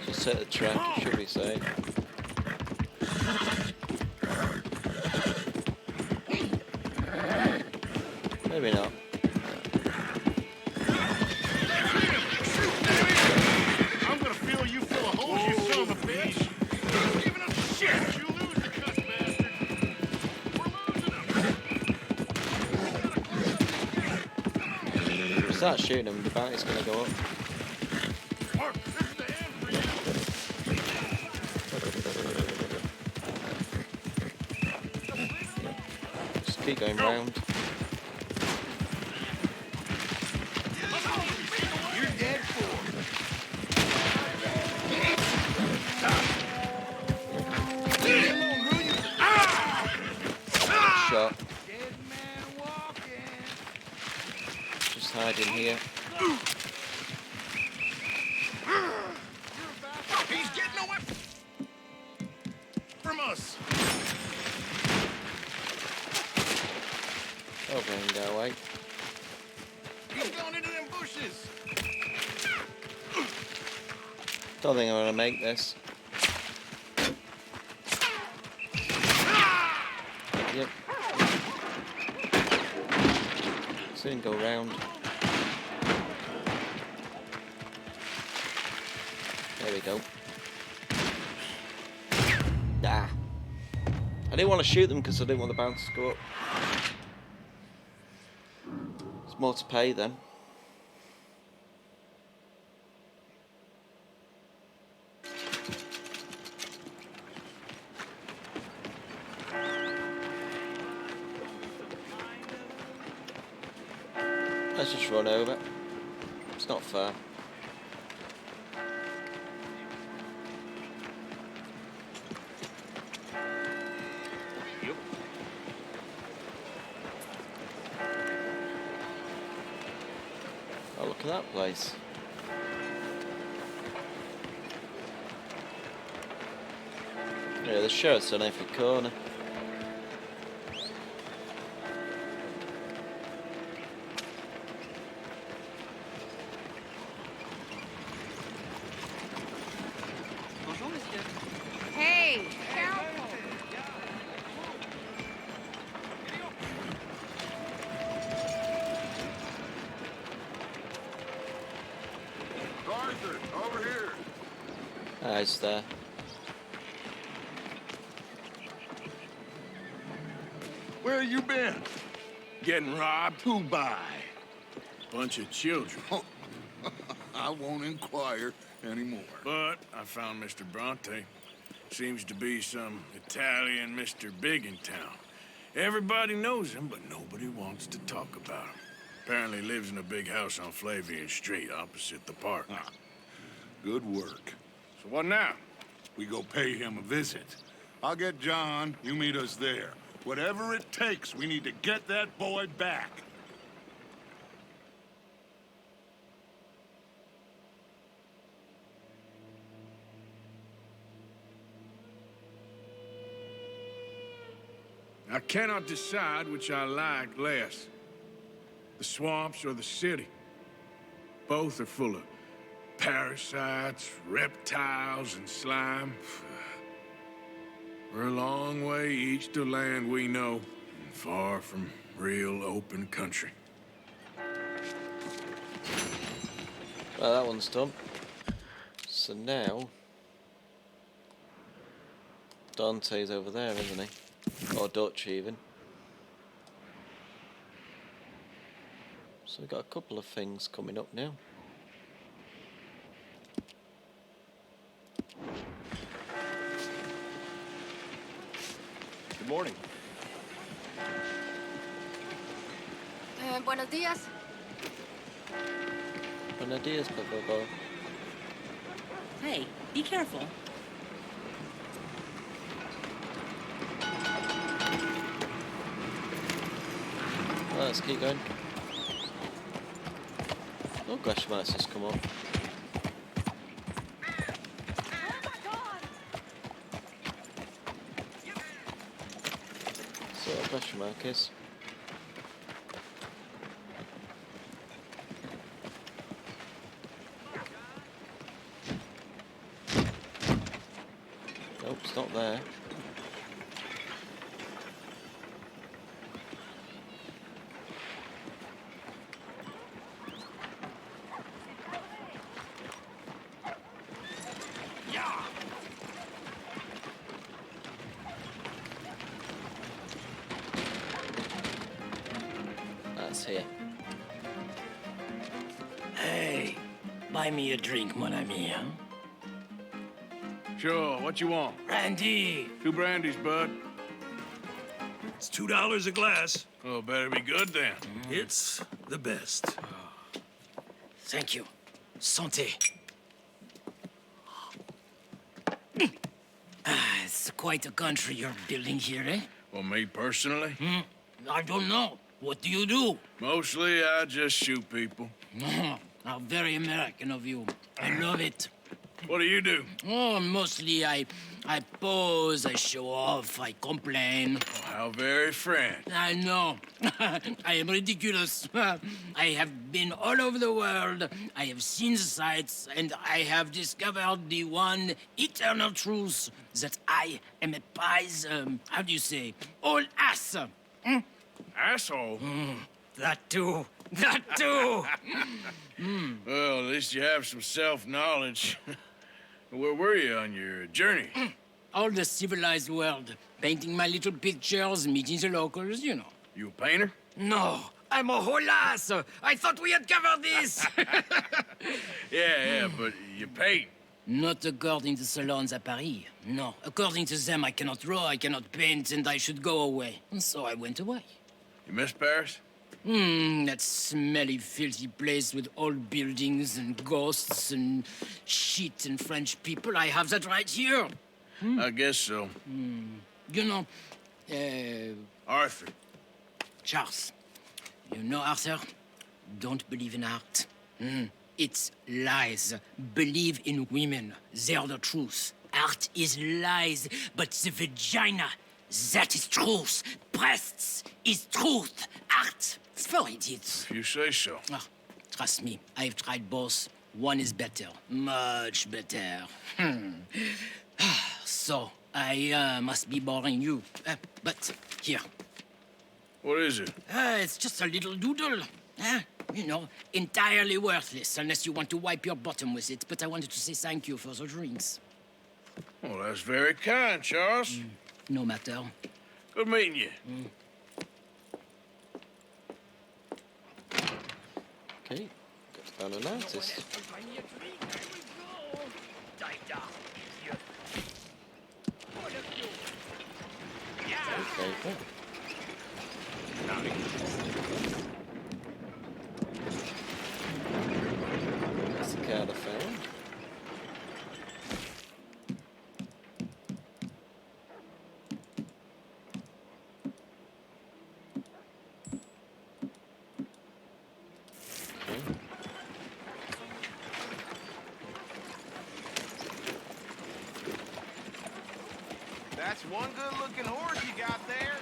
Just hit the track, you should be safe. Maybe not. I'm gonna fill you full of holes, you son of a bitch. You're giving up shit. You lose the cuss bastard. If we start shooting them, the bounty's gonna go up. Just keep going round. You're dead for. Shot. Just hide in here. He's getting away from us. Oh, going that way. He's going into them bushes. Don't think I'm gonna make this. Yep. Soon go round. There we go. Ah. I didn't want to shoot them because I didn't want the bounce to go up. There's more to pay then. Let's just run over. It's not fair. Oh, look at that place. Yeah, the shirt's on every corner. Hey, careful. Arthur, over here. Ah, it's there. Where you been? Getting robbed? Who by? Bunch of children. I won't inquire anymore. But I found Mr. Bronte. Seems to be some Italian Mr. Big in town. Everybody knows him, but nobody wants to talk about him. Apparently lives in a big house on Flavian Street, opposite the park. Good work. So what now? We go pay him a visit. I'll get John, you meet us there. Whatever it takes, we need to get that boy back. I cannot decide which I like less. The swamps or the city. Both are full of parasites, reptiles, and slime. We're a long way east to land we know, and far from real open country. Well, that one's done. So now... Dante's over there, isn't he? Or Dutch, even. So we've got a couple of things coming up now. Good morning. Buenos días. Buenos dias, Papa. Hey, be careful. Well, let's keep going. Oh gosh, might just come up. So what question mark is? Nope, it's not there. That's here. Hey, buy me a drink, mon ami, huh? Sure, what you want? Brandy. 2 brandies, bud. It's $2 a glass. Oh, better be good then. It's the best. Thank you. Santé. It's quite a country you're building here, eh? Well, me personally? I don't know. What do you do? Mostly, I just shoot people. How very American of you. I love it. What do you do? Oh, mostly I pose, I show off, I complain. Oh, how very French. I know. I am ridiculous. I have been all over the world. I have seen the sights, and I have discovered the one eternal truth that I am a pies, how do you say, old ass. Asshole? That too. That too. Well, at least you have some self-knowledge. Where were you on your journey? All the civilized world. Painting my little pictures, meeting the locals, you know. You a painter? No, I'm a whole ass. I thought we had covered this. Yeah, but you paint. Not according to salons at Paris. No, according to them, I cannot draw, I cannot paint, and I should go away. And so I went away. You miss Paris? That smelly, filthy place with old buildings and ghosts and shit and French people. I have that right here. I guess so. You know, Arthur. Charles. You know, Arthur? Don't believe in art. It's lies. Believe in women. They're the truth. Art is lies, but the vagina, that is truth. Breasts is truth. Art, it's for idiots. If you say so. Trust me, I've tried both. One is better. Much better. So, I must be boring you. But, here. What is it? It's just a little doodle. You know, entirely worthless, unless you want to wipe your bottom with it. But I wanted to say thank you for the drinks. Well, that's very kind, Charles. No matter. Good meeting you. Okay, got down an artist. Okay, That's one good-looking horse you got there.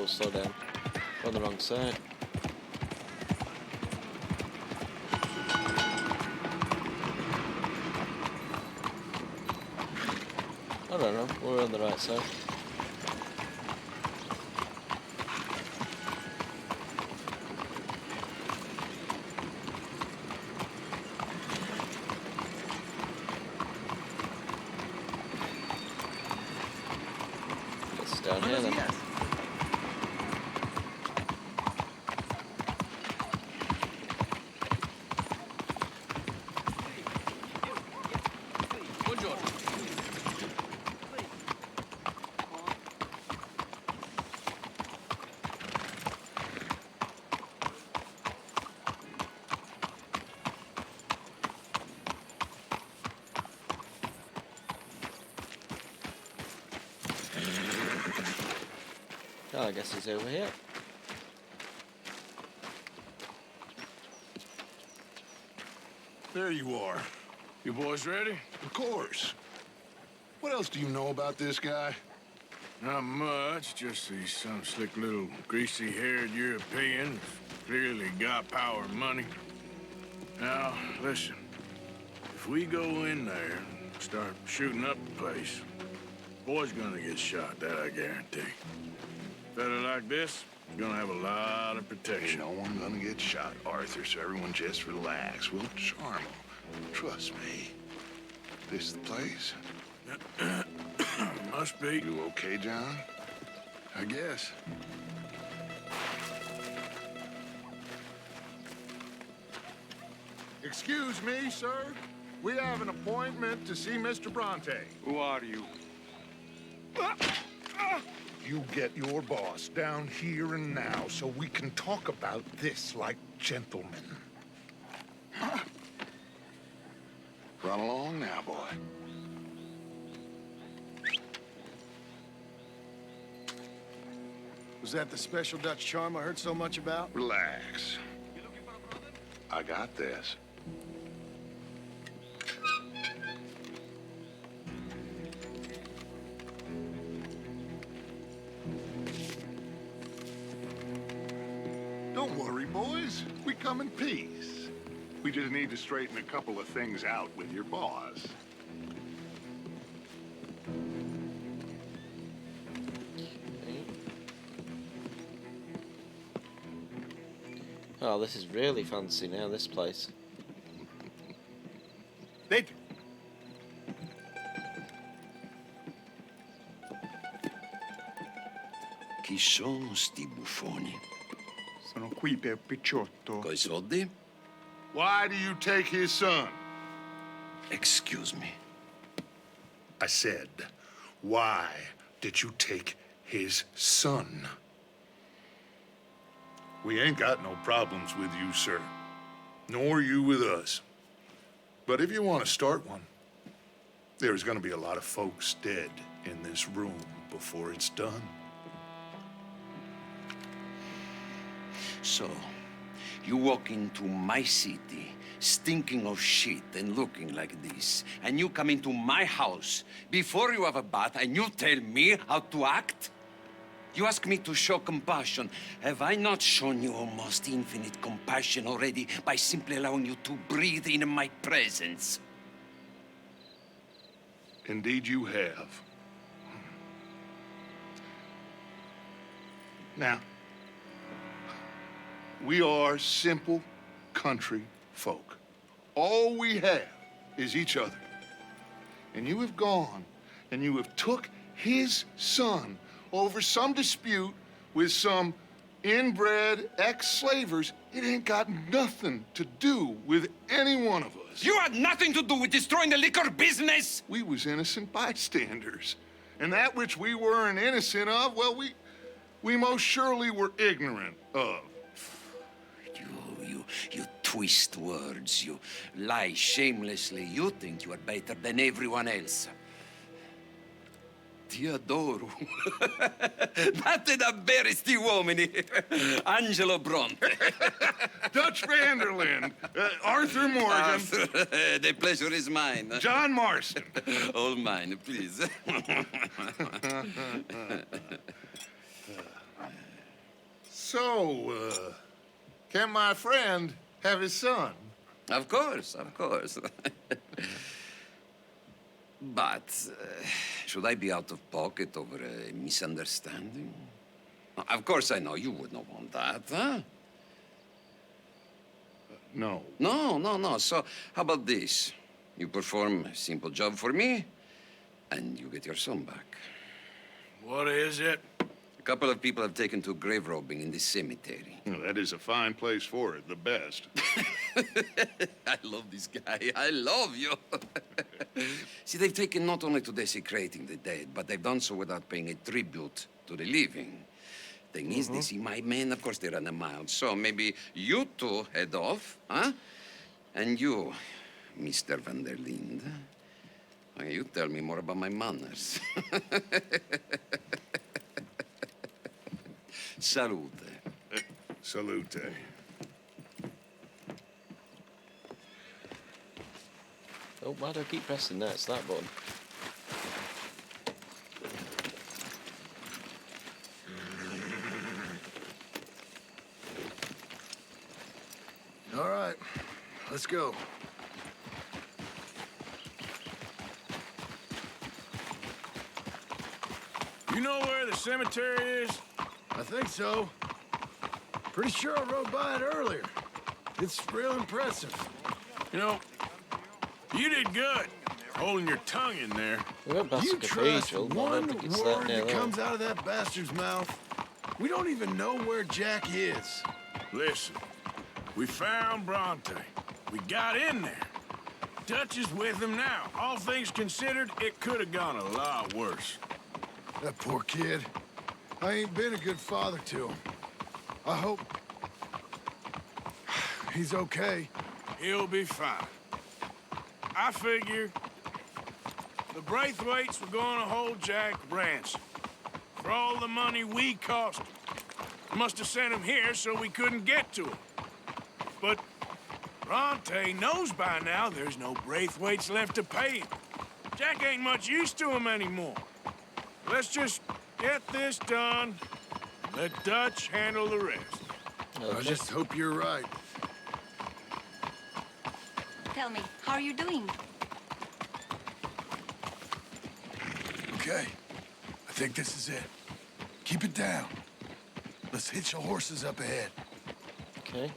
Slow down. We're on the wrong side. I don't know. We're on the right side. It's down here then. Oh, I guess he's over here. There you are. You boys ready? Of course. What else do you know about this guy? Not much, just he's some slick little greasy-haired European who's clearly got power and money. Now, listen. If we go in there and start shooting up the place, boy's gonna get shot, that I guarantee. Fella like this is gonna have a lot of protection. Ain't no one gonna get shot, Arthur, so everyone just relax. We'll charm him. Trust me. This the place? Must be. You okay, John? I guess. Excuse me, sir. We have an appointment to see Mr. Bronte. Who are you? You get your boss down here and now so we can talk about this like gentlemen. Run along now, boy. Was that the special Dutch charm I heard so much about? Relax. I got this. Don't worry, boys. We come in peace. We just need to straighten a couple of things out with your boss. Oh, this is really fancy now, this place. Chi sono sti buffoni? Sono qui per Picciotto. Coi soldi? Why do you take his son? Excuse me. I said, why did you take his son? We ain't got no problems with you, sir. Nor you with us. But if you want to start one, there's gonna be a lot of folks dead in this room before it's done. So, you walk into my city, stinking of shit and looking like this, and you come into my house before you have a bath and you tell me how to act? You ask me to show compassion. Have I not shown you almost infinite compassion already by simply allowing you to breathe in my presence? Indeed you have. Now, we are simple country folk. All we have is each other. And you have gone and you have took his son over some dispute with some inbred ex-slavers. It ain't got nothing to do with any one of us. You had nothing to do with destroying the liquor business! We was innocent bystanders. And that which we weren't innocent of, well, we most surely were ignorant of. You twist words, you lie shamelessly. You think you are better than everyone else. ti adoro. Batte davvero sti uomini. Angelo Bronte. Dutch Vanderlyn. Arthur Morgan. Arthur, the pleasure is mine. John Marston. All mine, please. So, can my friend have his son? Of course, of course. But should I be out of pocket over a misunderstanding? Of course I know you would not want that, huh? No. No. So how about this? You perform a simple job for me, and you get your son back. What is it? A couple of people have taken to grave robbing in this cemetery. Well, that is a fine place for it, the best. I love this guy. I love you. See, they've taken not only to desecrating the dead, but they've done so without paying a tribute to the living. Thing is, they see my men, of course, they run a mile. So maybe you two head off, huh? And you, Mr. Van der Linde, you tell me more about my manners. Salute. Salute. Oh, why do I keep pressing that? It's that button. All right, let's go. You know where the cemetery is? I think so. Pretty sure I rode by it earlier. It's real impressive. You know, you did good holding your tongue in there. We went past You the trust cathedral, but I one don't think it's word that near that there. comes out of that bastard's mouth? We don't even know where Jack is. Listen, we found Bronte. We got in there. Dutch is with him now. All things considered, it could have gone a lot worse. That poor kid. I ain't been a good father to him. I hope he's okay. He'll be fine. I figure the Braithwaites were going to hold Jack ransom for all the money we cost him. Must have sent him here so we couldn't get to him. But Bronte knows by now there's no Braithwaites left to pay him. Jack ain't much use to him anymore. Let's just get this done. Let Dutch handle the rest. I just hope you're right. Tell me, how are you doing? Okay. I think this is it. Keep it down. Let's hitch the horses up ahead. Okay.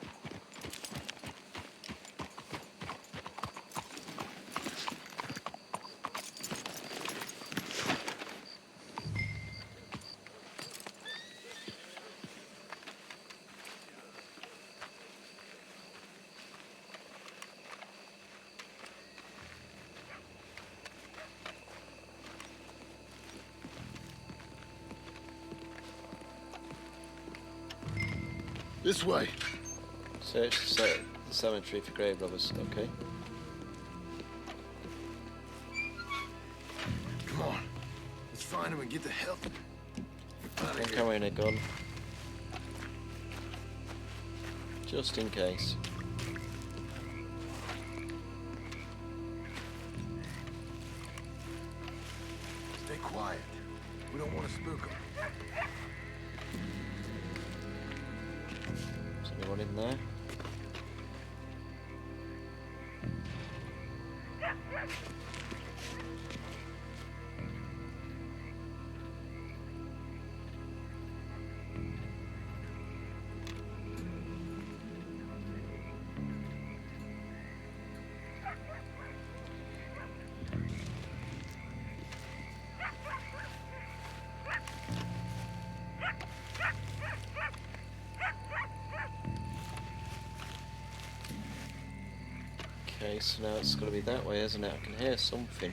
This way. Search the cemetery for grave robbers. Okay. Come on. Let's find him and get the hell I'm carrying a gun. Just in case. Stay quiet. We don't want to spook him. Is anyone in there? Okay, so now it's got to be that way, isn't it? I can hear something.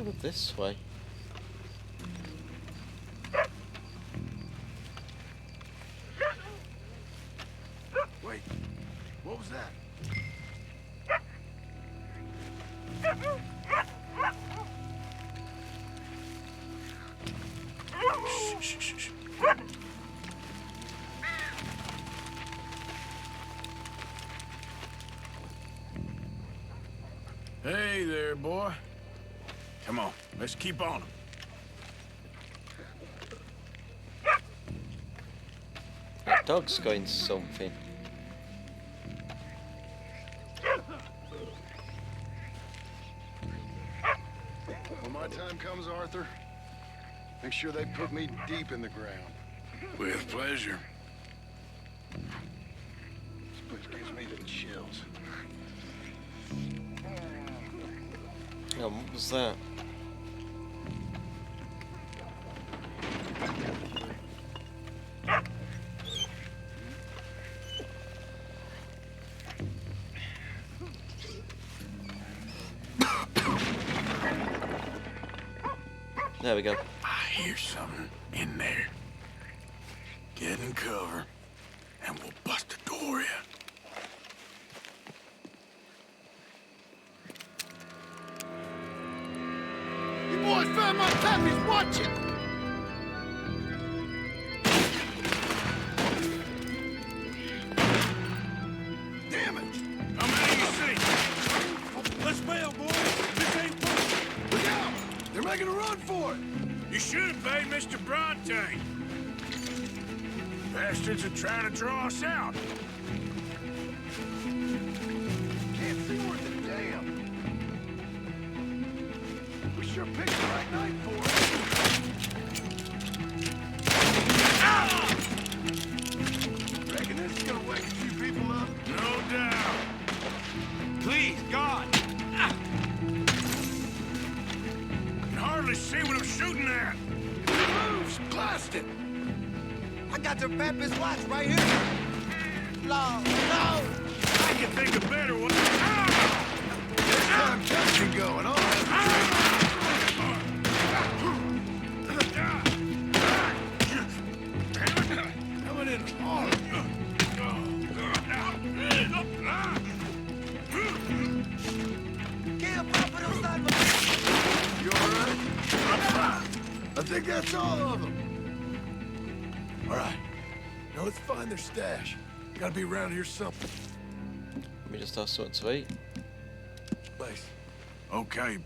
go this way. Wait, what was that? Shh, shh, shh. Hey there, boy. Come on, let's keep on 'em. That dog's going something. When my time comes, Arthur, make sure they put me deep in the ground. With pleasure. This place gives me the chills. Oh, what was that? There we go. I hear something in there. Get in cover, and we'll bust the door in. You boys found my puppies, watch it! Damn it! How many you see? Let's bail, boys. This ain't fun. Look out! They're making a run for it! You should have paid Mr. Bronte. Bastards are trying to draw us out. Can't see worth a damn. We sure picked the right night for it. Ah! Reckon this is gonna wake a few people up? No doubt. Please, God. Ah! Can hardly see what I'm shooting at. It moves! Blast it! I got your Papa's watch right here. No, no. I can think of better ones. Ah! There's time testing going on. Coming in hard. You alright? I think that's all of them. Alright. Now let's find their stash. Gotta be around here something. Let me just have something to eat. Place. Okay.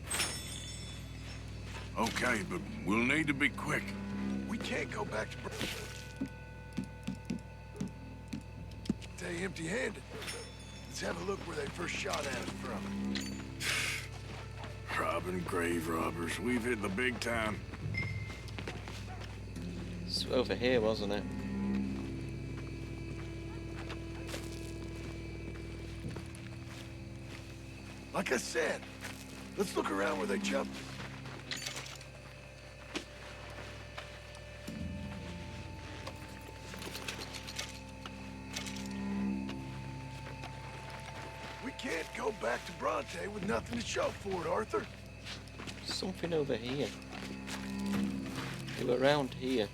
Okay, but we'll need to be quick. We can't go back to... Stay empty-handed. Let's have a look where they first shot at us from. Robbing grave robbers. We've hit the big time. It's over here, wasn't it? Like I said, let's look around where they jumped. We can't go back to Bronte with nothing to show for it, Arthur. Something over here. They were around here.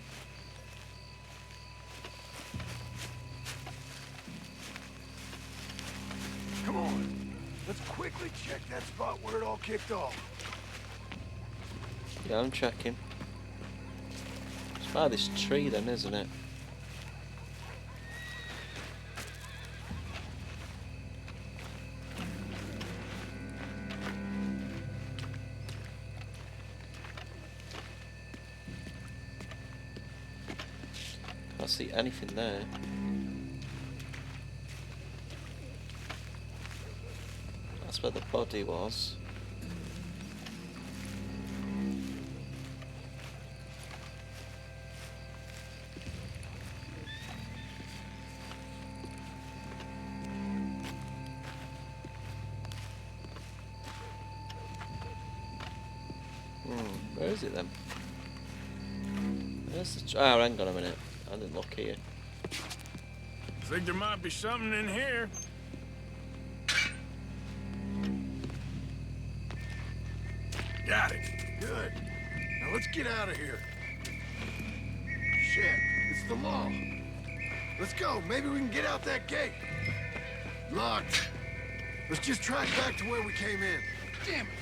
Come on, let's quickly check that spot where it all kicked off. Yeah, I'm checking. It's by this tree then, isn't it? Can't see anything there. That's where the body was. Where is it then? Where's the... Oh, hang on a minute. I didn't look here. Think there might be something in here. Got it. Good. Now let's get out of here. Shit, it's the law. Let's go. Maybe we can get out that gate. Locked. Let's just track back to where we came in. Damn it.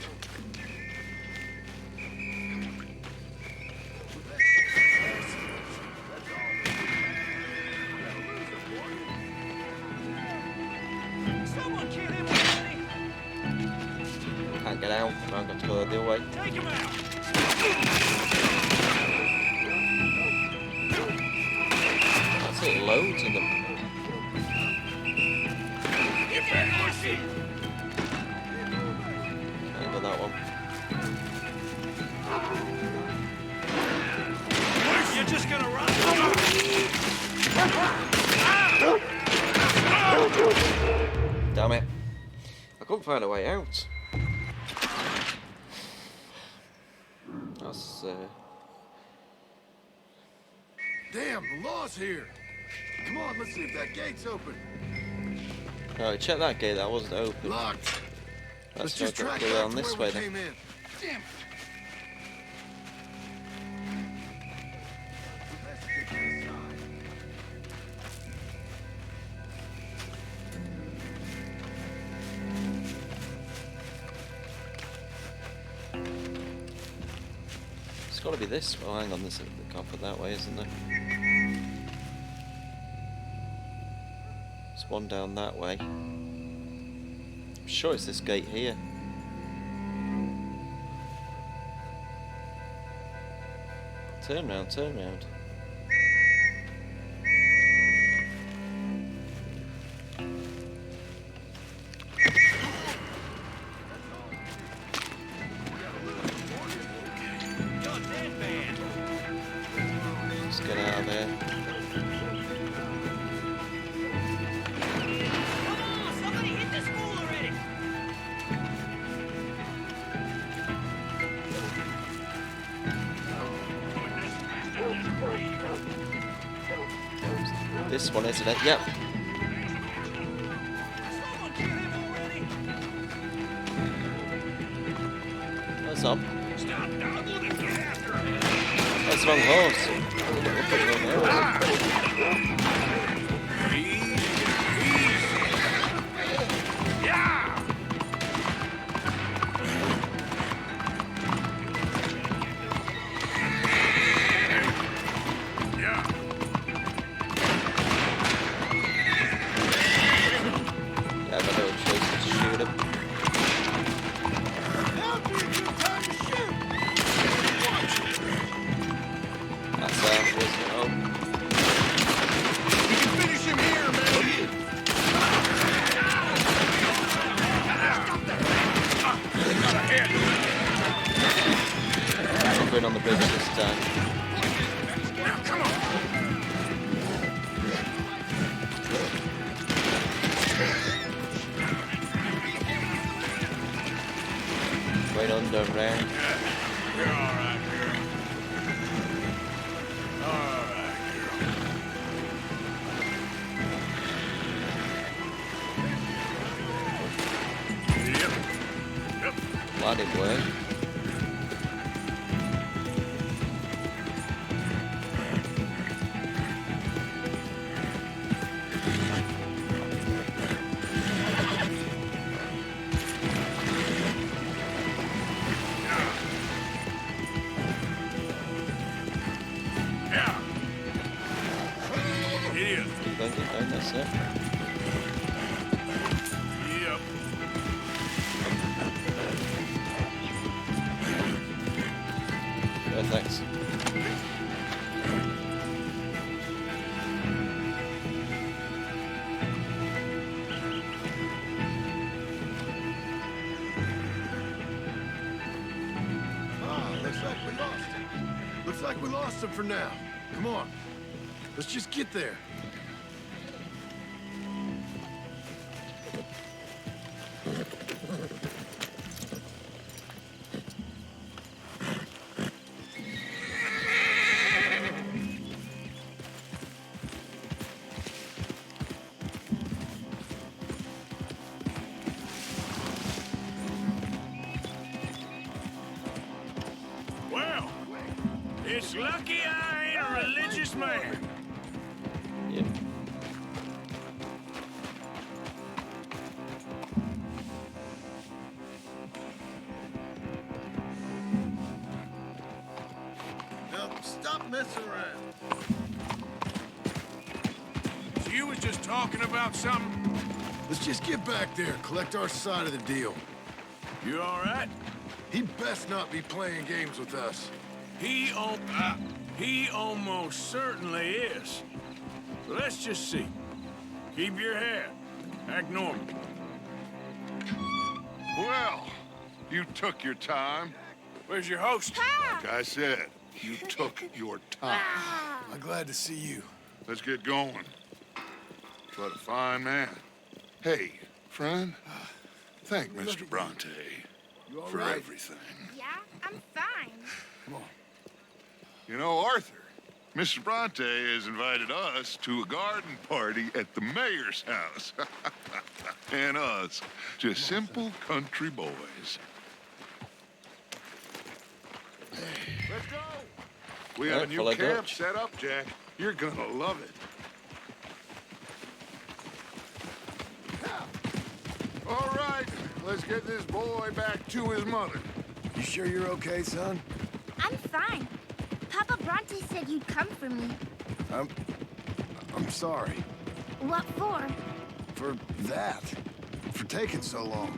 Someone kill him already! Can't get out. I've got to go the other way. Take him out! That's it, loads of them. Get that horse! I got that one. You're just gonna run? Damn it. I couldn't find a way out. That's, Damn, the law's here. Come on, let's see if that gate's open. Alright, check that gate, that wasn't open. Locked. Let's just go track go back down to this where way we then. came in. Damn it. It's got to be this. Oh, hang on, there's the carpet that way, isn't there? There's one down that way. I'm sure it's this gate here. Turn round, turn round. Let's get out of there. Somebody hit this fool already! This one, isn't it? Yep. That's up. That's the wrong horse. Look at the wrong horse. Yeah, I've got no choice but to shoot him. That's wasn't it? Oh. You can finish him here, man! I'm going on the bridge this time. Come on! Right under round. You're alright, girl. Alright, girl. Yep. That didn't work. Yeah. Idiot. Keep going, that's it. Yep. Good, thanks. Ah, looks like we lost him. Looks like we lost him for now. Come on. Let's just get there. It's lucky I ain't a religious man. Yeah. Now, stop messing around. So you was just talking about something? Let's just get back there, collect our side of the deal. You all right? He best not be playing games with us. He almost certainly is. So let's just see. Keep your head. Act normal. Well, you took your time. Where's your host? Like I said, you took your time. I'm glad to see you. Let's get going. What a fine man. Hey, friend, thank Mr. Bronte for right? everything. Yeah, I'm fine. Come on. You know, Arthur, Mr. Bronte has invited us to a garden party at the mayor's house. And us, just simple country boys. Let's go. We have a new fellow camp Dutch. set up, Jack. You're gonna love it. All right, let's get this boy back to his mother. You sure you're okay, son? I'm fine. Papa Bronte said you'd come for me. I'm sorry. What for? For that. For taking so long.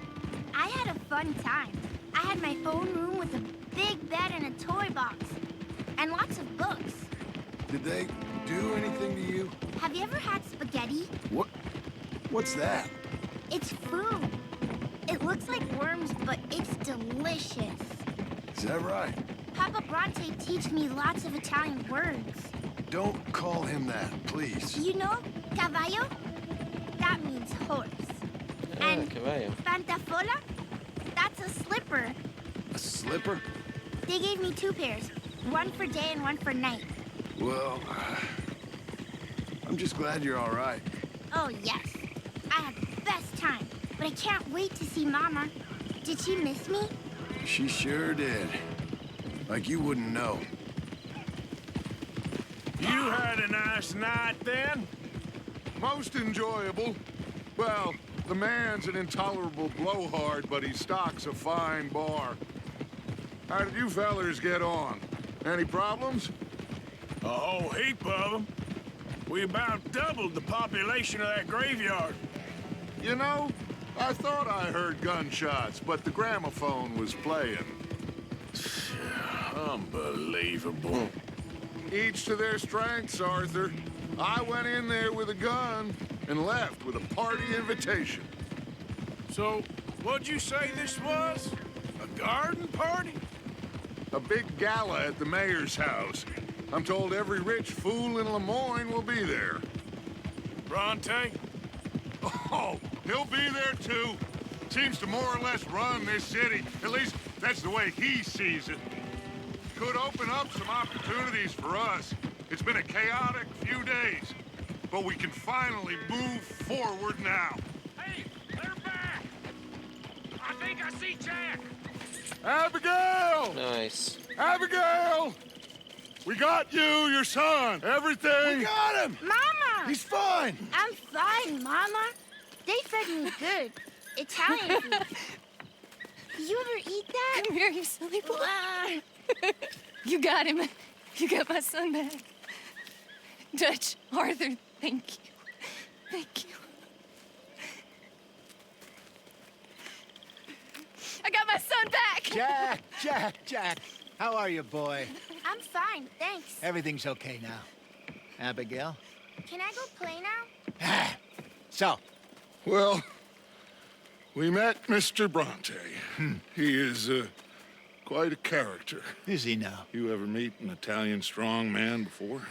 I had a fun time. I had my own room with a big bed and a toy box. And lots of books. Did they do anything to you? Have you ever had spaghetti? What's that? It's food. It looks like worms, but it's delicious. Is that right? Papa Bronte teach me lots of Italian words. Don't call him that, please. You know, caballo? That means horse. And Caballo. pantafola? That's a slipper. A slipper? They gave me 2 pairs. One for day and one for night. Well, I'm just glad you're all right. Oh, yes. I had the best time. But I can't wait to see Mama. Did she miss me? She sure did. Like you wouldn't know. You had a nice night then? Most enjoyable. Well, the man's an intolerable blowhard, but he stocks a fine bar. How did you fellers get on? Any problems? A whole heap of them. We about doubled the population of that graveyard. You know, I thought I heard gunshots, but the gramophone was playing. Unbelievable. Each to their strengths, Arthur. I went in there with a gun and left with a party invitation. So, what'd you say this was? A garden party? A big gala at the mayor's house. I'm told every rich fool in Lemoyne will be there. Bronte? Oh, he'll be there too. Seems to more or less run this city. At least that's the way he sees it. Could open up some opportunities for us. It's been a chaotic few days, but we can finally move forward now. Hey, they're back! I think I see Jack! Abigail! Nice. Abigail! We got you, your son, everything! We got him! Mama! He's fine! I'm fine, Mama. They fed me good. Italian food. Did you ever eat that? Come here, you silly boy. You got him. You got my son back. Dutch, Arthur, thank you. Thank you. I got my son back! Jack. How are you, boy? I'm fine, thanks. Everything's okay now. Abigail? Can I go play now? So, Well, we met Mr. Bronte. He is quite a character. is he now? You ever meet an Italian strong man before?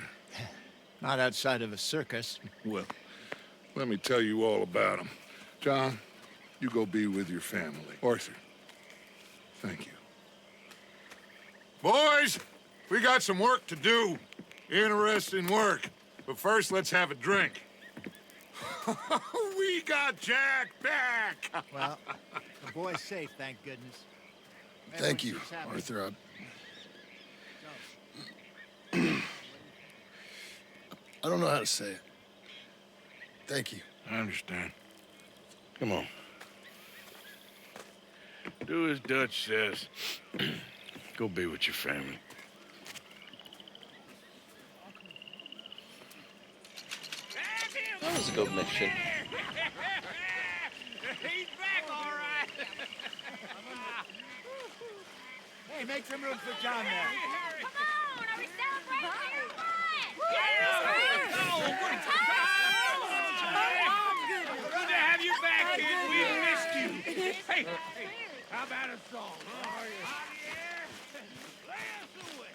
Not outside of a circus. Well, let me tell you all about him. John, you go be with your family. Arthur, thank you. Boys, we got some work to do. Interesting work. But first, let's have a drink. We got Jack back! Well, the boy's safe, thank goodness. Thank Everyone you, seems happy. Arthur. I don't know how to say it. Thank you. I understand. Come on. Do as Dutch says. Go be with your family. That was a good mission. He's back, all right. Hey, make some room for John there. Come on, are we celebrating or what? Good to have you back, kid. We missed you. Hey, how about a song? Javier, lay us away.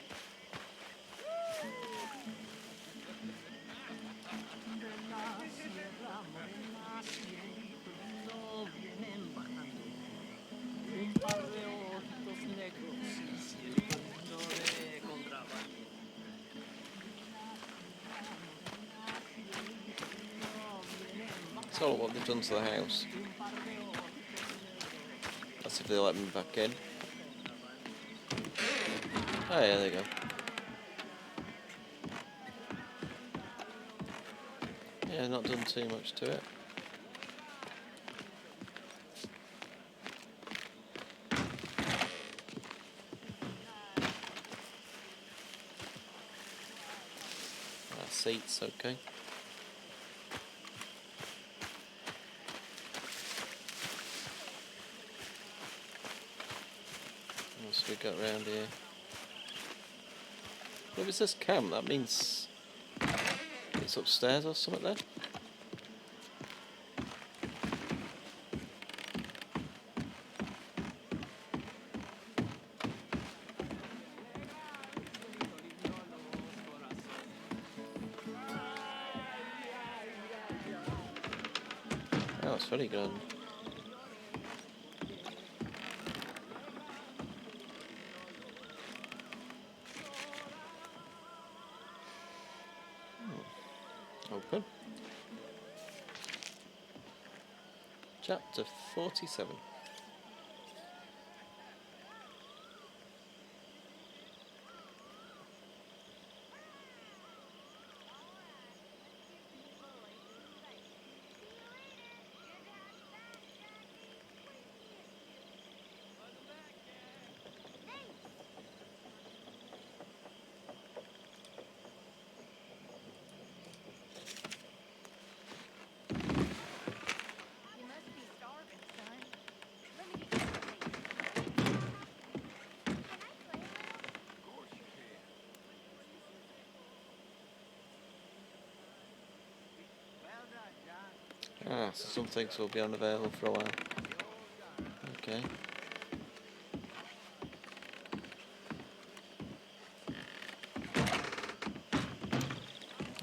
That's all what they've done to the house. That's if they let me back in. Oh yeah, there you go. Yeah, not done too much to it. Seats, okay. What else we got around here? What is this camp? That means it's upstairs or something then? Oh, it's very good. Open. Chapter 47. Ah, so some things will be unavailable for a while. Okay.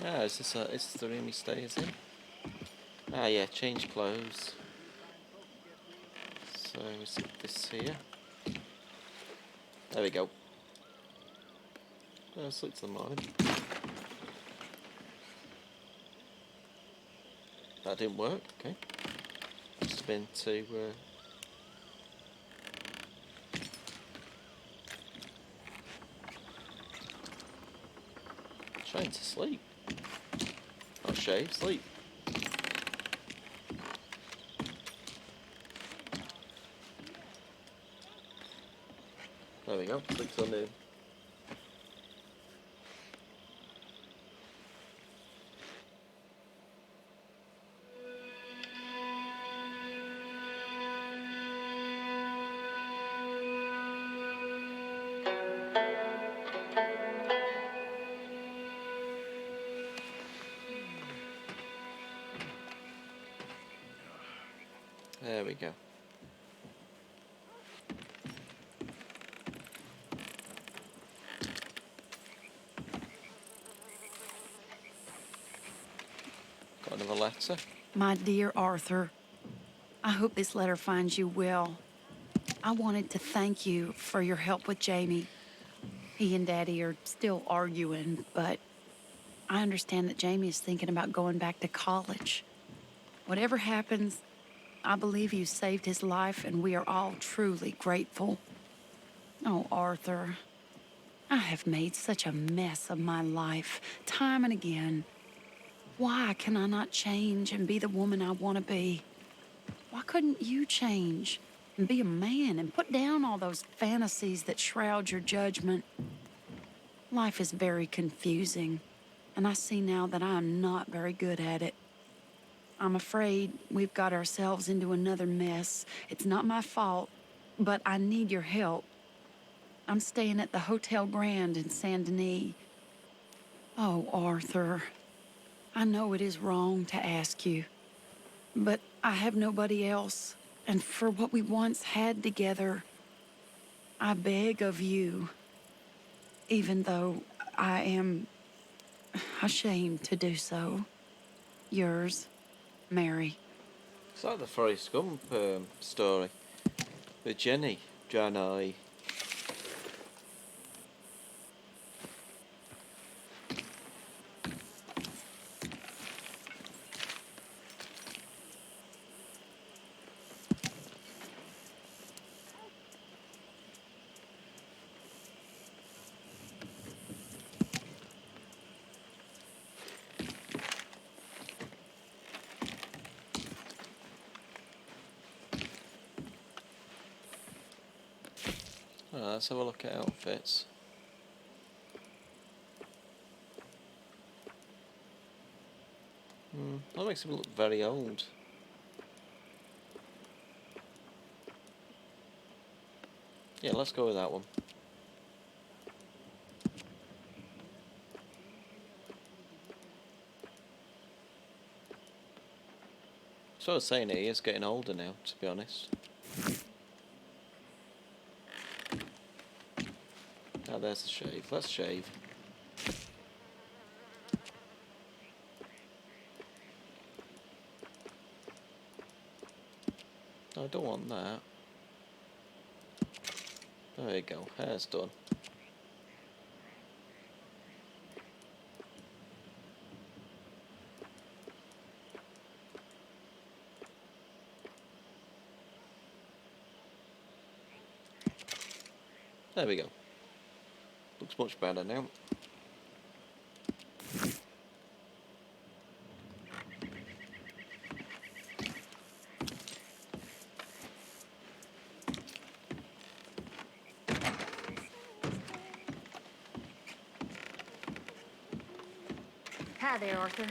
Ah, is this the room he stays in? Ah, yeah, change clothes. So is it this here? There we go. Oh, sleep till the morning. That didn't work, okay. Must have been to trying to sleep. Not shave, sleep. There we go, sleep till noon. There we go. Got another letter. My dear Arthur, I hope this letter finds you well. I wanted to thank you for your help with Jamie. He and Daddy are still arguing, but I understand that Jamie is thinking about going back to college. Whatever happens, I believe you saved his life, and we are all truly grateful. Oh, Arthur, I have made such a mess of my life, time and again. Why can I not change and be the woman I want to be? Why couldn't you change and be a man and put down all those fantasies that shroud your judgment? Life is very confusing, and I see now that I am not very good at it. I'm afraid we've got ourselves into another mess. It's not my fault, but I need your help. I'm staying at the Hotel Grand in Saint Denis. Oh, Arthur, I know it is wrong to ask you, but I have nobody else, and for what we once had together, I beg of you, even though I am ashamed to do so. Yours, Mary. It's like the Forrest Gump story with Jenny. Alright, let's have a look at outfits. That makes him look very old. Yeah, let's go with that one. So I was saying, he is getting older now, to be honest. Oh, there's the shave. Let's shave. No, I don't want that. There you go. Hair's done. There we go. Looks much better now. Hi there, Arthur.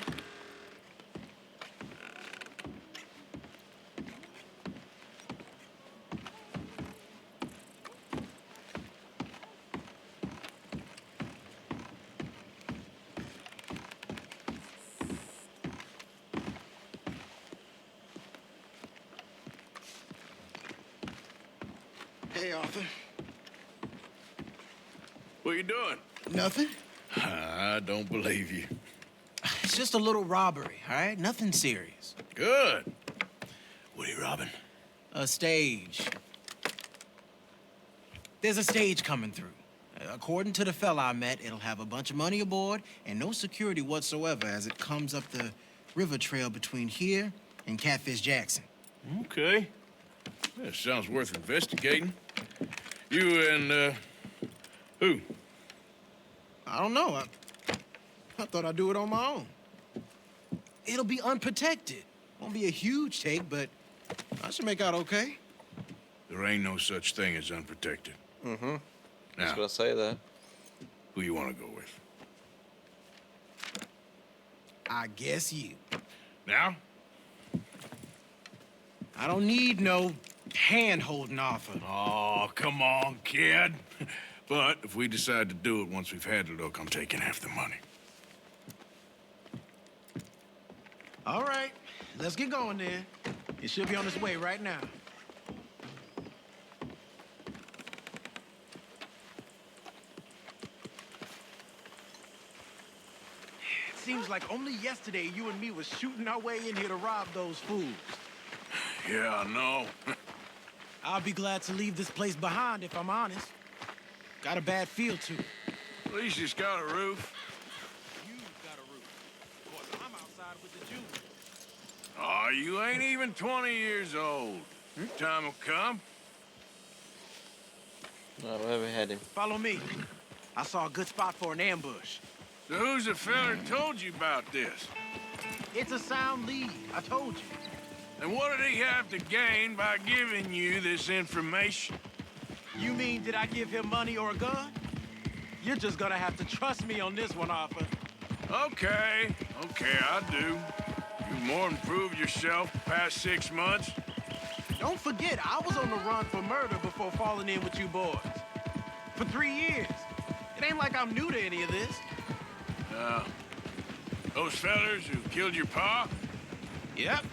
Hey, Arthur. What you doing? Nothing. I don't believe you. It's just a little robbery, all right? Nothing serious. Good. What are you robbing? A stage. There's a stage coming through. According to the fella I met, it'll have a bunch of money aboard and no security whatsoever as it comes up the river trail between here and Catfish Jackson. Okay. That sounds worth investigating. You and, who? I don't know. I thought I'd do it on my own. It'll be unprotected. Won't be a huge take, but I should make out okay. There ain't no such thing as unprotected. Mm-hmm. Now, That's what I say there. who you want to go with? I guess you. Now? I don't need no hand-holding offer. Oh, come on, kid. But if we decide to do it once we've had a look, I'm taking half the money. All right, let's get going then. It should be on its way right now. It seems like only yesterday you and me was shooting our way in here to rob those fools. Yeah, I know. I'll be glad to leave this place behind if I'm honest. Got a bad feel to it. At least it's got a roof. You've got a roof. Of course, I'm outside with the Jews. Oh, you ain't even 20 years old. Your time will come. Right, where are we heading? Follow me. I saw a good spot for an ambush. So who's the fella who told you about this? It's a sound lead. I told you. And what did he have to gain by giving you this information? You mean, did I give him money or a gun? You're just gonna have to trust me on this one, Arthur. Okay, I do. You've more improved yourself the past 6 months. Don't forget, I was on the run for murder before falling in with you boys. For 3 years. It ain't like I'm new to any of this. Those fellers who killed your pa? Yep.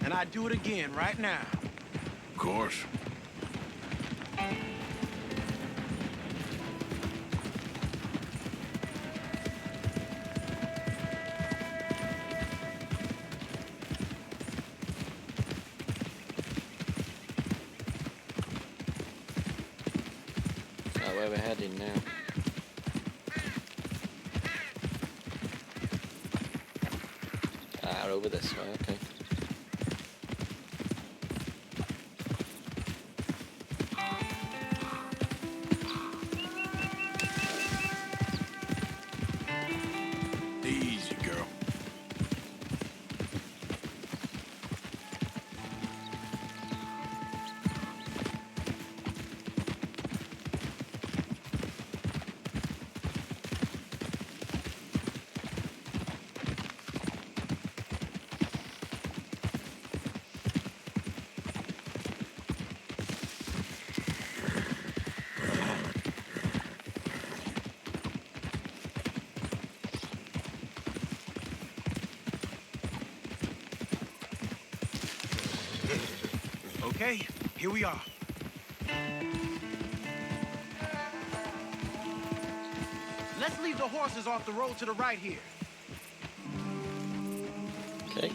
And I'd do it again right now. Of course. Where we're heading now. Over this way, okay. Easy, girl. Okay, here we are. Let's leave the horses off the road to the right here. Okay.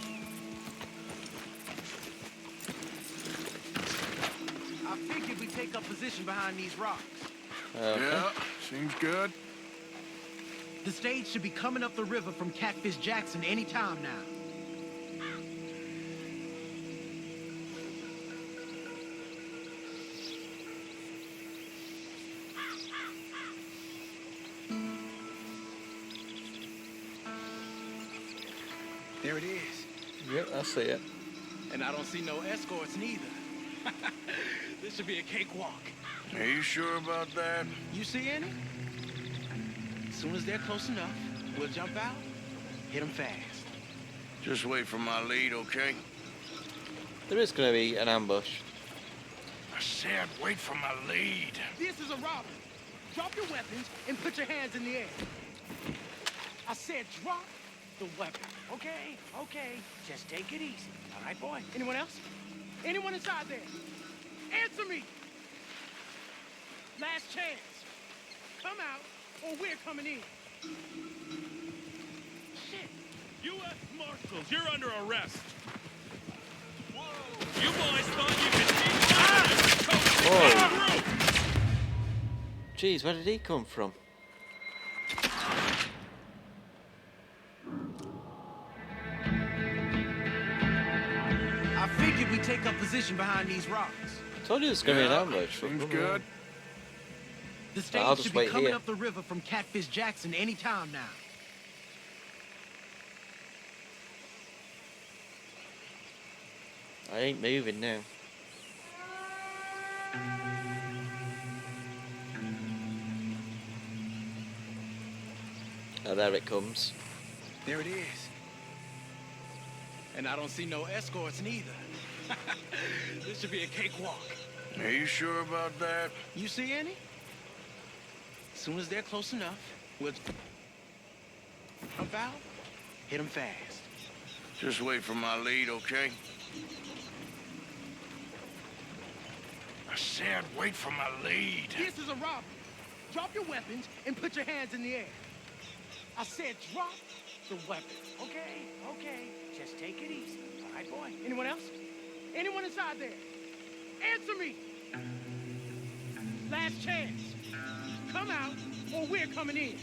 I figured we'd take up position behind these rocks. Okay. Yeah, seems good. The stage should be coming up the river from Catfish Jackson any time now. There it is. Yep, I see it. And I don't see no escorts neither. This should be a cakewalk. Are you sure about that? You see any? As soon as they're close enough, we'll jump out, hit them fast. Just wait for my lead, okay? There is going to be an ambush. I said wait for my lead. This is a robbery. Drop your weapons and put your hands in the air. I said drop the weapon. Okay, okay. Just take it easy. All right, boy? Anyone else? Anyone inside there? Answer me! Last chance. Come out, or we're coming in. Shit. U.S. Marshals, you're under arrest. Whoa. You boys thought you could keep Whoa. Jeez, where did he come from? I figured we'd take up position behind these rocks. Told you there's going to be an ambush. Seems good. The I'll stage just should be wait coming here. up the river from Catfish Jackson any time now. I ain't moving now. Oh, there it comes. There it is. And I don't see no escorts neither. This should be a cakewalk. Are you sure about that? You see any? As soon as they're close enough, we'll jump out, hit them fast. Just wait for my lead, okay? I said wait for my lead. This is a robbery. Drop your weapons and put your hands in the air. I said drop the weapon. Okay, okay. Just take it easy. All right, boy? Anyone else? Anyone inside there? Answer me! Last chance. Come out, or we're coming in.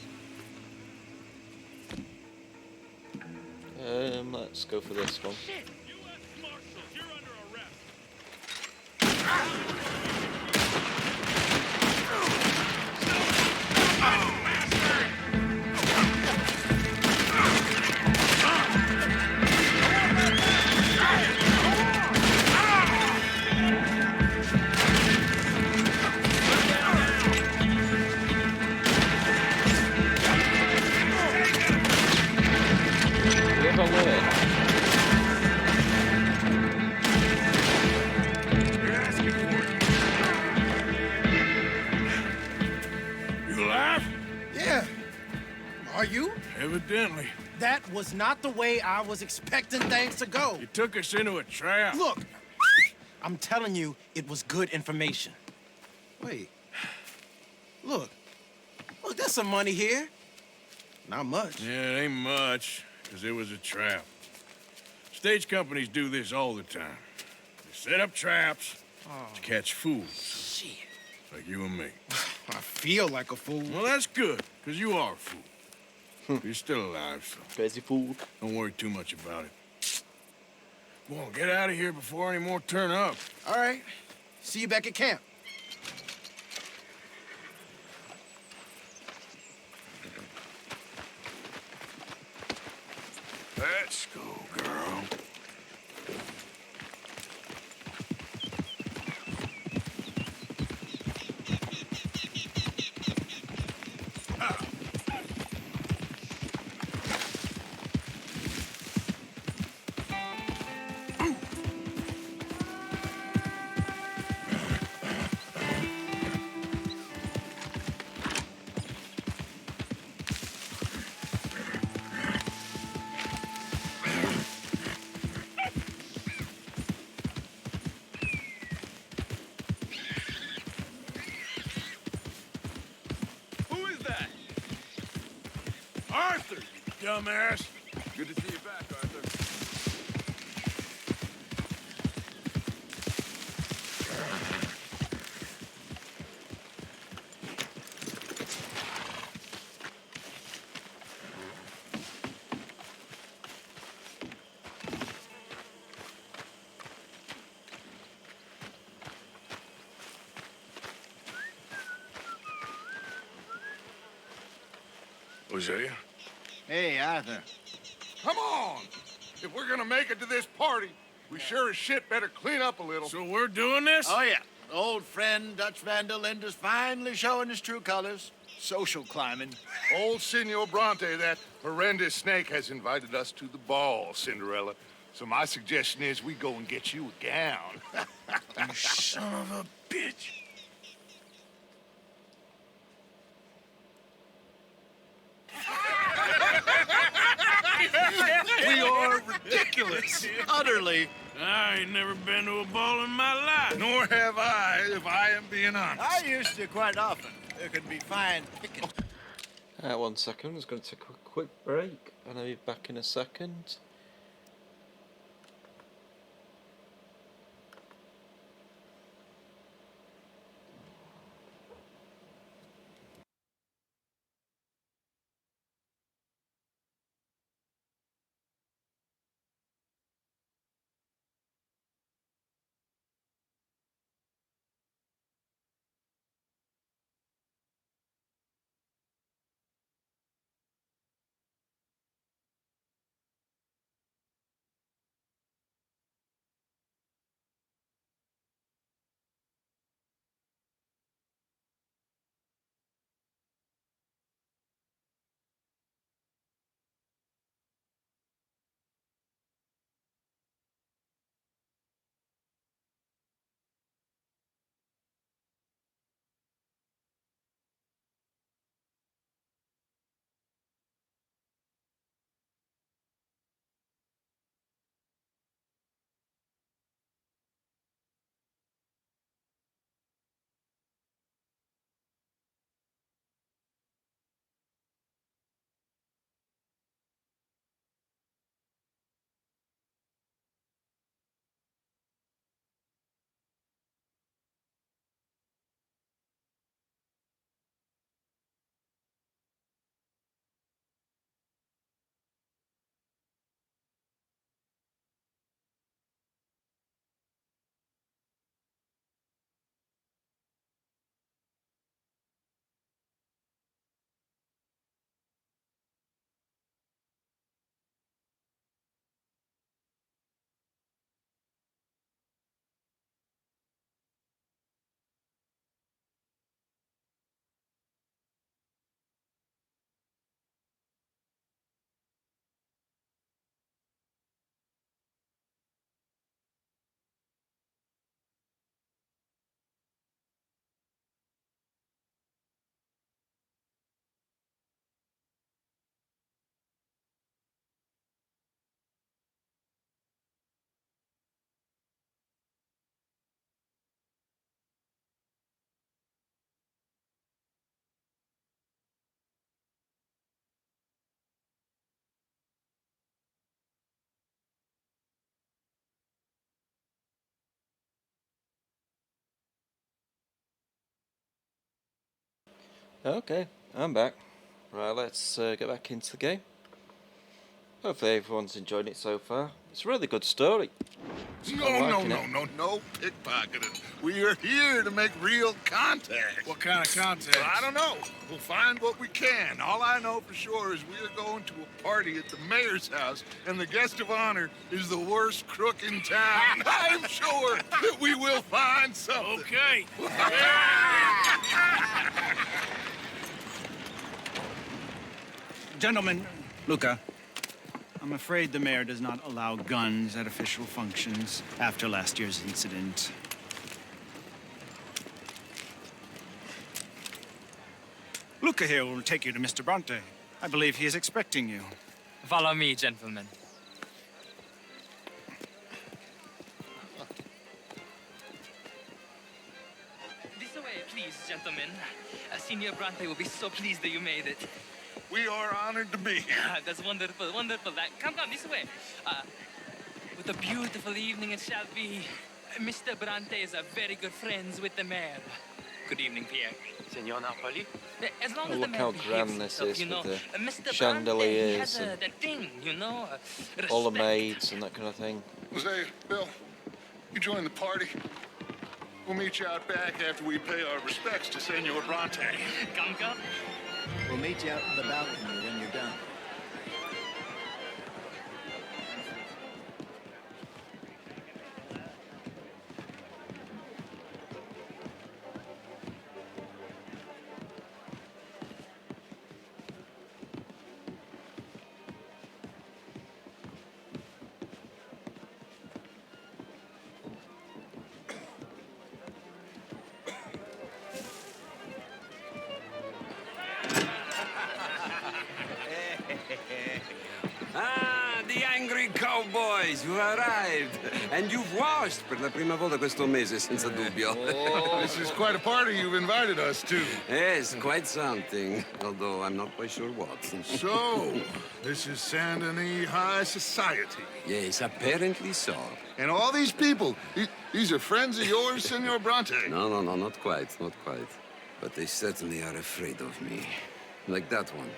Let's go for this one. Shit! U.S. Marshals, you're under arrest. I learn? You're asking for it. You alive? Yeah. Are you? Evidently. That was not the way I was expecting things to go. You took us into a trap. Look, I'm telling you, it was good information. Wait. Look, there's some money here. Not much. Yeah, it ain't much, because it was a trap. Stage companies do this all the time. They set up traps to catch fools. Shit. Like you and me. I feel like a fool. Well, that's good, because you are a fool. You're still alive, so... Crazy fool. Don't worry too much about it. Come on, get out of here before any more turn up. All right. See you back at camp. Let's go, girl. Who is that? Arthur, you dumbass. Good to see you back, Arthur. Hosea? Hey, Arthur. Come on! If we're gonna make it to this party, we sure as shit better clean up a little. So we're doing this? Oh, yeah. Old friend Dutch Van der Linde is finally showing his true colors. Social climbing. Old Senor Bronte, that horrendous snake, has invited us to the ball, Cinderella. So my suggestion is we go and get you a gown. You son of a bitch. We are ridiculous. Utterly. I ain't never been to a ball in my life. Nor have I, if I am being honest. I used to quite often. There could be fine picking. 1 second, I'm just going to take a quick break and I'll be back in a second. Okay, I'm back. Right, let's get back into the game. Hopefully everyone's enjoying it so far. It's a really good story. No pickpocketing. We are here to make real contact. What kind of contact? Well, I don't know. We'll find what we can. All I know for sure is we are going to a party at the mayor's house, and the guest of honor is the worst crook in town. I'm sure that we will find something. Okay. Gentlemen, Luca, I'm afraid the mayor does not allow guns at official functions after last year's incident. Luca here will take you to Mr. Bronte. I believe he is expecting you. Follow me, gentlemen. This way, please, gentlemen. Senior Bronte will be so pleased that you made it. We are honored to be here. That's wonderful, wonderful. Come this way. What a beautiful evening it shall be. Mr. Bronte is a very good friends with the mayor. Good evening, Pierre. Senor Napoli? As long Oh, as look the how mayor behaves grand this himself, is you know, with the Mr. chandeliers Bronte, he has and that thing, you know, all the respect. maids and that kind of thing. Jose, Bill, you join the party. We'll meet you out back after we pay our respects to Senor Bronte. Come. We'll meet you out in the balcony when you're done. Ah, the angry cowboys, you arrived. And you've washed per la prima volta questo mese, senza dubbio. This is quite a party you've invited us to. Yes, quite something. Although I'm not quite sure what. So, this is Saint Denis High Society. Yes, apparently so. And all these people, these are friends of yours, Senor Bronte? No, not quite, not quite. But they certainly are afraid of me. Like that one.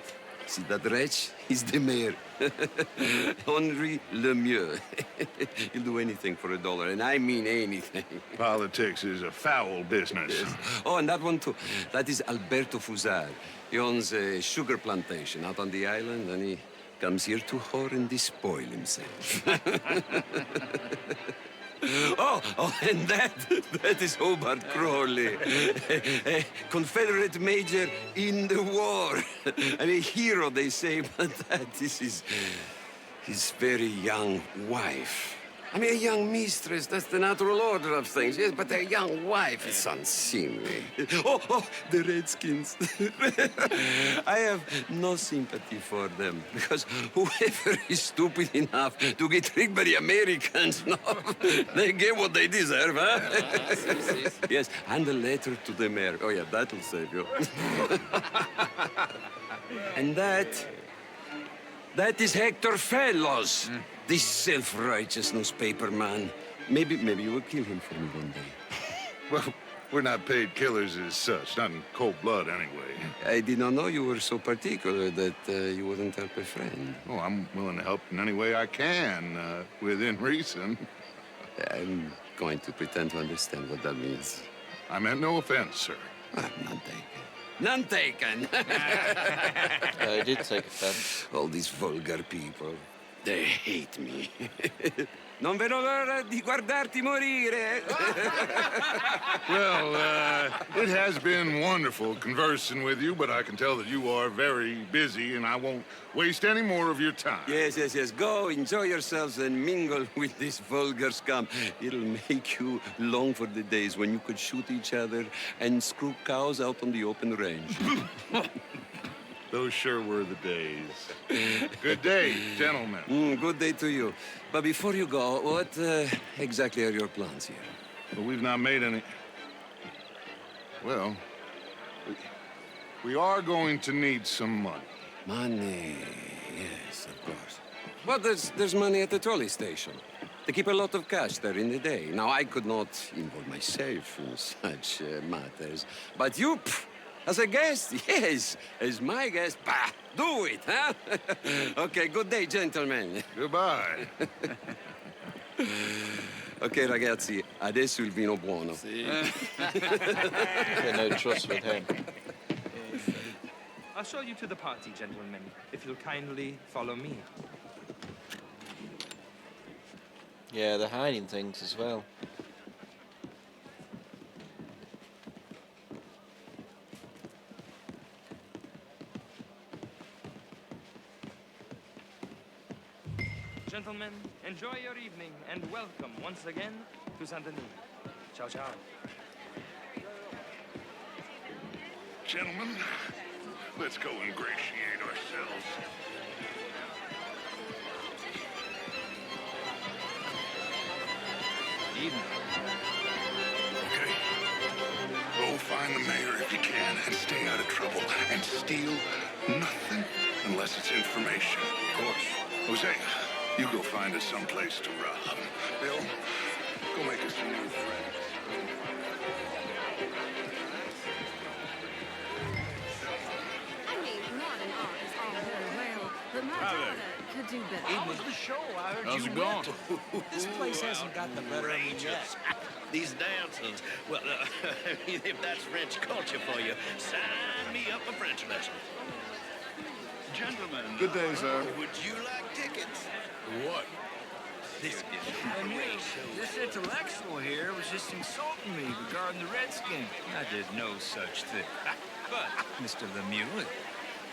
See that wretch? He's the mayor. Henri Lemieux. He'll do anything for $1, and I mean anything. Politics is a foul business. Yes. Oh, and that one too. That is Alberto Fusar. He owns a sugar plantation out on the island, and he comes here to whore and despoil himself. Oh, and that is Hobart Crawley, a Confederate major in the war. I mean, hero, they say, but that is his very young wife. I mean, a young mistress, that's the natural order of things, yes, but a young wife is unseemly. Oh, the Redskins. I have no sympathy for them, because whoever is stupid enough to get tricked by the Americans, no, they get what they deserve, huh? Yes, and a letter to the mayor. Oh, yeah, that'll save you. And that is Hector Fellows. This self-righteous newspaper man. Maybe you will kill him for me one day. Well, we're not paid killers as such, not in cold blood anyway. I did not know you were so particular that you wouldn't help a friend. Oh, I'm willing to help in any way I can, within reason. I'm going to pretend to understand what that means. I meant no offense, sir. None taken. None taken. I did take offense. All these vulgar people. They hate me. Non vedo l'ora di guardarti morire. Well, it has been wonderful conversing with you, but I can tell that you are very busy, and I won't waste any more of your time. Yes. Go, enjoy yourselves, and mingle with this vulgar scum. It'll make you long for the days when you could shoot each other and screw cows out on the open range. Those sure were the days. Good day, gentlemen. Good day to you. But before you go, what exactly are your plans here? Well, we've not made any... Well, we are going to need some money. Money, yes, of course. But there's money at the trolley station. They keep a lot of cash there in the day. Now, I could not involve myself in such matters. But you... As a guest? Yes. As my guest? Bah, do it, huh? Okay, good day, gentlemen. Goodbye. Ok, ragazzi, adesso il vino buono. No trust with him. I'll show you to the party, gentlemen, if you'll kindly follow me. Yeah, they're hiding things as well. Gentlemen, enjoy your evening and welcome once again to Saint Denis. Ciao, ciao. Gentlemen, let's go ingratiate ourselves. Evening. Okay. Go find the mayor if you can and stay out of trouble. And steal nothing unless it's information. Of course. Jose, you go find us someplace to rob. Bill, go make us some new friends. I mean, modern art is all very well, but my Hi there. daughter could do better. How was the show? I heard How's it going? This place hasn't got the better of me yet. These dancers, well, if that's French culture for you, sign me up for French lessons. Gentlemen. Good day, sir. Would you like tickets? What? This is This intellectual here was just insulting me regarding the Redskins. I did no such thing. But, Mr. Lemieux,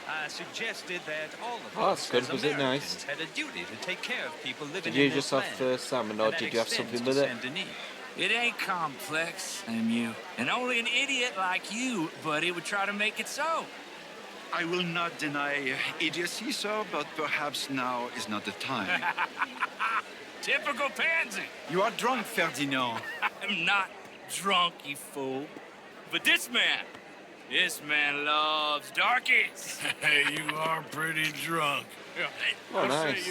I suggested that all of Oh, us that's good. as Was it Americans nice? had a duty to take care of people living Did you in just this have land. salmon, or And that did you have extends something to with it? Saint-Denis. It ain't complex, Lemieux. And only an idiot like you, buddy, would try to make it so. I will not deny idiocy, sir, but perhaps now is not the time. Typical pansy. You are drunk, Ferdinand. I'm not drunk, you fool. But this man loves darkies. Hey, you are pretty drunk. Oh, nice.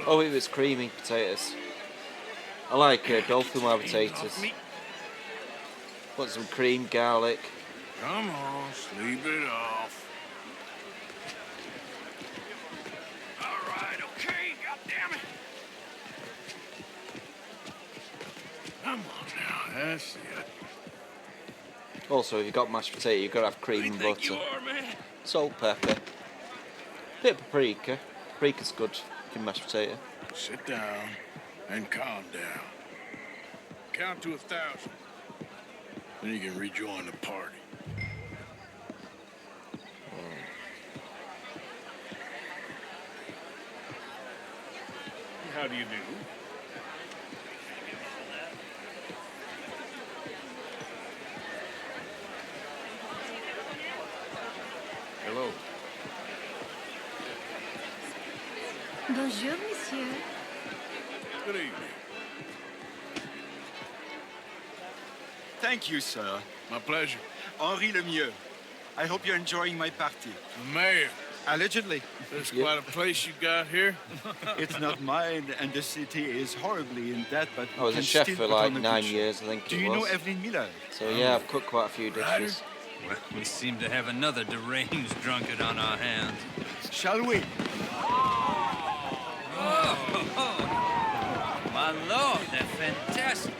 Oh, it was creamy potatoes. I like dolphin wild potatoes. Want some cream, garlic. Come on, sleep it off. All right, okay, goddammit. Come on now, that's it. Also, if you've got mashed potato, you've got to have cream and butter. Salt, pepper. Bit of paprika. Paprika's good in mashed potato. Sit down and calm down. Count to 1,000. Then you can rejoin the party. How do you do? Hello. Bonjour, monsieur. Good evening. Thank you, sir. My pleasure. Henri Lemieux. I hope you're enjoying my party. The mayor. Allegedly. There's quite a place you got here. It's not mine, and the city is horribly in debt, but I was a can chef still for put like on a 9 good show. years, I think Do it you know was. Evelyn Miller? So yeah, I've cooked quite a few dishes. Well, we seem to have another deranged drunkard on our hands. Shall we? Oh, my lord, they're fantastic.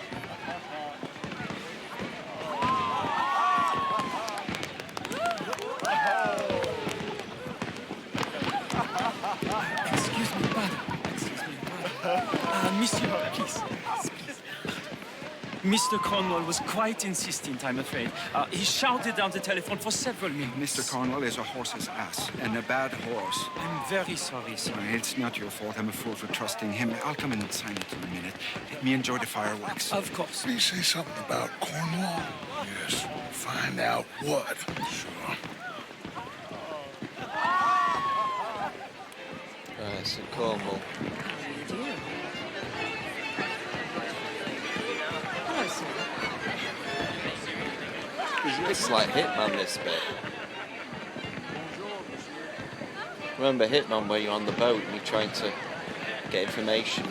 Excuse me, brother. Excuse me, brother. Monsieur, please. Mr. Cornwall was quite insistent, I'm afraid. He shouted down the telephone for several minutes. Mr. Cornwall is a horse's ass, and a bad horse. I'm very sorry, sir. It's not your fault. I'm a fool for trusting him. I'll come in and sign it in a minute. Let me enjoy the fireworks. Of course. Did you say something about Cornwall? Yes. Find out what. Sure. Right, so Cornwall. Hello, sir. It's like Hitman, this bit. Remember Hitman, where you're on the boat and you're trying to get information?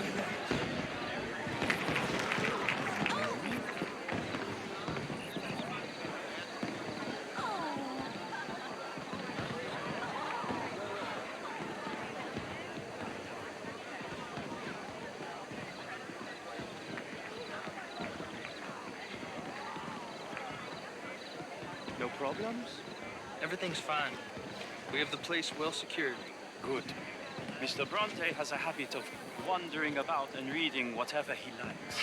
problems? Everything's fine. We have the place well secured. Good. Mr. Bronte has a habit of wandering about and reading whatever he likes.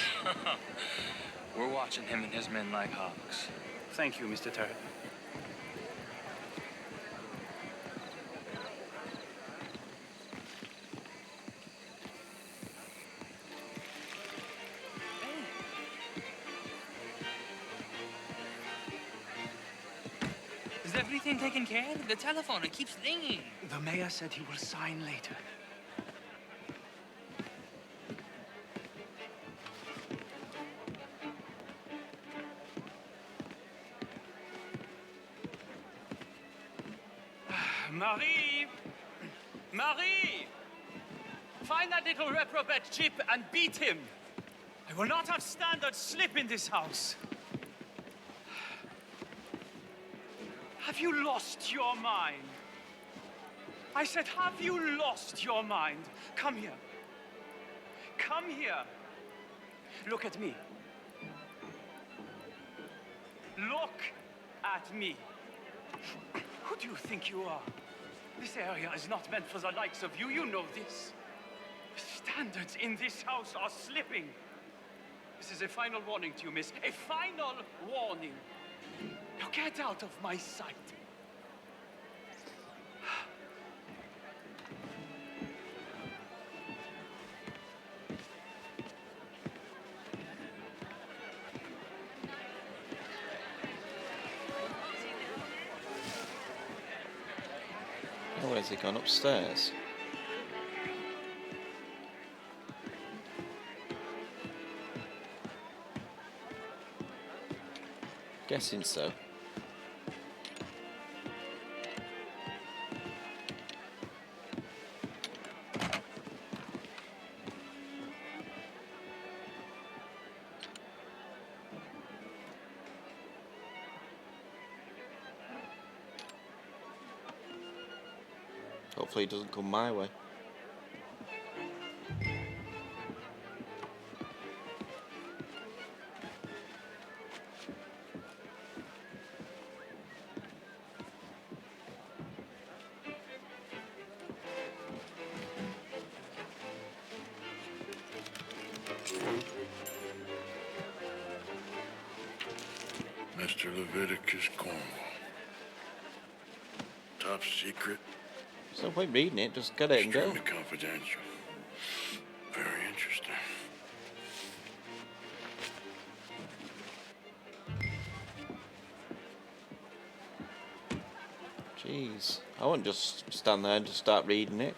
We're watching him and his men like hawks. Thank you, Mr. Turret. Is everything taken care of? The telephone, it keeps ringing. The mayor said he will sign later. Marie! Marie! Find that little reprobate Chip and beat him. I will not have standard slip in this house. Have you lost your mind? I said, have you lost your mind? Come here. Come here. Look at me. Look at me. Who do you think you are? This area is not meant for the likes of you. You know this. Standards in this house are slipping. This is a final warning to you, miss. A final warning. Now get out of my sight. Oh, where's he gone? Upstairs? Guessing so. Hopefully it doesn't come my way. Mr. Leviticus Cornwall. Top secret. There's no point reading it, just get it and go. Extremely confidential. Very interesting. Jeez, I wouldn't just stand there and just start reading it.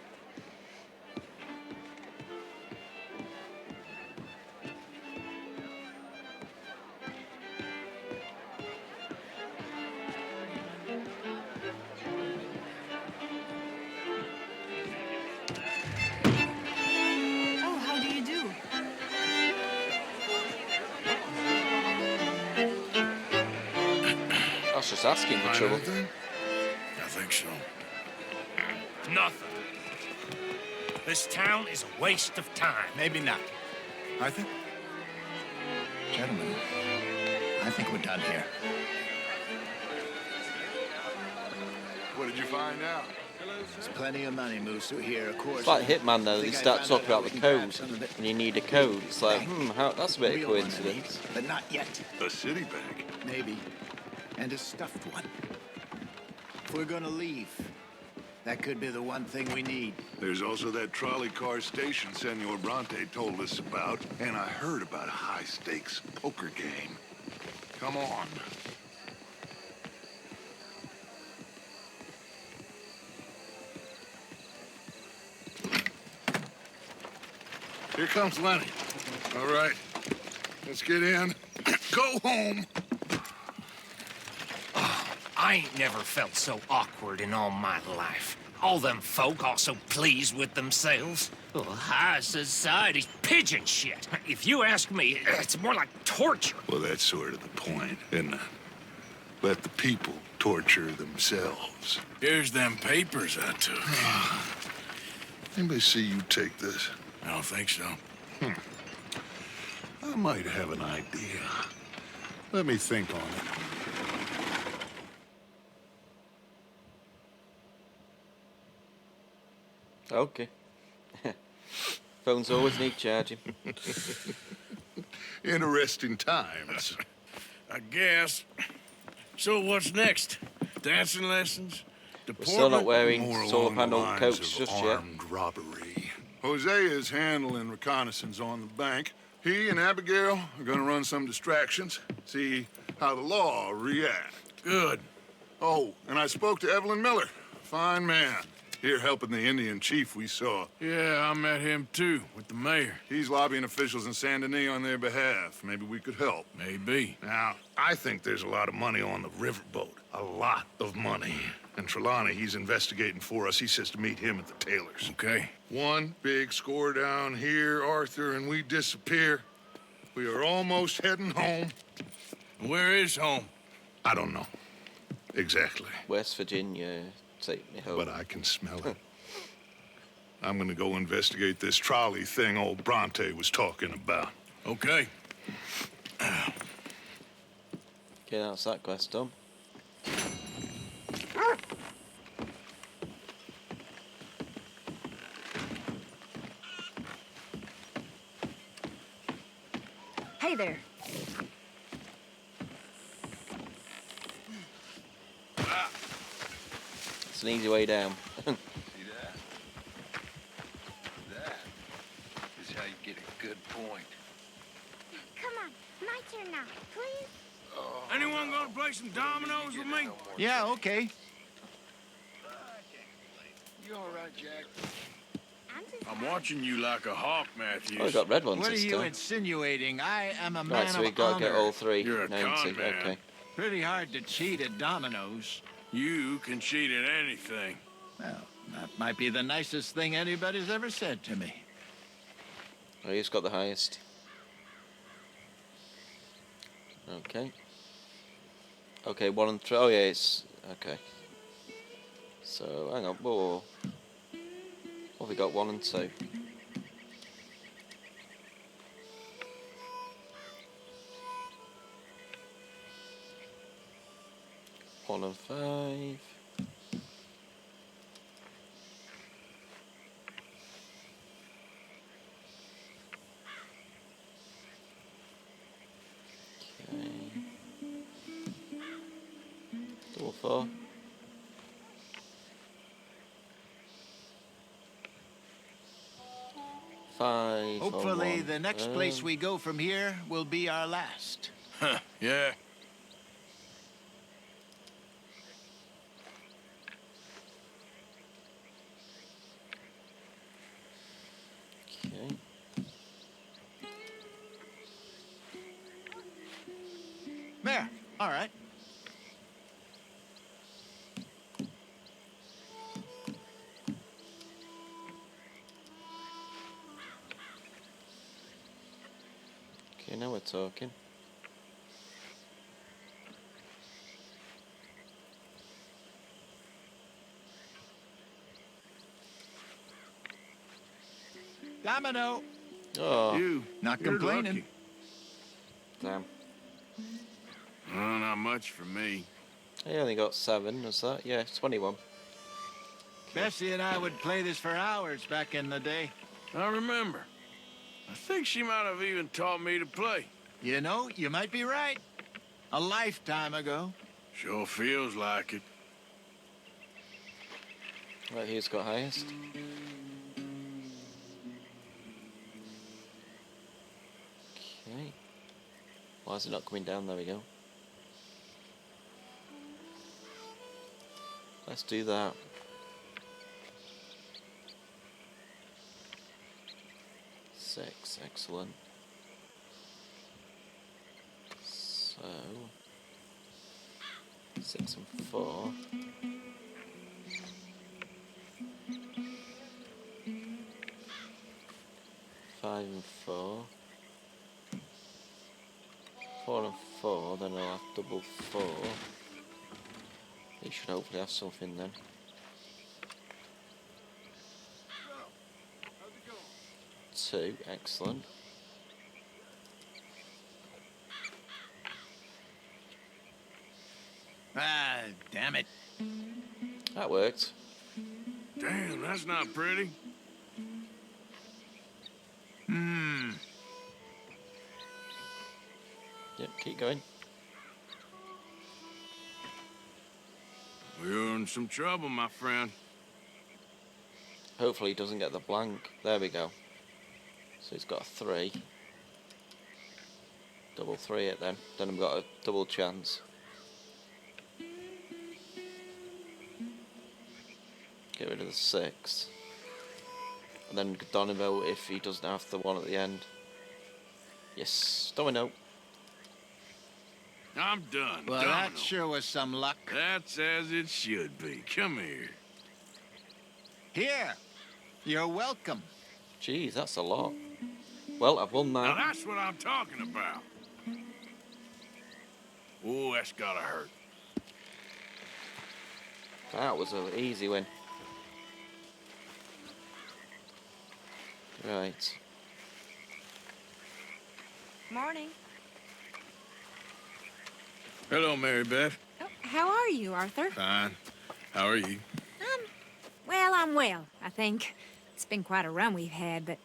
Oh, how do you do? I was just asking for trouble. I think so. Nothing. This town is a waste of time. Maybe not. Arthur? Gentlemen, I think we're done here. What did you find out? There's plenty of money moves through here, of course. It's like Hitman though, they Think I start found talking out how about we the can grab code, some of it. and you need a code. It's like, that's a bit of Real one, I coincidence. mean, but not yet. A city bank. Maybe. And a stuffed one. If we're gonna leave, that could be the one thing we need. There's also that trolley car station Senor Bronte told us about, and I heard about a high-stakes poker game. Come on. Here comes Lenny. All right, let's get in. Go home. I ain't never felt so awkward in all my life. All them folk all so pleased with themselves. Oh, high society's pigeon shit. If you ask me, it's more like torture. Well, that's sort of the point, isn't it? Let the people torture themselves. Here's them papers I took. Anybody see you take this? I don't think so. I might have an idea. Let me think on it. Okay. Phones always need charging. Interesting times. I guess. So what's next? Dancing lessons? We're still not Deportment? wearing More solar along the panel lines coats of just yet. armed robbery. Hosea is handling reconnaissance on the bank. He and Abigail are gonna run some distractions, see how the law react. Good. Oh, and I spoke to Evelyn Miller. Fine man. Here helping the Indian chief we saw. Yeah, I met him too, with the mayor. He's lobbying officials in Saint Denis on their behalf. Maybe we could help. Maybe. Now, I think there's a lot of money on the riverboat. A lot of money. And Trelawney, he's investigating for us. He says to meet him at the Taylors. Okay. One big score down here, Arthur, and we disappear. We are almost heading home. Where is home? I don't know. Exactly. West Virginia, take me home. But I can smell it. I'm gonna go investigate this trolley thing old Bronte was talking about. Okay. Okay, that's that quest done. Hey there. It's an easy way down. See that? That is how you get a good point. Come on, my turn now, please. Anyone gonna play some dominoes with me? Yeah, okay. You all right, Jack? I'm watching you like a hawk, Matthews. Oh, we got red ones What are this you time. insinuating? I am a man Right, so of we got to honor. get all three. You're a 90. con man. Okay. Pretty hard to cheat at dominoes. You can cheat at anything. Well, that might be the nicest thing anybody's ever said to me. Oh, he's got the highest. Okay. Okay, 1 and 3. Oh, yeah, it's... Okay. So, hang on. Whoa. What have we got? 1 and 2. One and 5. Okay. Double 4. Five. or Hopefully, one. the next place we go from here will be our last. Huh, yeah. Okay. There. All right. Okay, now we're talking. Domino. Oh, You. Not You're complaining. lucky. damn. Not much for me. I only got 7, was that? Yeah, 21. Bessie and I would play this for hours back in the day. I remember. I think she might have even taught me to play. You know, you might be right. A lifetime ago. Sure feels like it. Right, here's got highest. Okay. Why is it not coming down? There we go. Let's do that. Six, excellent. So 6 and 4. Five and 4. 4 and 4, then I'll have double 4. He should hopefully have something then. Two, excellent. Ah, damn it. That worked. Damn, that's not pretty. Yep, keep going. We're in some trouble, my friend. Hopefully he doesn't get the blank. There we go. So he's got a 3. Double 3 it then. Then I've got a double chance. Get rid of the 6. And then Donovo if he doesn't have the 1 at the end. Yes, domino. I'm done. Well, Domino. that sure was some luck. That's as it should be. Come here. Here. You're welcome. Jeez, that's a lot. Well, I've won Now that. that's what I'm talking about. Oh, that's gotta hurt. That was an easy win. Right. Morning. Hello, Mary Beth. Oh, how are you, Arthur? Fine. How are you? Well, I'm well, I think. It's been quite a run we've had,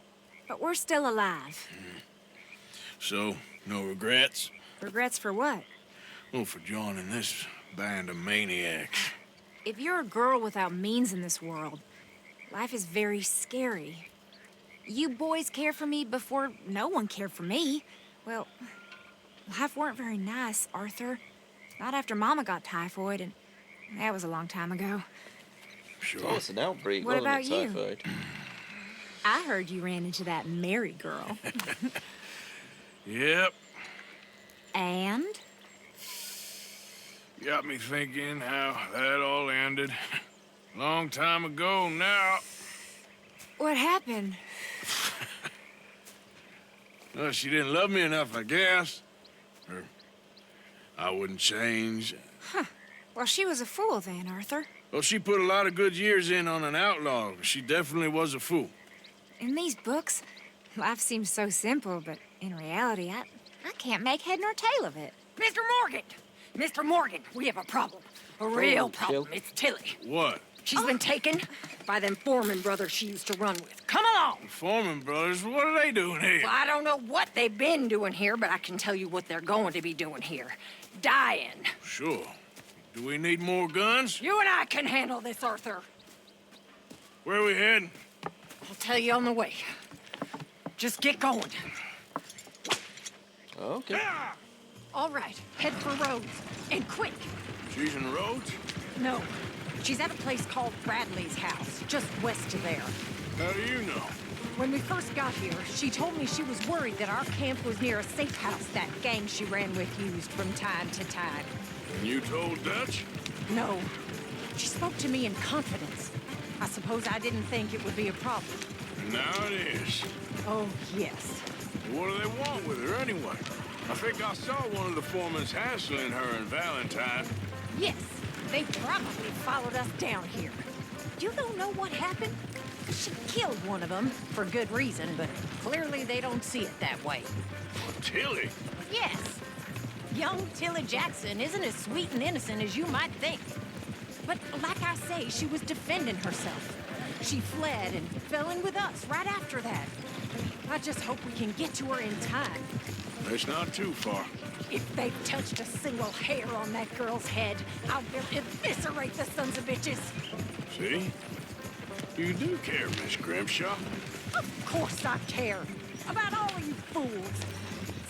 but we're still alive. So, no regrets? Regrets for what? Oh, for joining this band of maniacs. If you're a girl without means in this world, life is very scary. You boys cared for me before no one cared for me. Well, life weren't very nice, Arthur. Not after Mama got typhoid, and that was a long time ago. Sure. Oh, it's an outbreak, What wasn't about it, you? typhoid? I heard you ran into that Mary girl. Yep. And? Got me thinking how that all ended. Long time ago now. What happened? Well, she didn't love me enough, I guess. Or I wouldn't change. Huh. Well, she was a fool then, Arthur. Well, she put a lot of good years in on an outlaw. She definitely was a fool. In these books, life seems so simple, but in reality, I can't make head nor tail of it. Mr. Morgan! Mr. Morgan, we have a problem. A real Oh, problem. Jill. It's Tilly. What? She's been taken by them Foreman brothers she used to run with. Come along! The Foreman brothers, what are they doing here? Well, I don't know what they've been doing here, but I can tell you what they're going to be doing here. Dying. Sure. Do we need more guns? You and I can handle this, Arthur. Where are we heading? I'll tell you on the way. Just get going. Okay. All right, head for Rhodes. And quick. She's in Rhodes? No, she's at a place called Bradley's house, just west of there. How do you know? When we first got here, she told me she was worried that our camp was near a safe house that gang she ran with used from time to time. And you told Dutch? No. She spoke to me in confidence. I suppose I didn't think it would be a problem. And now it is. Oh, yes. What do they want with her anyway? I think I saw one of the foremans hassling her and Valentine. Yes, they probably followed us down here. You don't know what happened? She killed one of them, for good reason, but clearly they don't see it that way. Tilly? Yes. Young Tilly Jackson isn't as sweet and innocent as you might think. But like I say, she was defending herself. She fled and fell in with us right after that. I just hope we can get to her in time. It's not too far. If they've touched a single hair on that girl's head, I'll eviscerate the sons of bitches. See? You do care, Miss Grimshaw. Of course I care. About all of you fools.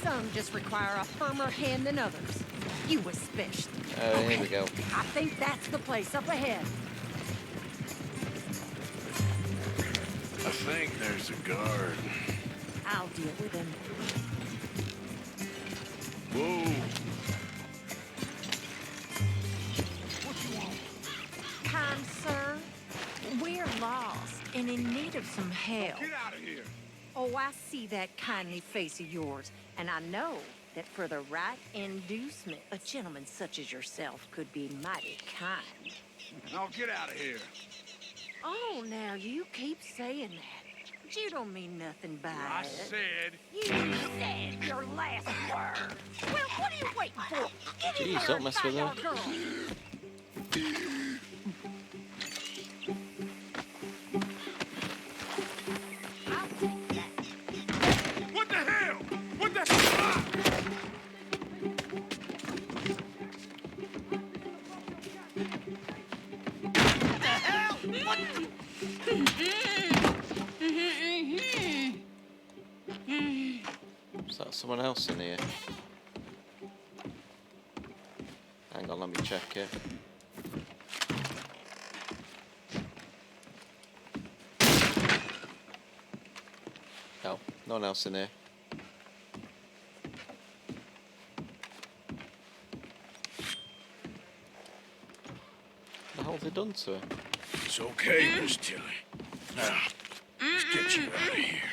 Some just require a firmer hand than others. You especially. Here we go. I think that's the place up ahead. I think there's a guard. I'll deal with him. Whoa. Kind sir, we're lost and in need of some help. Get out of here. Oh, I see that kindly face of yours, and I know that for the right inducement, a gentleman such as yourself could be mighty kind. Now get out of here. Oh, now you keep saying that. But you don't mean nothing by I it. said. You said your last word. Well, what are you waiting for? Get in Jeez, there don't and mess with find her. our girl. someone else in here? Hang on, let me check it. No, no one else in here. What the hell have they done to her? It's okay, Miss Tilly. Now, let's get you out of here.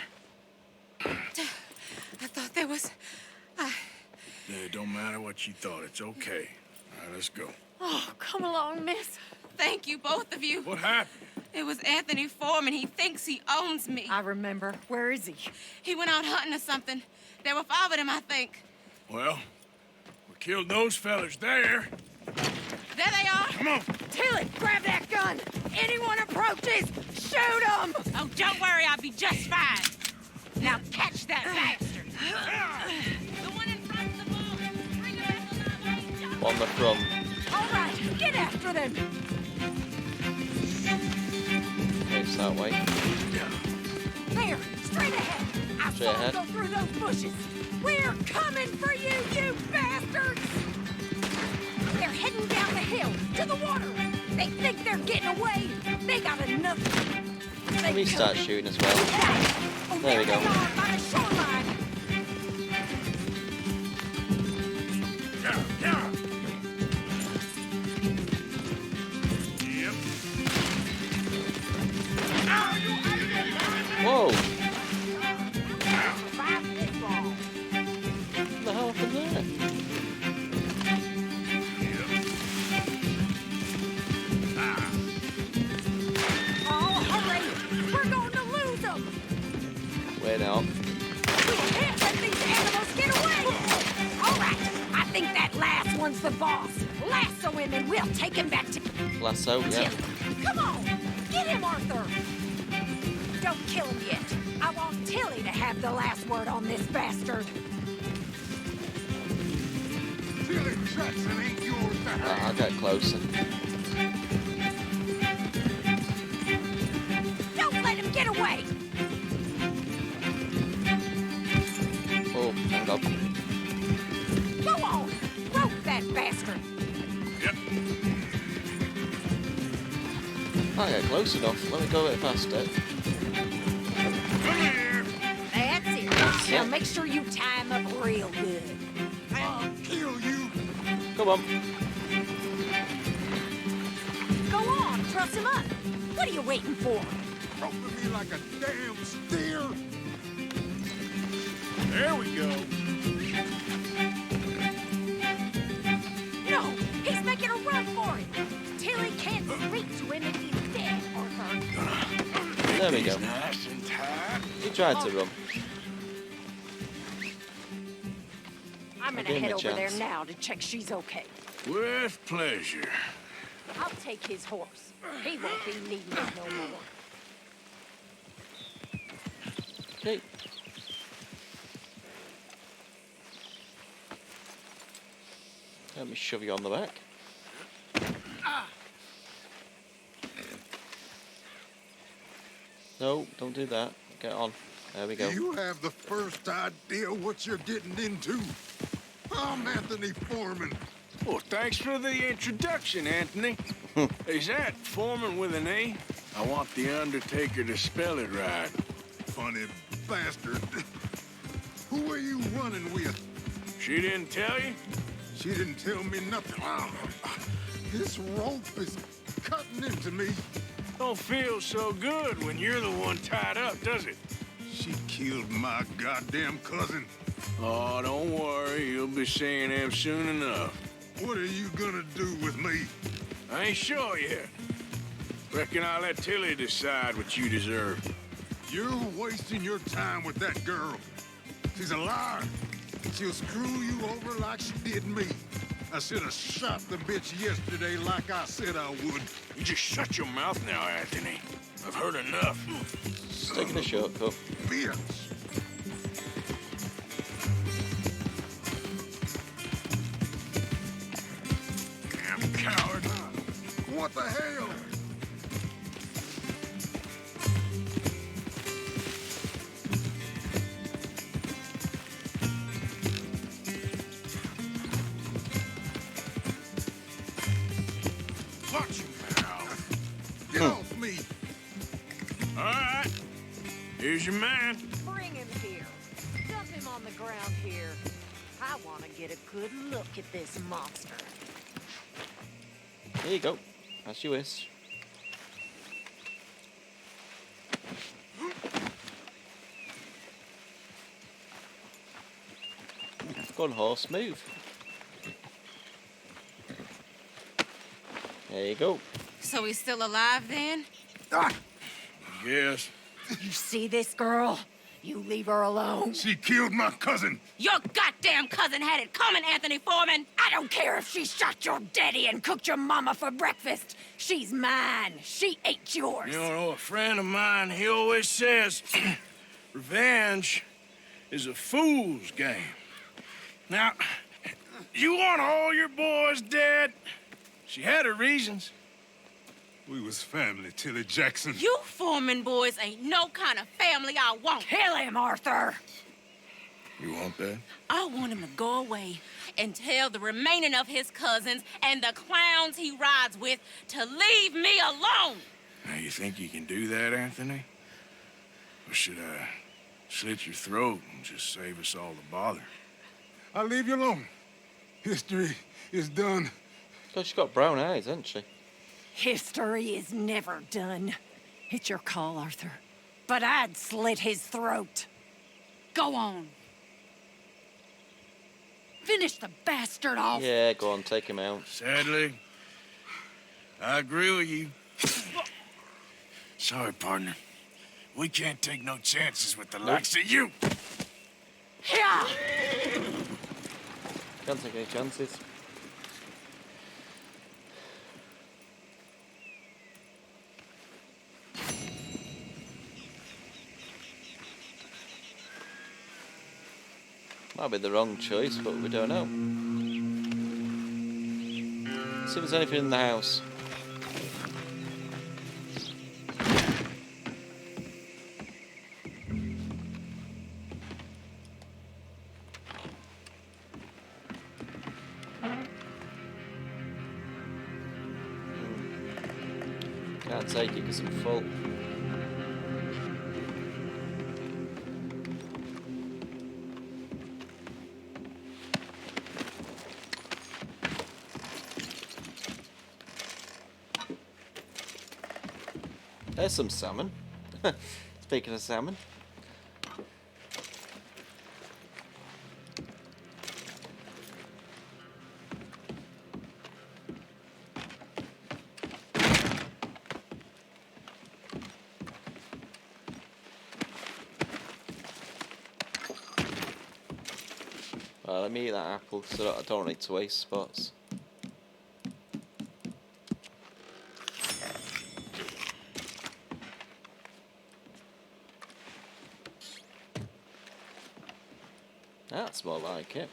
I thought there was... It don't matter what you thought. It's okay. All right, let's go. Oh, come along, miss. Thank you, both of you. What happened? It was Anthony Foreman. He thinks he owns me. I remember. Where is he? He went out hunting or something. There were 5 of them, I think. Well, we killed those fellas there. There they are. Come on. Tilly, grab that gun. Anyone approaches, shoot them. Oh, don't worry. I'll be just fine. Now catch that bastard. The one in front of the ball. Bring him back alive. On the front. All right, get after them. Okay, it's that way. There, straight ahead. I Straight saw ahead. them go through those bushes. We're coming for you, you bastards! They're heading down the hill to the water. They think they're getting away. They got enough. Let me start shooting as well. There we go. By the shoreline. Whoa! What the hell happened there? Oh, hurry! We're going to lose them. Wait now. We can't let these animals get away. All right, I think that last one's the boss. Lasso him and we'll take him back to... Lasso, yeah. Come on, get him, Arthur. Don't kill him yet. I want Tilly to have the last word on this bastard. Tilly Jackson ain't yours to have. I'll get closer. Don't let him get away. Oh, hang on. Go on, rope that bastard. I get close enough. Let me go a bit faster. That's it. Now make sure you tie him up real good. I'll kill you. Come on. Go on, truss him up. What are you waiting for? Roping me like a damn steer. There we go. No, he's making a run for it. Tilly can't speak to him if he's dead, Arthur. There we go. Nice and tight. He tried to run. I'm gonna I'll give him head a over there chance. now to check she's okay. With pleasure. I'll take his horse. He won't be needing it no more. Okay. Let me shove you on the back. No, don't do that. Get on. There we go. You have the first idea what you're getting into. I'm Anthony Foreman. Well, thanks for the introduction, Anthony. Is that Foreman with an A? I want the Undertaker to spell it right. Funny bastard. Who are you running with? She didn't tell you? She didn't tell me nothing. This rope is cutting into me. Don't feel so good when you're the one tied up, does it? She killed my goddamn cousin. Oh, don't worry. You'll be seeing him soon enough. What are you gonna do with me? I ain't sure yet. Reckon I'll let Tilly decide what you deserve. You're wasting your time with that girl. She's a liar. She'll screw you over like she did me. I should have shot the bitch yesterday like I said I would. You just shut your mouth now, Anthony. I've heard enough. Just taking a shortcut. Bitch. Damn coward. What the hell? Here's your man. Bring him here. Dump him on the ground here. I want to get a good look at this monster. There you go. As you wish. Go on, horse, move. There you go. So he's still alive then? Yes. You see this girl? You leave her alone. She killed my cousin. Your goddamn cousin had it coming, Anthony Foreman. I don't care if she shot your daddy and cooked your mama for breakfast. She's mine. She ate yours. You know, a friend of mine, he always says, revenge is a fool's game. Now, you want all your boys dead? She had her reasons. We was family, Tilly Jackson. You Foreman boys ain't no kind of family I want. Kill him, Arthur. You want that? I want him to go away and tell the remaining of his cousins and the clowns he rides with to leave me alone. Now, you think you can do that, Anthony? Or should I slit your throat and just save us all the bother? I'll leave you alone. History is done. God, she's got brown eyes, hasn't she? History is never done. It's your call, Arthur. But I'd slit his throat. Go on. Finish the bastard off. Yeah, go on, take him out. Sadly, I agree with you. Sorry, partner. We can't take no chances with the likes of you. Yeah. Can't take any chances. Might be the wrong choice, but we don't know. See if there's anything in the house. Can't take it because I'm full. There's some salmon. Speaking of salmon. Well, let me eat that apple so I don't need to waste spots. That's more like it.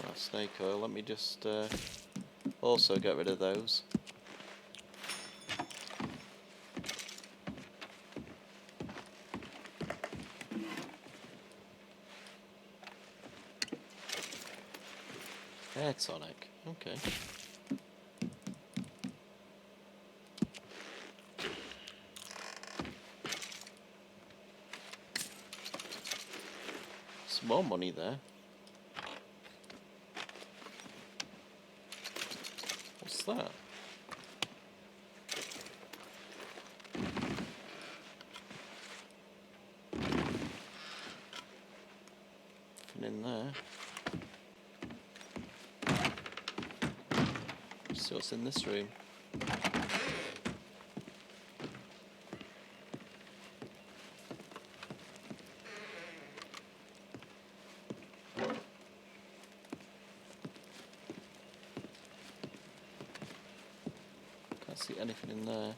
Right, snake oil, let me just also get rid of those. Hair tonic, okay. Some more money there. What's that? Nothing in there. See what's in this room. Can't see anything in there.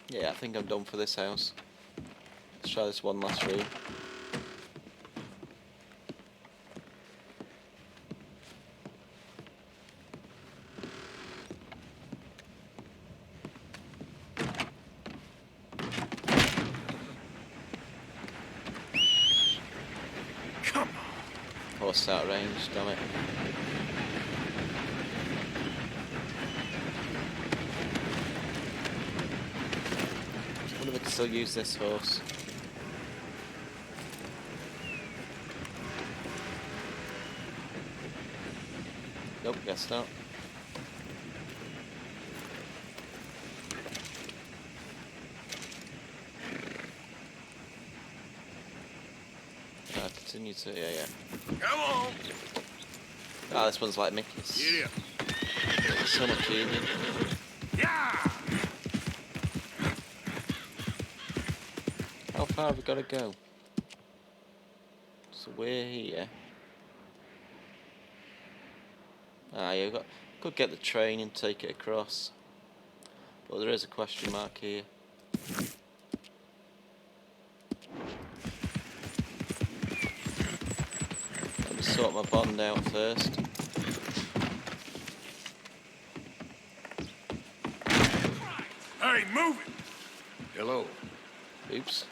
Yeah, I think I'm done for this house. Let's try this one last room. horse out of range, damn it. I wonder if I can still use this horse. Nope, guess not. Continue to, yeah. Come on! Ah, this one's like Mickey's. Get up. So much easier. Yeah! How far have we got to go? So we're here. Ah, yeah, could get the train and take it across. But there is a question mark here. Let me sort my bond out first. Hey, move it! Hello. Oops.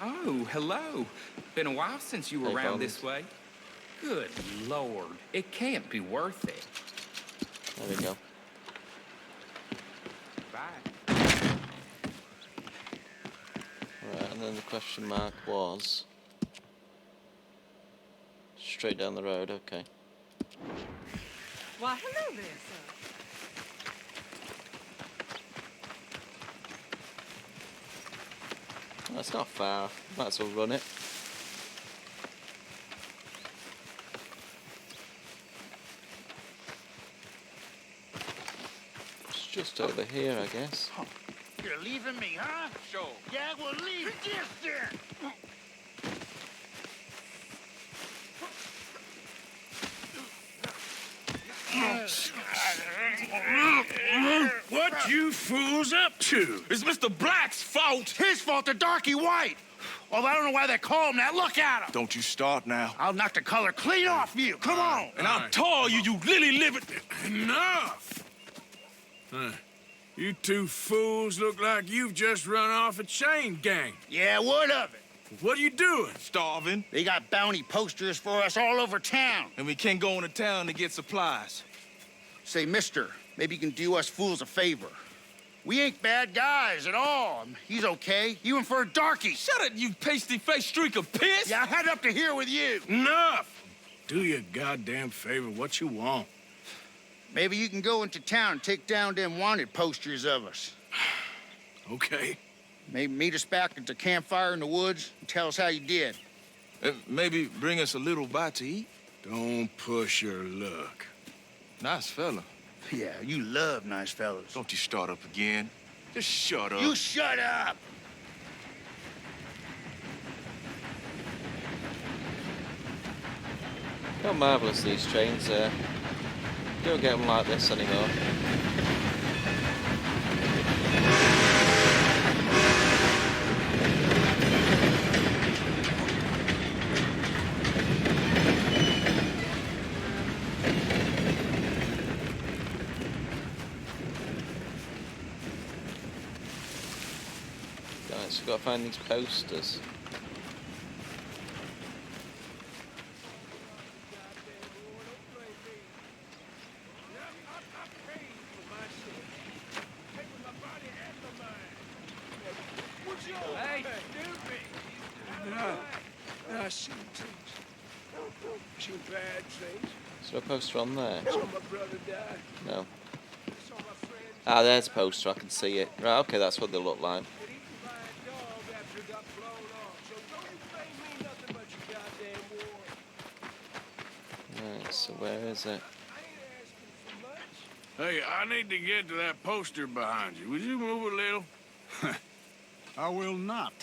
Oh, hello. Been a while since you were Hey, around Bond. this way. Good Lord, it can't be worth it. There we go. Bye. Right, and then the question mark was straight down the road. Okay. Why, hello there, sir. That's not far. Might as well run it. It's just over here, I guess. You're leaving me, huh? Sure. Yeah, well, leave this then. What you fools up to? It's Mr. Black's fault. His fault, the darky white. Well, I don't know why they call him that. Look at him. Don't you start now. I'll knock the color clean off you. Come on. And I'll tar you, you lily-livered... Enough! You two fools look like you've just run off a chain gang. Yeah, what of it? What are you doing? Starving. They got bounty posters for us all over town. And we can't go into town to get supplies. Say, mister, maybe you can do us fools a favor. We ain't bad guys at all. He's okay, even for a darky. Shut it, you pasty-faced streak of piss! Yeah, I had up to here with you. Enough! Do your goddamn favor what you want. Maybe you can go into town and take down them wanted posters of us. Okay. Maybe meet us back at the campfire in the woods and tell us how you did. Maybe bring us a little bite to eat. Don't push your luck. Nice fella. Yeah, you love nice fellas. Don't you start up again. Just shut up. You shut up! How marvellous these trains are. You don't get them like this anymore. Guys, we've got to find these posters. Hey, I seen things. Seen bad things. Is there a poster on there? Saw my brother die. No. Saw my friend Ah, there's a poster, I can see it. Right, okay, that's what they look like. get eaten by a dog after it got blown off. So don't you blame me nothing but your goddamn war. Right, so where is it? Hey, I need to get to that poster behind you. Would you move a little? I will not.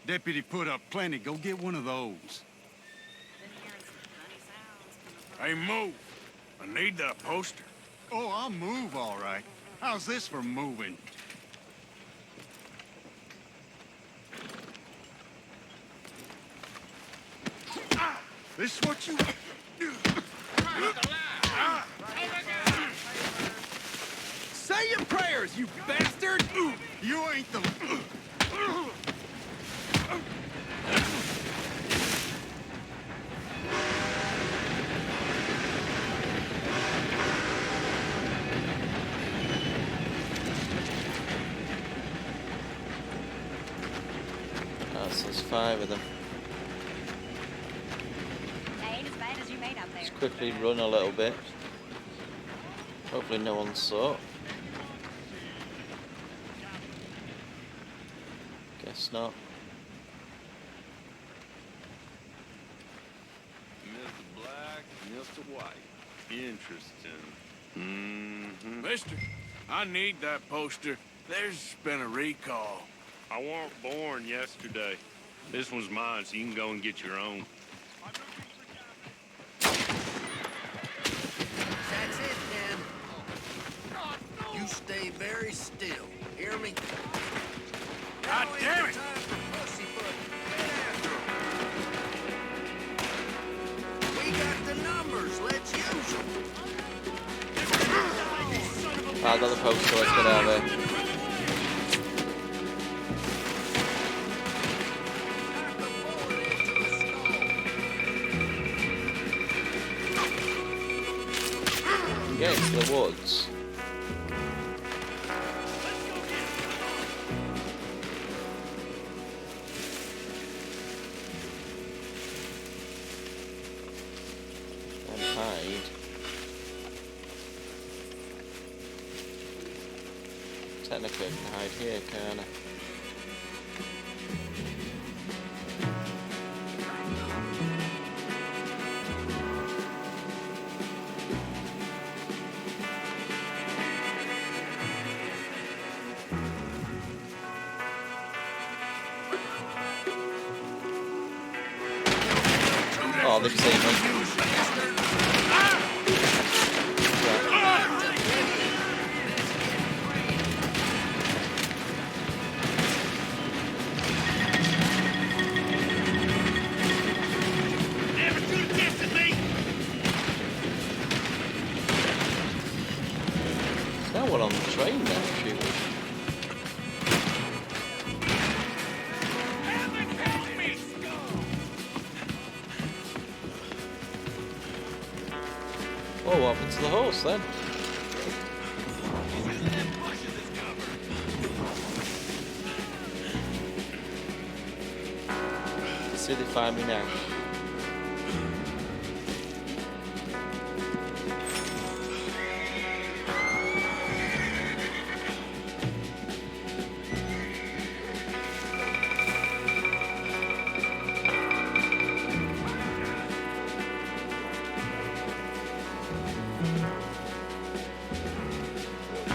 Deputy put up plenty. Go get one of those. Hey, move. I need that poster. Oh, I'll move, all right. How's this for moving? This what you... Say your prayers, you bastard! You ain't the... 5 of them. Ain't as bad as you made up there. Let's quickly run a little bit. Hopefully no one saw. Guess not. Mr. Black, Mr. White. Interesting. Mister, I need that poster. There's been a recall. I weren't born yesterday. This one's mine, so you can go and get your own. That's it, then. You stay very still. Hear me? God damn it! Time for pussyfoot. Get after 'em. We got the numbers. Let's use them. I got the poster, let's get out of there. Get into the woods. And hide. Technically I can hide here, can't I? Oh, they've seen me. Never should have tested me! There's no one on the train there, shooting. Oh, what happened to the horse then? See if they find me now.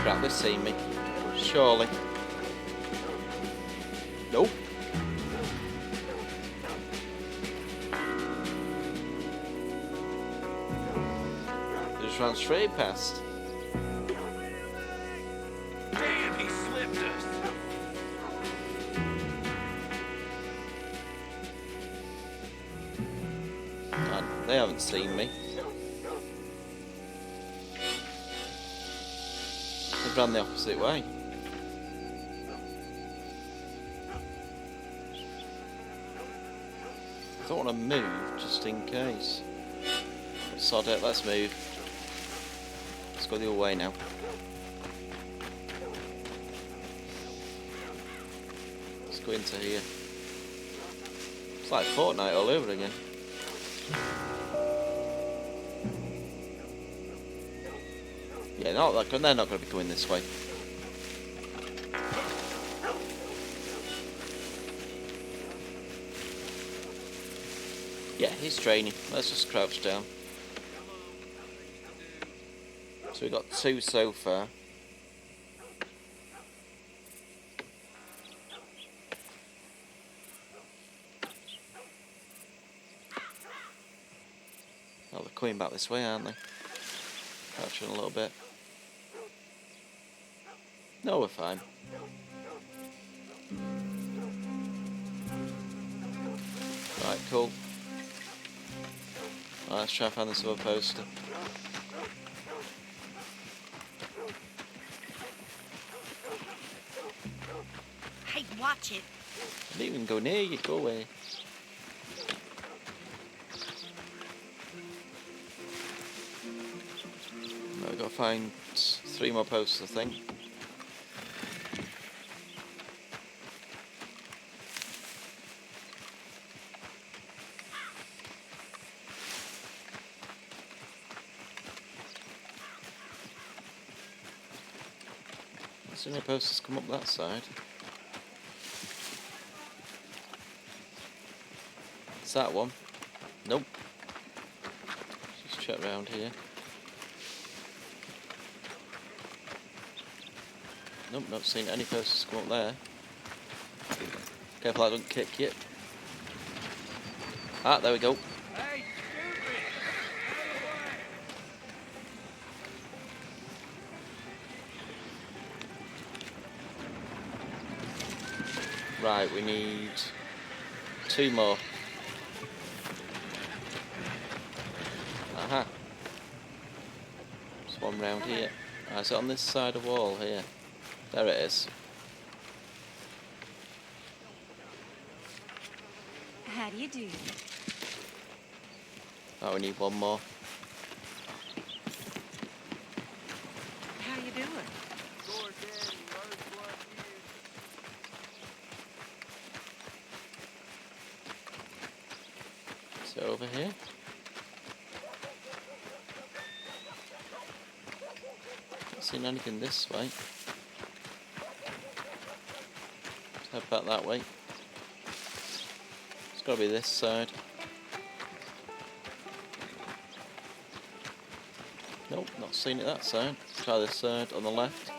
Right, they've seen me. Surely. Nope. They just ran straight past. Damn, he slipped us! They haven't seen me. They've run the opposite way. I don't want to move just in case. Sod it, let's move. Let's go the other way now. Let's go into here. It's like Fortnite all over again. Yeah, they're not going to be going this way. Yeah, he's training. Let's just crouch down. So we got 2 so far. Oh, they're coming back this way, aren't they? Crouching a little bit. No, we're fine. Right, cool. Right, let's try and find this other poster. Hey, watch it. I didn't even go near you, go away. Now we've got to find 3 more posters, I think. So any posters come up that side. Is that one? Nope. Just check around here. Nope, not seen any posters come up there. Careful I don't kick you. Ah, there we go. Hey, stupid! Right, we need 2 more. Aha. There's one round here. Ah, is it on this side of the wall here? There it is. How do you do? Oh, we need one more. How you doing? So over here. Not seen anything this way. Let's head back that way. It's got to be this side. Nope, not seen it that side. Let's try this side on the left.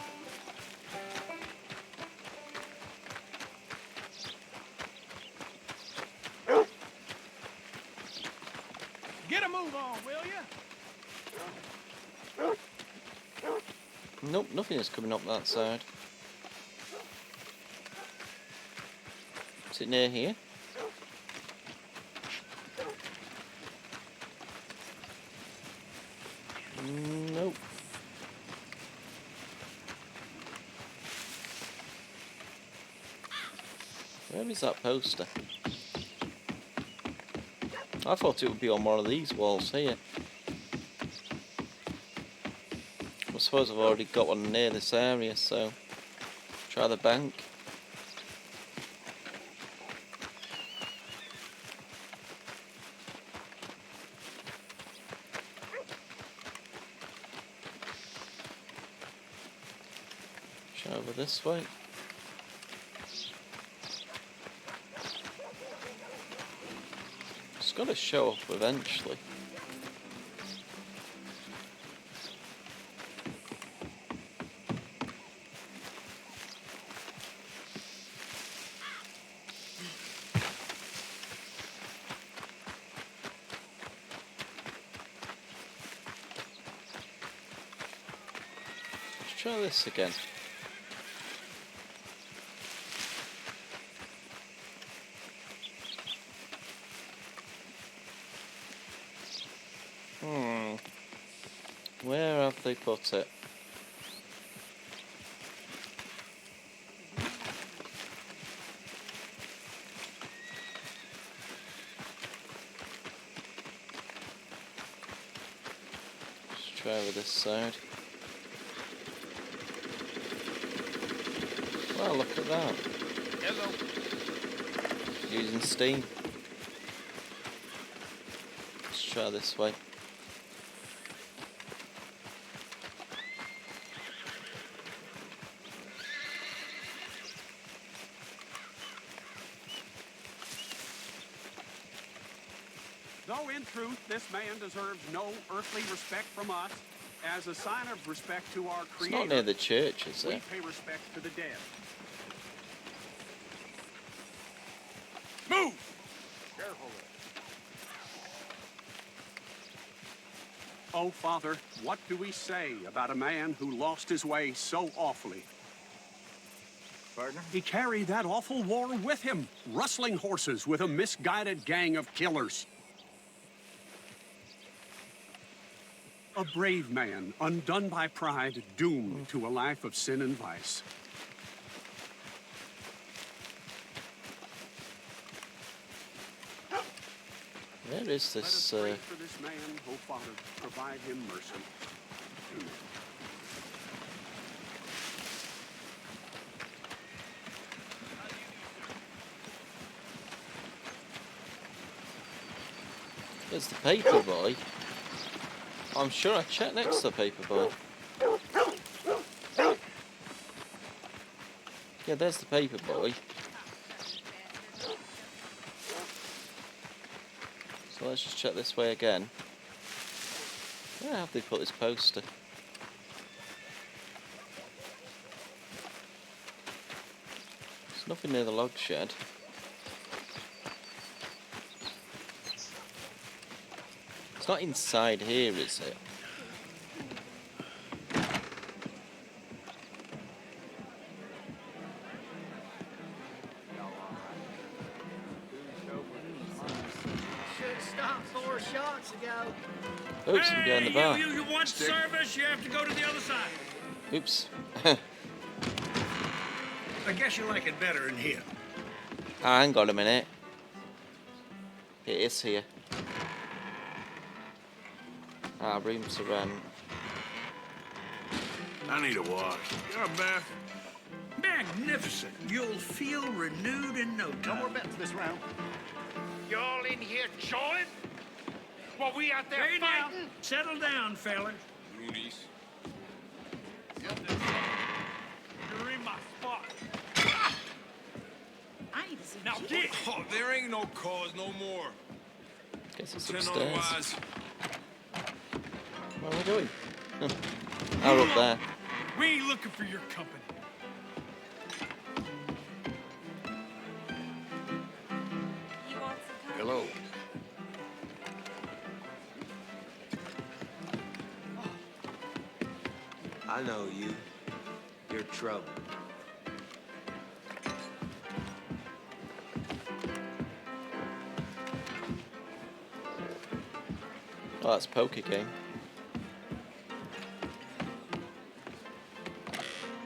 Get a move on, will you? Nope, nothing is coming up that side. Is it near here? Nope. Where is that poster? I thought it would be on one of these walls here. I suppose I've already got one near this area, so try the bank. Try over this way. It's got to show up eventually. Let's try this again. Where have they put it? Let's try over this side. Well, look at that. Hello. Using steam. Let's try this way. Though in truth this man deserves no earthly respect from us, as a sign of respect to our It's Creator, not near the church, is we it? pay respect to the dead. Move! Careful Oh, Father, what do we say about a man who lost his way so awfully? Partner? He carried that awful war with him, rustling horses with a misguided gang of killers. A brave man, undone by pride, doomed to a life of sin and vice. Where is Let us this? pray for this man, oh Father, provide him mercy. Amen. There's the paper boy. I'm sure I checked next to the paper boy. Yeah, there's the paper boy. So let's just check this way again. Where have they put this poster? There's nothing near the log shed. It's not inside here, is it? Should stop 4 shots ago. Oops, I'm going the bar. You want service, you have to go to the other side. Oops. I guess you like it better in here. Hang on a minute. It is here. Room to rent. I need a wash. Got a bath? Magnificent. You'll feel renewed in no time. No more bets this round. Y'all in here jawing? While we out there Hey now, fighting? settle down, fellas. Loonies. You're in my spot. Now get! Oh, there ain't no cause no more. Guess it's Pretend upstairs. otherwise. Where are we going? Oh, up there. We ain't looking for your company. Hello. I know you. You're trouble. Oh, that's a poker game.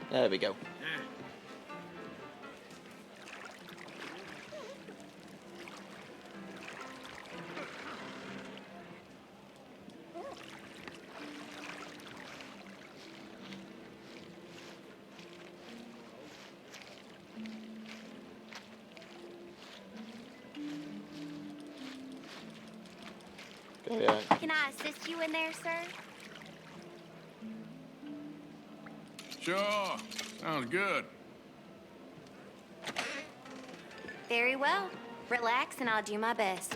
There we go. Oh, yeah. Can I assist you in there, sir? Sure. Sounds good. Very well. Relax and I'll do my best.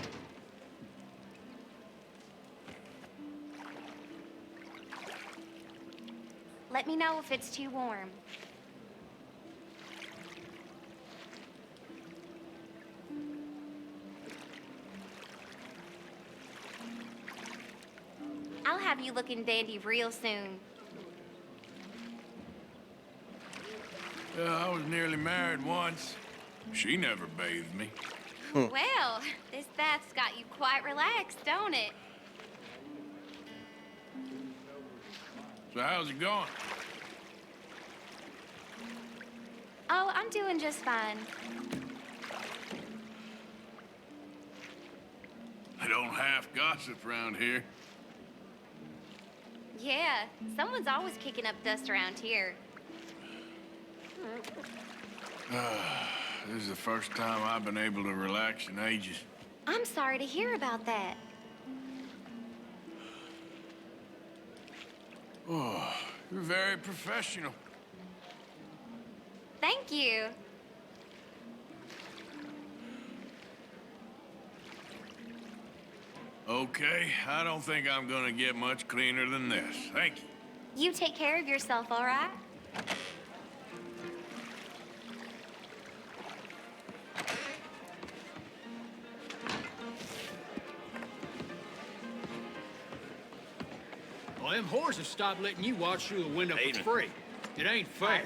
Let me know if it's too warm. I'll have you looking dandy real soon. Yeah, I was nearly married once. She never bathed me. Well, this bath's got you quite relaxed, don't it? So how's it going? Oh, I'm doing just fine. I don't half gossip around here. Yeah, someone's always kicking up dust around here. This is the first time I've been able to relax in ages. I'm sorry to hear about that. Oh, you're very professional. Thank you. Okay, I don't think I'm gonna get much cleaner than this. Thank you. You take care of yourself, all right? Well, them horses stopped letting you watch through the window for free. It ain't fair.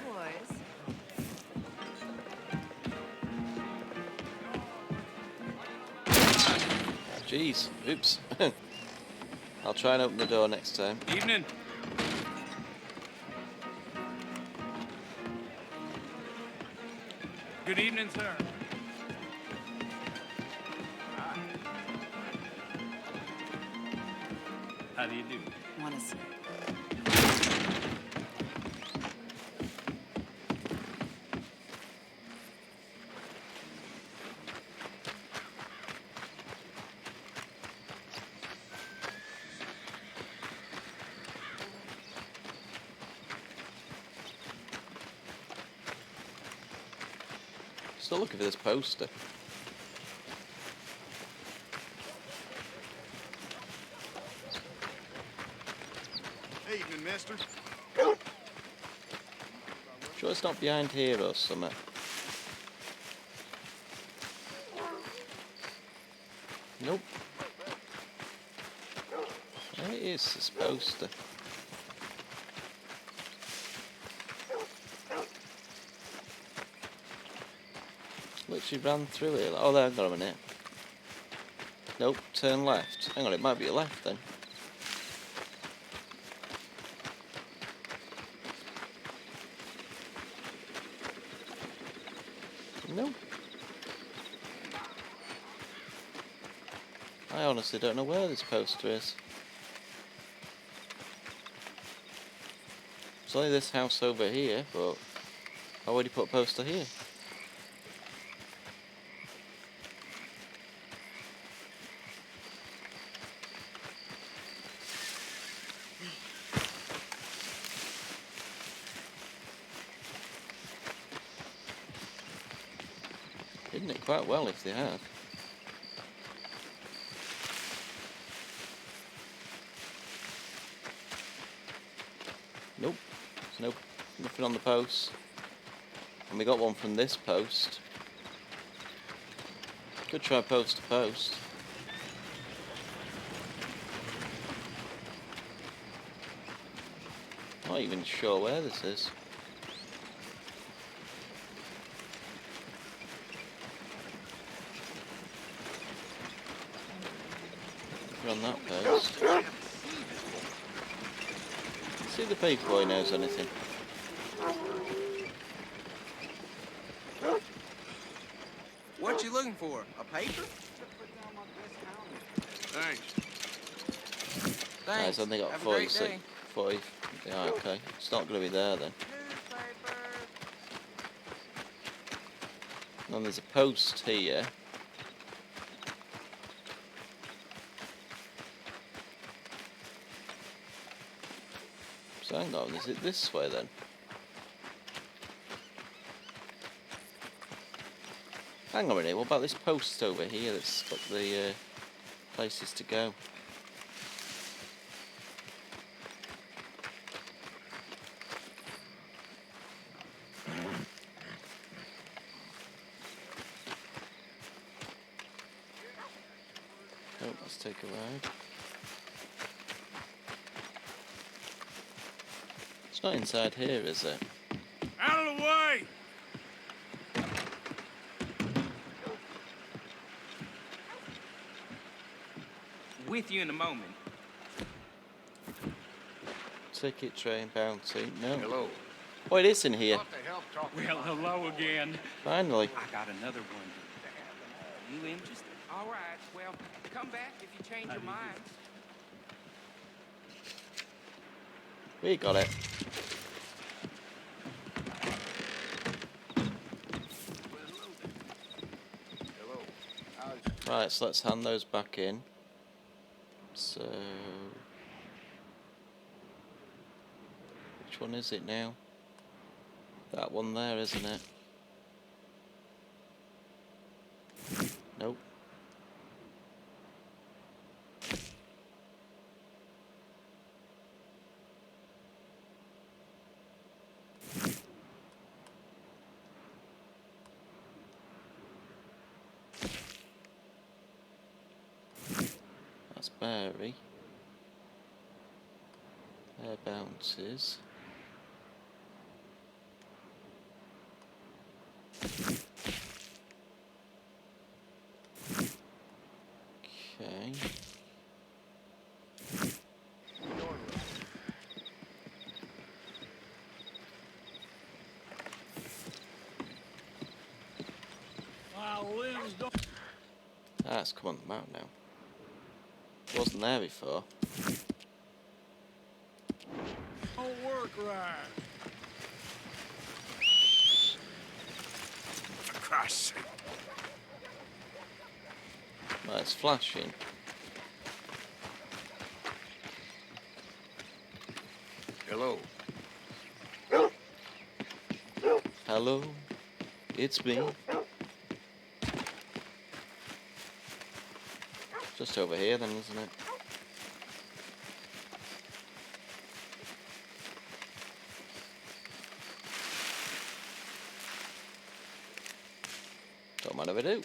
Jeez, oops. I'll try and open the door next time. Evening. Good evening, sir. How do you do? Want to see? Still looking for this poster. Evening, mister. Sure it's not behind here or something. Nope. There it is, this poster. Literally ran through it. Oh, there, hang on a minute. Nope, turn left. Hang on, it might be a left then. Nope. I honestly don't know where this poster is. It's only this house over here, but I already put a poster here. Hidden it quite well if they have. Nope, there's nothing on the post. And we got one from this post. Could try post to post. Not even sure where this is. On that post. See if the paper boy knows anything. What you looking for? A paper? Thanks. Thanks. I've only got Have a great 46. day. 40. Yeah, okay. It's not going to be there then. And then there's a post here. So hang on, is it this way then? Hang on a minute, what about this post over here that's got the places to go? Oh, let's take a ride. It's not inside here, is it? Out of the way! With you in a moment. Ticket, train, bounty, no. Hello. Oh, it is in here. Well, hello again. Finally. I got another one. You interested? All right. Well, come back if you change your mind. We got it. Right, so let's hand those back in. So, which one is it now? That one there, isn't it? Nope. That's Barry. There bounces. Okay. Ah, it's come on the map now. It wasn't there before. Don't work right. For Christ's sake. Well, it's flashing. Hello. Hello, it's me. Just over here then, isn't it? Don't mind if I do.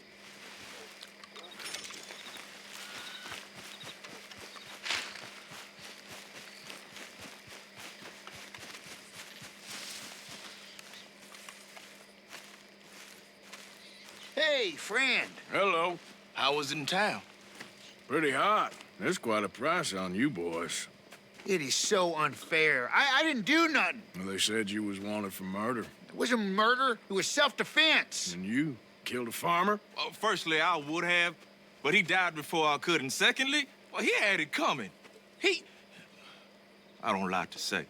Hey, friend. Hello. How was it in town? Pretty hot. There's quite a price on you boys. It is so unfair. I didn't do nothing. Well, they said you was wanted for murder. It wasn't murder. It was self-defense. And you killed a farmer? Well, firstly, I would have, but he died before I could. And secondly, well, he had it coming. I don't like to say.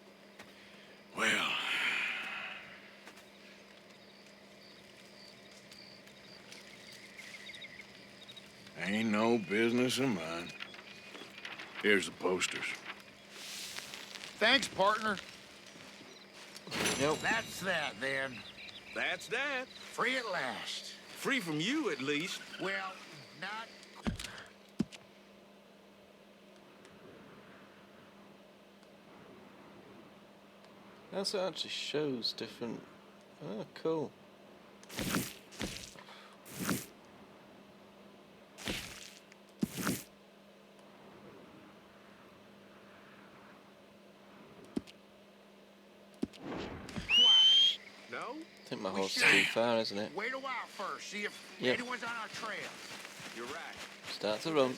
Well... ain't no business of mine. Here's the posters. Thanks, partner. Yep. That's that, then. That's that. Free at last. Free from you, at least. Well, not... That's it actually shows different. Oh, cool. No? I think my horse is too far, isn't it? Wait a while first. See if Yep. anyone's on our trail. You're right. Start to run.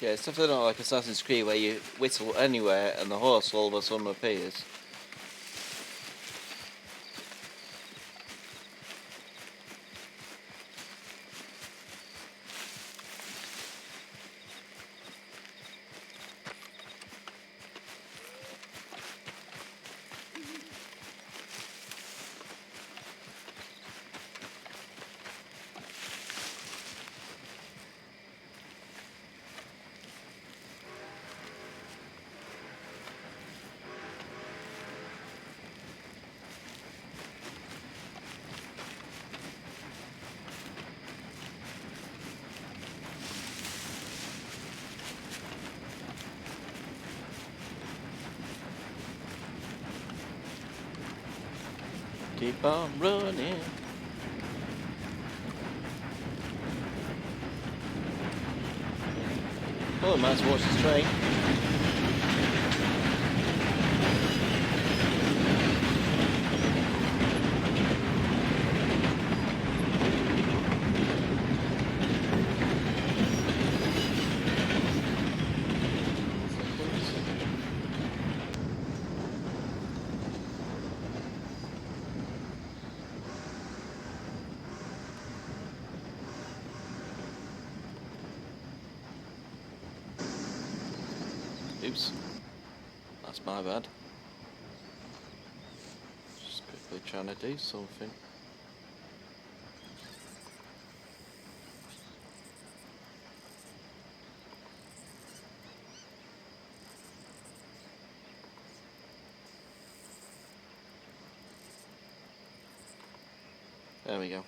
Yeah, it's definitely not like Assassin's Creed where you whistle anywhere and the horse all of a sudden appears. Keep on running. Oh, might as well watch this train. Oops. That's my bad. Just quickly trying to do something. There we go.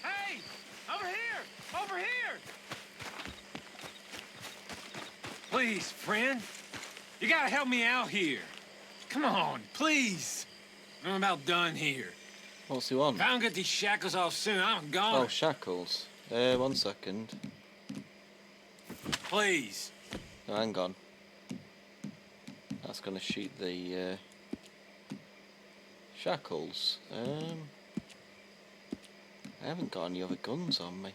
Hey! Over here! Over here! Please, friend. You gotta help me out here. Come on, please. I'm about done here. What's he want? If I don't get these shackles off soon, I'm gone. Oh, shackles. 1 second. Please. No, hang on. That's gonna shoot the shackles. I haven't got any other guns on me.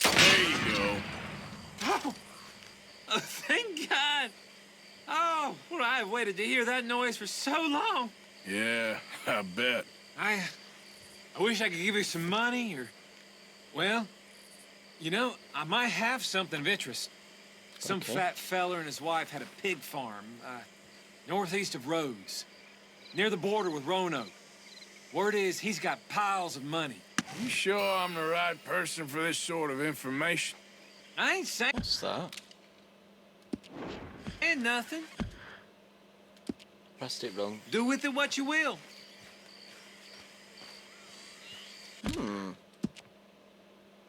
There you go. Oh, thank God. Oh, well, I've waited to hear that noise for so long. Yeah, I bet. I I wish I could give you some money, or... Well, you know, I might have something of interest. Some Okay. fat feller and his wife had a pig farm, northeast of Rhodes, near the border with Roanoke. Word is he's got piles of money. You sure I'm the right person for this sort of information? I ain't saying... What's that? Ain't nothing. Pressed it wrong. Do with it what you will.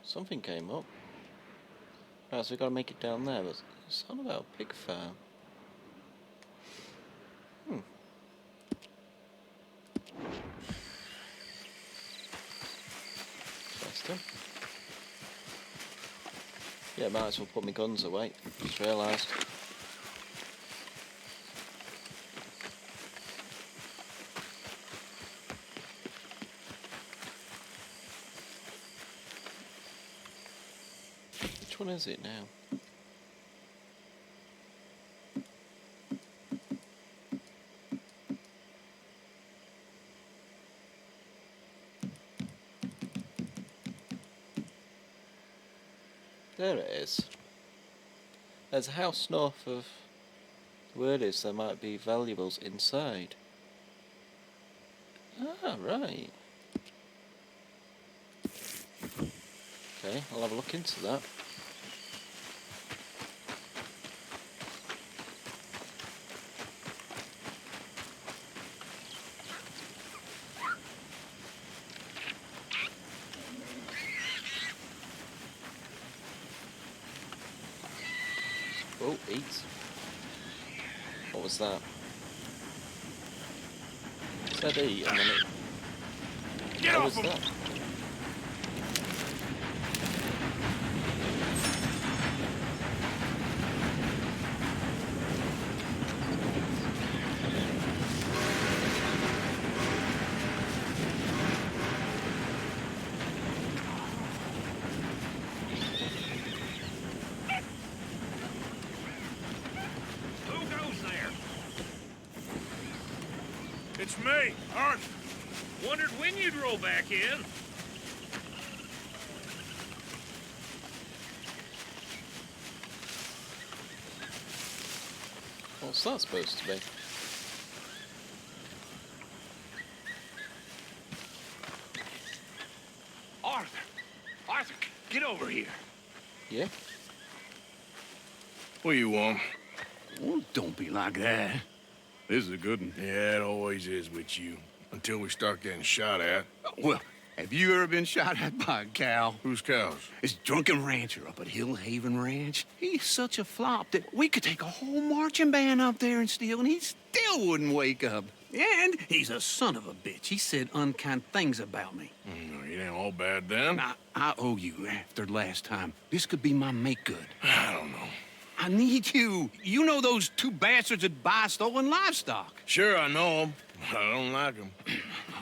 Something came up. Right, so we gotta make it down there, but it's not about a pig farm. Interesting. Yeah, might as well put my guns away. Just realised. Which one is it now? There it is. There's a house north of where it is. There might be valuables inside. Ah, right. Okay, I'll have a look into that. Oh, eat. What was that? It said eat and then it... Get what off was him! that? Who goes there? It's me, Arthur. Wondered when you'd roll back in. What's that supposed to be? Arthur! Arthur, get over here. Yeah? What you want? Oh, don't be like that. This is a good one. Yeah, it always is with you. Until we start getting shot at. Well, have you ever been shot at by a cow? Whose cows? This drunken rancher up at Hill Haven Ranch. He's such a flop that we could take a whole marching band up there and steal, and he still wouldn't wake up. And he's a son of a bitch. He said unkind things about me. It ain't all bad then. I owe you after last time. This could be my make good. I don't know. I need you. You know those two bastards that buy stolen livestock. Sure, I know them. I don't like them.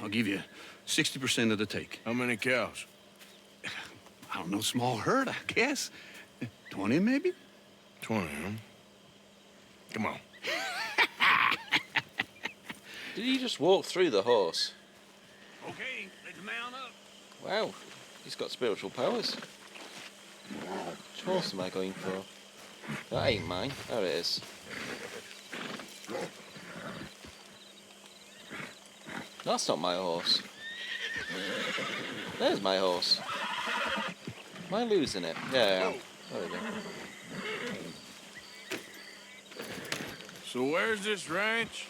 I'll give you 60% of the take. How many cows? I don't know, small herd, I guess. 20, maybe? 20, huh? Come on. Did he just walk through the horse? Okay, let's mount up. Wow, he's got spiritual powers. Which horse am I going for? That ain't mine. There it is. That's not my horse. There's my horse. Am I losing it? Yeah, there we go. So where's this ranch?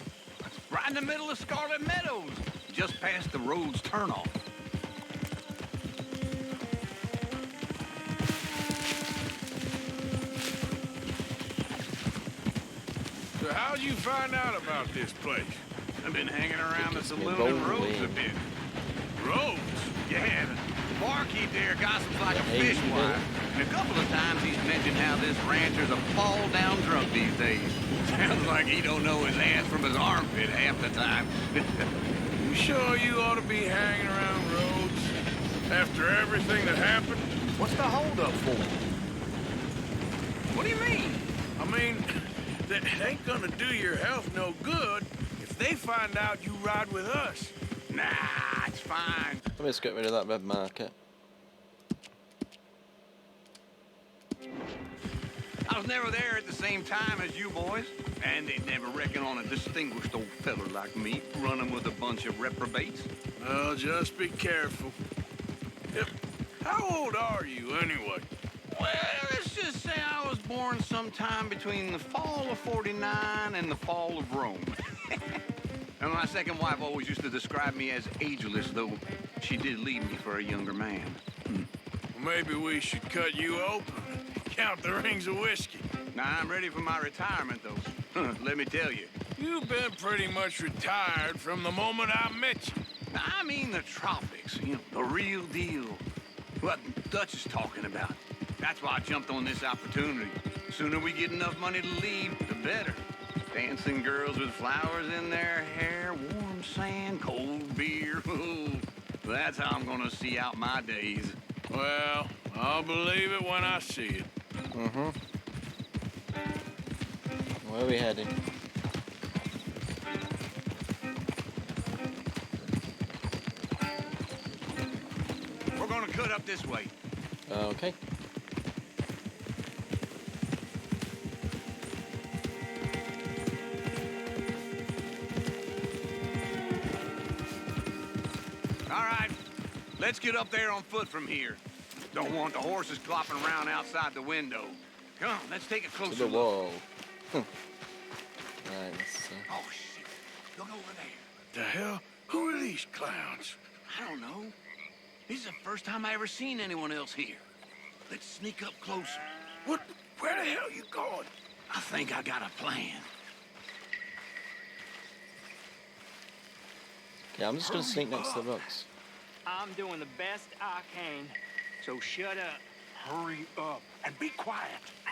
Right in the middle of Scarlet Meadows, just past the road's turnoff. So how'd you find out about this place? I've been hanging around the saloon and roads a bit. Roads? Yeah, the barkeep there gossips like a fishwife. And a couple of times he's mentioned how this rancher's a fall-down drunk these days. Sounds like he don't know his ass from his armpit half the time. You sure you ought to be hanging around roads after everything that happened? What's the holdup for? What do you mean? I mean, that ain't gonna do your health no good if they find out you ride with us. Nah, it's fine. Let me just get rid of that red marker. I was never there at the same time as you boys, and they'd never reckon on a distinguished old feller like me running with a bunch of reprobates. Well, just be careful. How old are you, anyway? Well, let's just say I was born sometime between the fall of '49 and the fall of Rome. And my second wife always used to describe me as ageless, though she did leave me for a younger man. Maybe we should cut you open and count the rings of whiskey. Now, I'm ready for my retirement, though. Let me tell you. You've been pretty much retired from the moment I met you. Now, I mean the tropics, you know, the real deal. What Dutch is talking about. That's why I jumped on this opportunity. The sooner we get enough money to leave, the better. Dancing girls with flowers in their hair, warm sand, cold beer. Ooh, that's how I'm gonna see out my days. Well, I'll believe it when I see it. Mm-hmm. Where are we heading? We're gonna cut up this way. Okay. All right, let's get up there on foot from here. Don't want the horses clopping around outside the window. Come on, let's take a closer To the look. wall. Right, let's see. Oh, shit. Look over there. The hell? Who are these clowns? I don't know. This is the first time I ever seen anyone else here. Let's sneak up closer. What? Where the hell are you going? I think I got a plan. Okay, I'm just gonna sneak next to the rocks. I'm doing the best I can, so shut up. Hurry up and be quiet. Ow.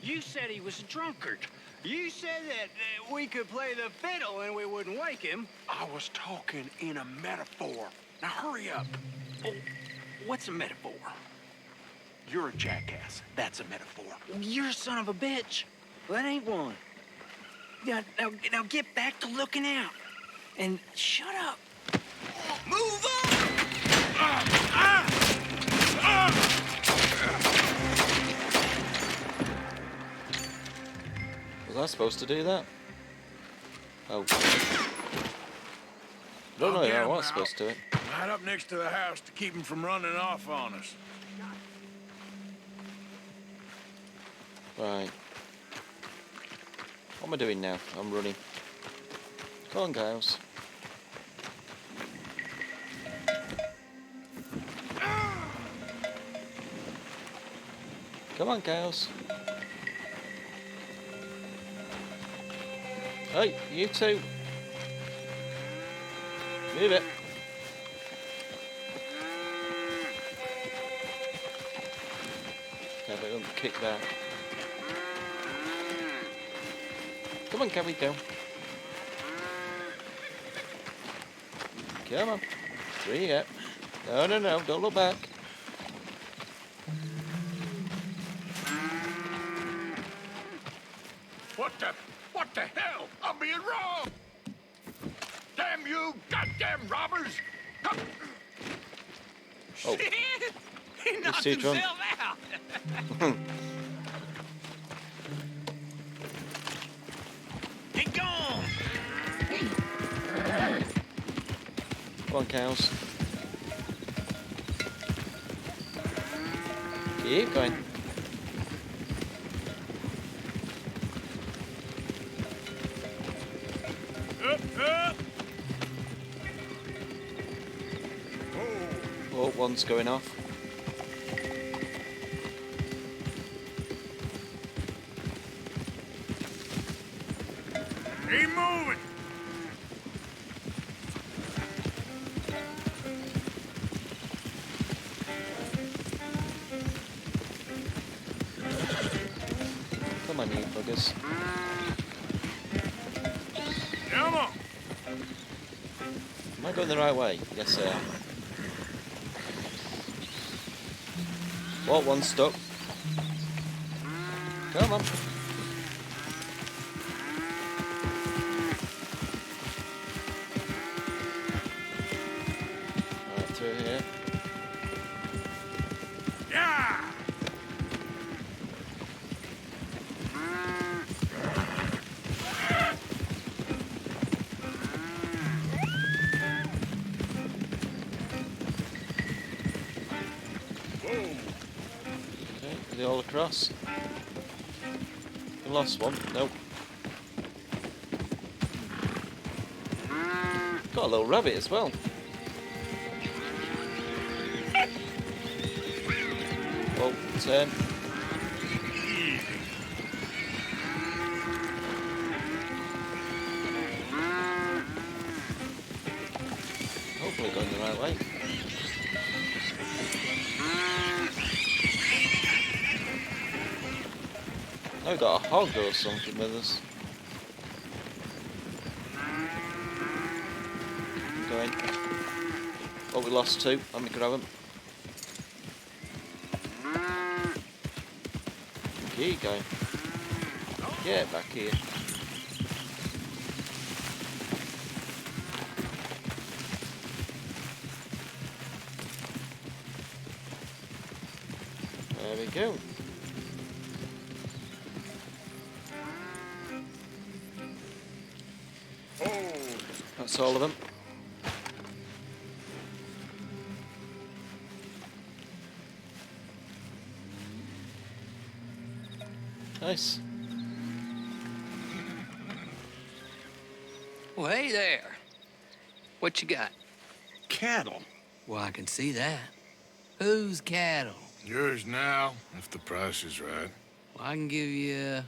You said he was a drunkard. You said that we could play the fiddle and we wouldn't wake him. I was talking in a metaphor. Now hurry up. Oh, what's a metaphor? You're a jackass. That's a metaphor. You're a son of a bitch. Well, that ain't one. Now get back to looking out. And shut up. Move on! Was I supposed to do that? Oh. Don't know I'll get how I him was out. supposed to do it. Right up next to the house to keep him from running off on us. Right. What am I doing now? I'm running. Come on, guys. Come on, cows. Hey, you two. Move it. Okay, but don't kick back. Come on, can we go? Come on. 3 up. No, don't look back. What the hell? I'm being robbed! Damn you, goddamn robbers! Come. Oh. He knocked too drunk. himself out. Get gone! Come on, cows. Keep going. Up! Oh, one's going off. Keep moving! Come on, you buggers. Come on! Am I going the right way? Yes, sir. What? One's stuck. Come on. Are they all across? We lost one. Nope. Got a little rabbit as well. Oh, turn. Hopefully going the right way. Now we've got a hog or something with us. Going. Oh, we lost two. Let me grab them. Here you go. Get back here. There we go. That's all of them. Nice. Well, hey there. What you got? Cattle. Well, I can see that. Whose cattle? Yours now, if the price is right. Well, I can give you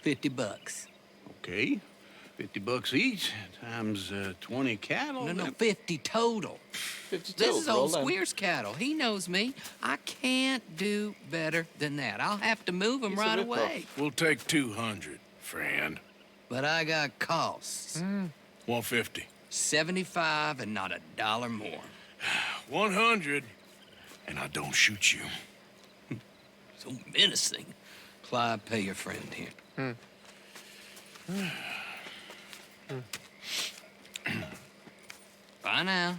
$50. Okay. $50 each, times 20 cattle. No, 50 total. 50 This total. is old Squeer's cattle. He knows me. I can't do better than that. I'll have to move him right away. We'll take 200, friend. But I got costs. 150. 75 and not a dollar more. 100, and I don't shoot you. So menacing. Clyde, pay your friend here. Bye now.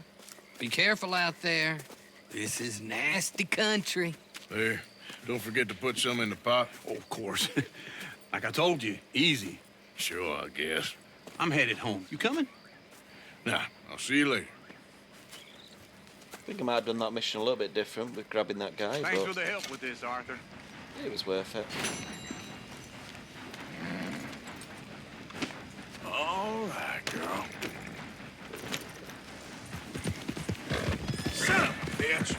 Be careful out there. This is nasty country. There, don't forget to put some in the pot. Oh, of course. Like I told you, easy. Sure, I guess. I'm headed home. You coming? Nah, I'll see you later. I think I might have done that mission a little bit different with grabbing that guy, Thanks but for the help with this, Arthur. it was worth it. All right, girl. Son of a bitch!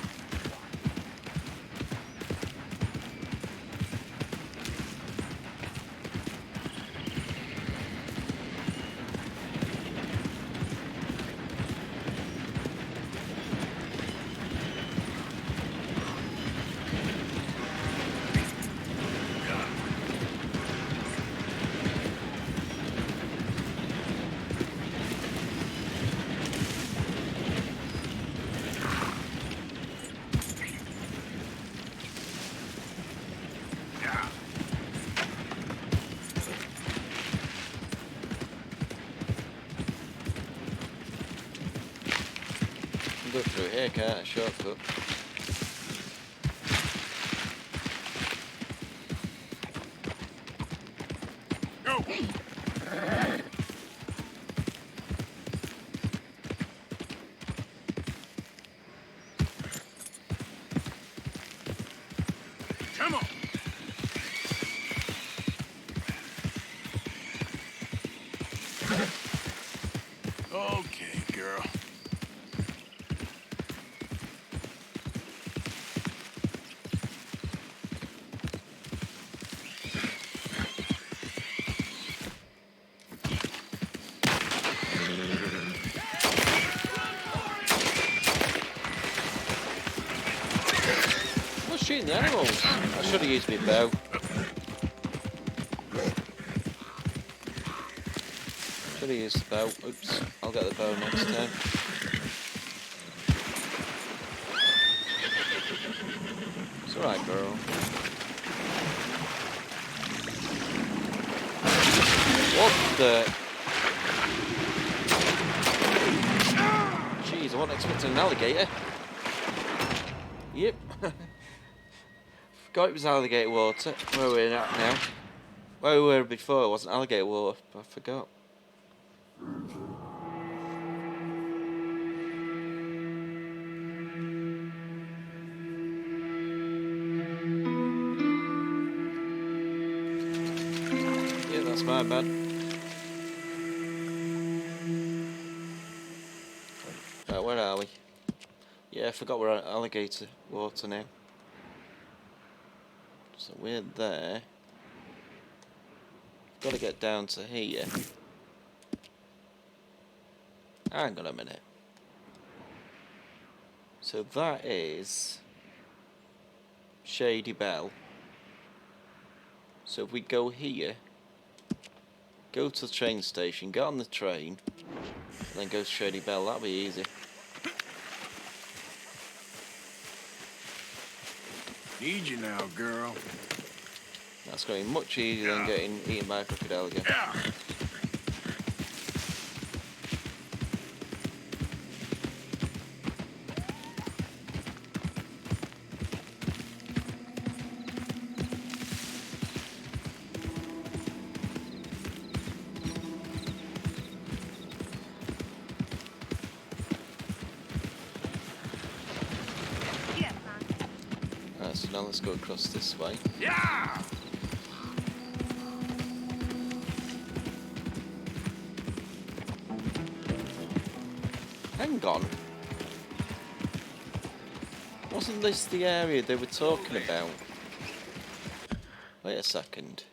Go through here, can't I? Shortcut. Go! Come on! Okay, girl. I'm not shooting the animals. I should have used my bow. Should have used the bow. Oops. I'll get the bow next time. It's alright, girl. What the? Jeez, I wasn't expecting an alligator. Yep. Forgot it was alligator water. Where we're at now. Where we were before, it wasn't alligator water. I forgot. My bad. Right, where are we? Yeah, I forgot we're at alligator water now. So we're there. Got to get down to here. Hang on a minute. So that is Shady Bell. So if we go here, go to the train station, get on the train, and then go to Shady Bell, that'll be easy. Need you now, girl. That's going to be much easier than getting eaten by a crocodile again. Alright, so now let's go across this way. Yeah! Hang on. Wasn't this the area they were talking about? Wait a second.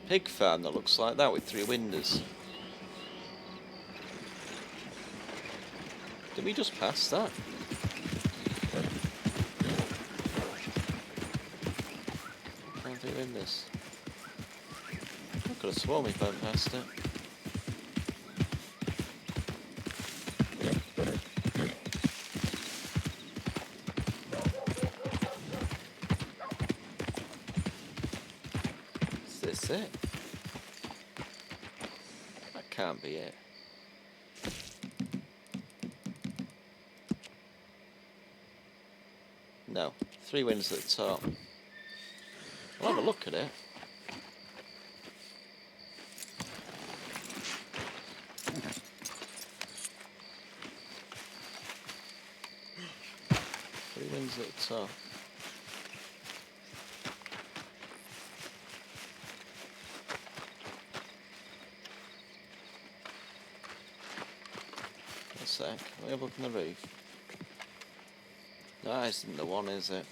Pig farm that looks like that with 3 windows. Did we just pass that? Can't think in this. I could have sworn we went past it. Is this it? That can't be it. No, 3 windows at the top. I'll have a look at it. Three windows at the top. A sec, let me have a look on the roof. That isn't the one, is it?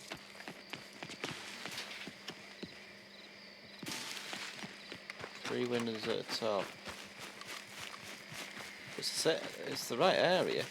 Three windows at the top. It's the right area.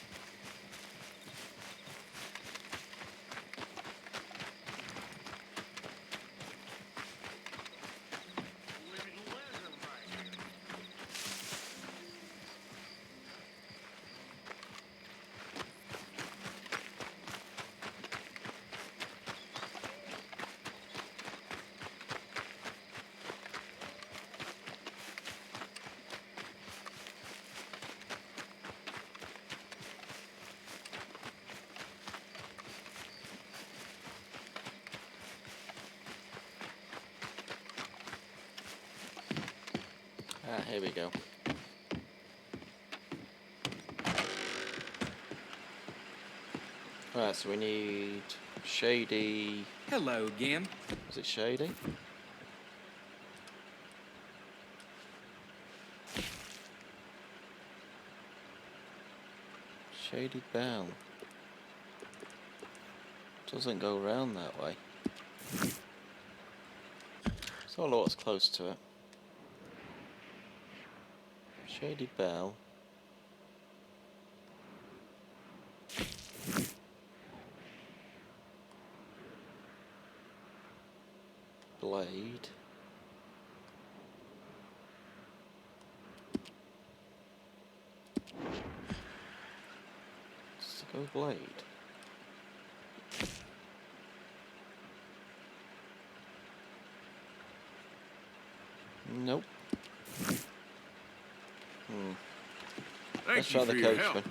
Ah, here we go. Right, so we need Shady. Hello again. Is it Shady? Shady Bell. Doesn't go round that way. So I know what's close to it. Shady Bell. Blade. Does it go Blade? Nope. Let's try the coachman.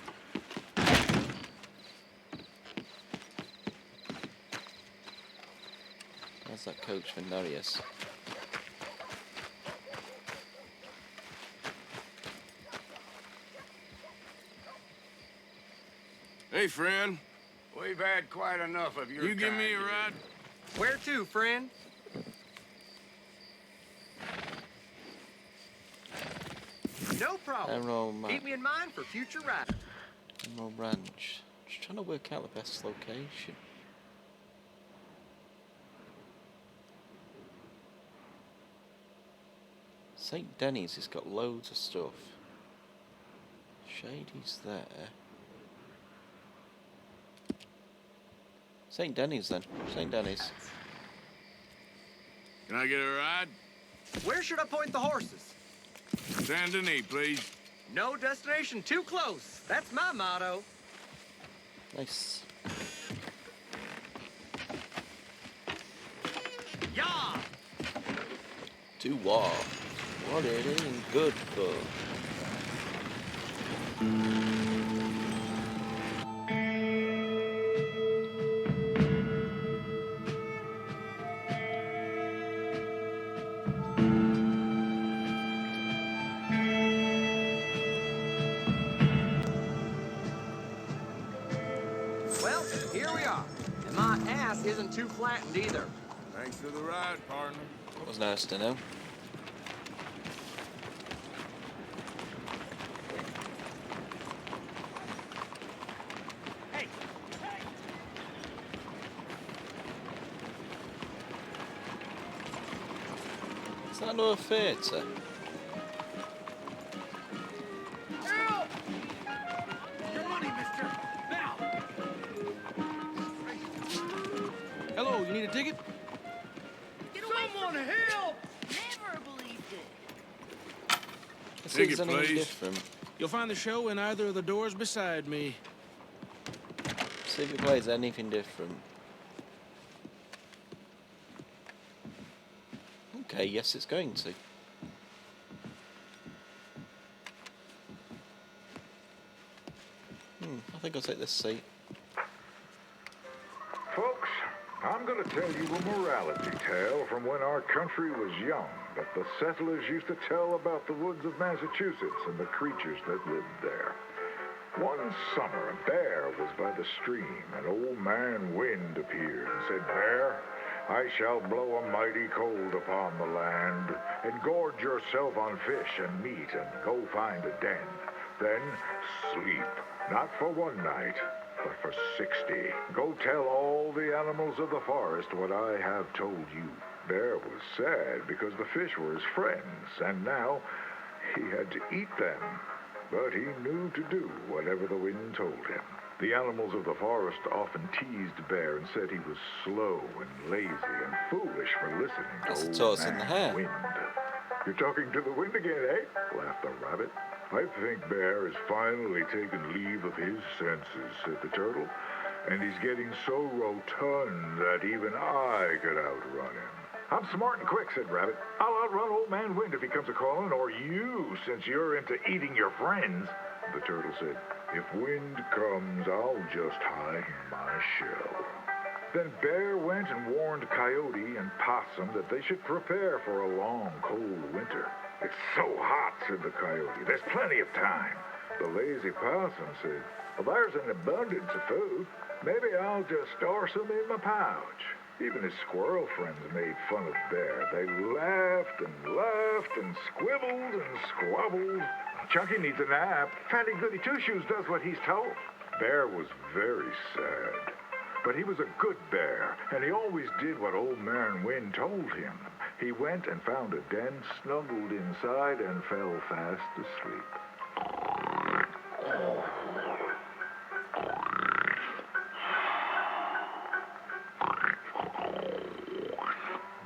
Where's that coachman? There he is. Hey, friend. We've had quite enough of your You give me a kind ride? Where to, friend? No problem. Emerald Map. Keep me in mind for future rides. Emerald Ranch. Just trying to work out the best location. St. Denny's has got loads of stuff. Shady's there. St. Denny's then. St. Denny's. Can I get a ride? Where should I point the horses? Saint Denis, please. No destination too close. That's my motto. Nice. Yeah. To war. What it ain't good for. Well, here we are. And my ass isn't too flattened either. Thanks for the ride, partner. That was nice to know. Hey, Is that another theatre? help! Your money, mister. Now. Hello, you need a ticket? Someone help! Never believed it. Let's see if Ticket, there's anything please. different. You'll find the show in either of the doors beside me. See if it plays anything different. Okay, yes, it's going to. I think I'll take this seat. Folks, I'm going to tell you a morality tale from when our country was young that the settlers used to tell about the woods of Massachusetts and the creatures that lived there. One summer, a bear was by the stream. An old man Wind appeared and said, "Bear, I shall blow a mighty cold upon the land, and gorge yourself on fish and meat, and go find a den. Then sleep, not for one night, but for 60. Go tell all the animals of the forest what I have told you." Bear was sad because the fish were his friends, and now he had to eat them. But he knew to do whatever the wind told him. The animals of the forest often teased Bear and said he was slow and lazy and foolish for listening to That's a old toss in the man hair. Wind. "You're talking to the wind again, eh?" laughed the rabbit. "I think Bear has finally taken leave of his senses," said the turtle. "And he's getting so rotund that even I could outrun him." "I'm smart and quick," said Rabbit. "I'll outrun old man Wind if he comes a-calling, or you, since you're into eating your friends." The turtle said, "If Wind comes, I'll just hide in my shell." Then Bear went and warned Coyote and Possum that they should prepare for a long, cold winter. "It's so hot," said the Coyote. "There's plenty of time." The lazy Possum said, "Well, there's an abundance of food. Maybe I'll just store some in my pouch." Even his squirrel friends made fun of Bear. They laughed and squibbled and squabbled. "Chunky needs a nap. Fatty Goody Two-Shoes does what he's told." Bear was very sad. But he was a good bear, and he always did what old man Wind told him. He went and found a den, snuggled inside, and fell fast asleep.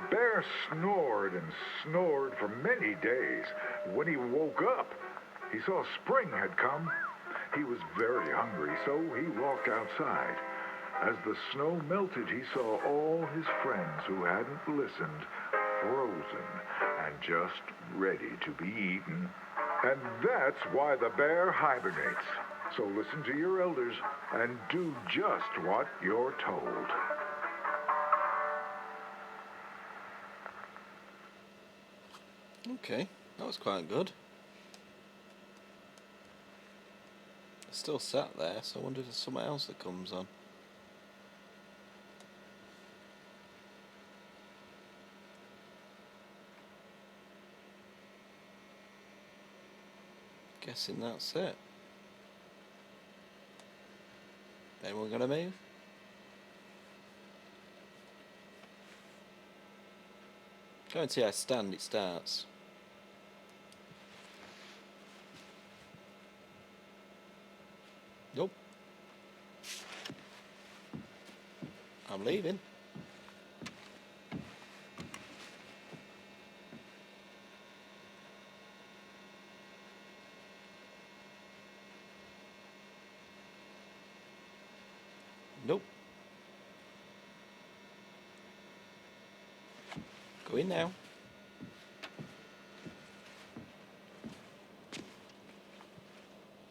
Bear snored and snored for many days. When he woke up, he saw spring had come. He was very hungry, so he walked outside. As the snow melted, he saw all his friends who hadn't listened, frozen and just ready to be eaten. And that's why the bear hibernates. So listen to your elders and do just what you're told. Okay, that was quite good. Still sat there, so I wonder if there's something else that comes on. Guessing that's it. Anyone gonna move? Go and see how stand it starts. Nope. I'm leaving. Nope. Go in now.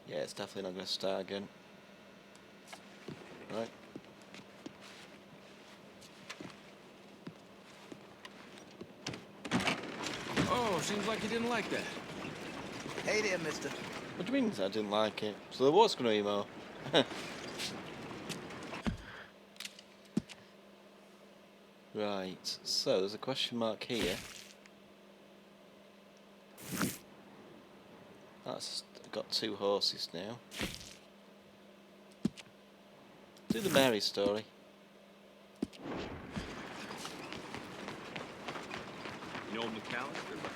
Yeah, it's definitely not going to start again. Right. Oh, seems like you didn't like that. Hey there, mister. What do you mean I didn't like it? So there was going to be more. Right, so there's a question mark here. That's got 2 horses now. Do the Mary story. You know McAllister, but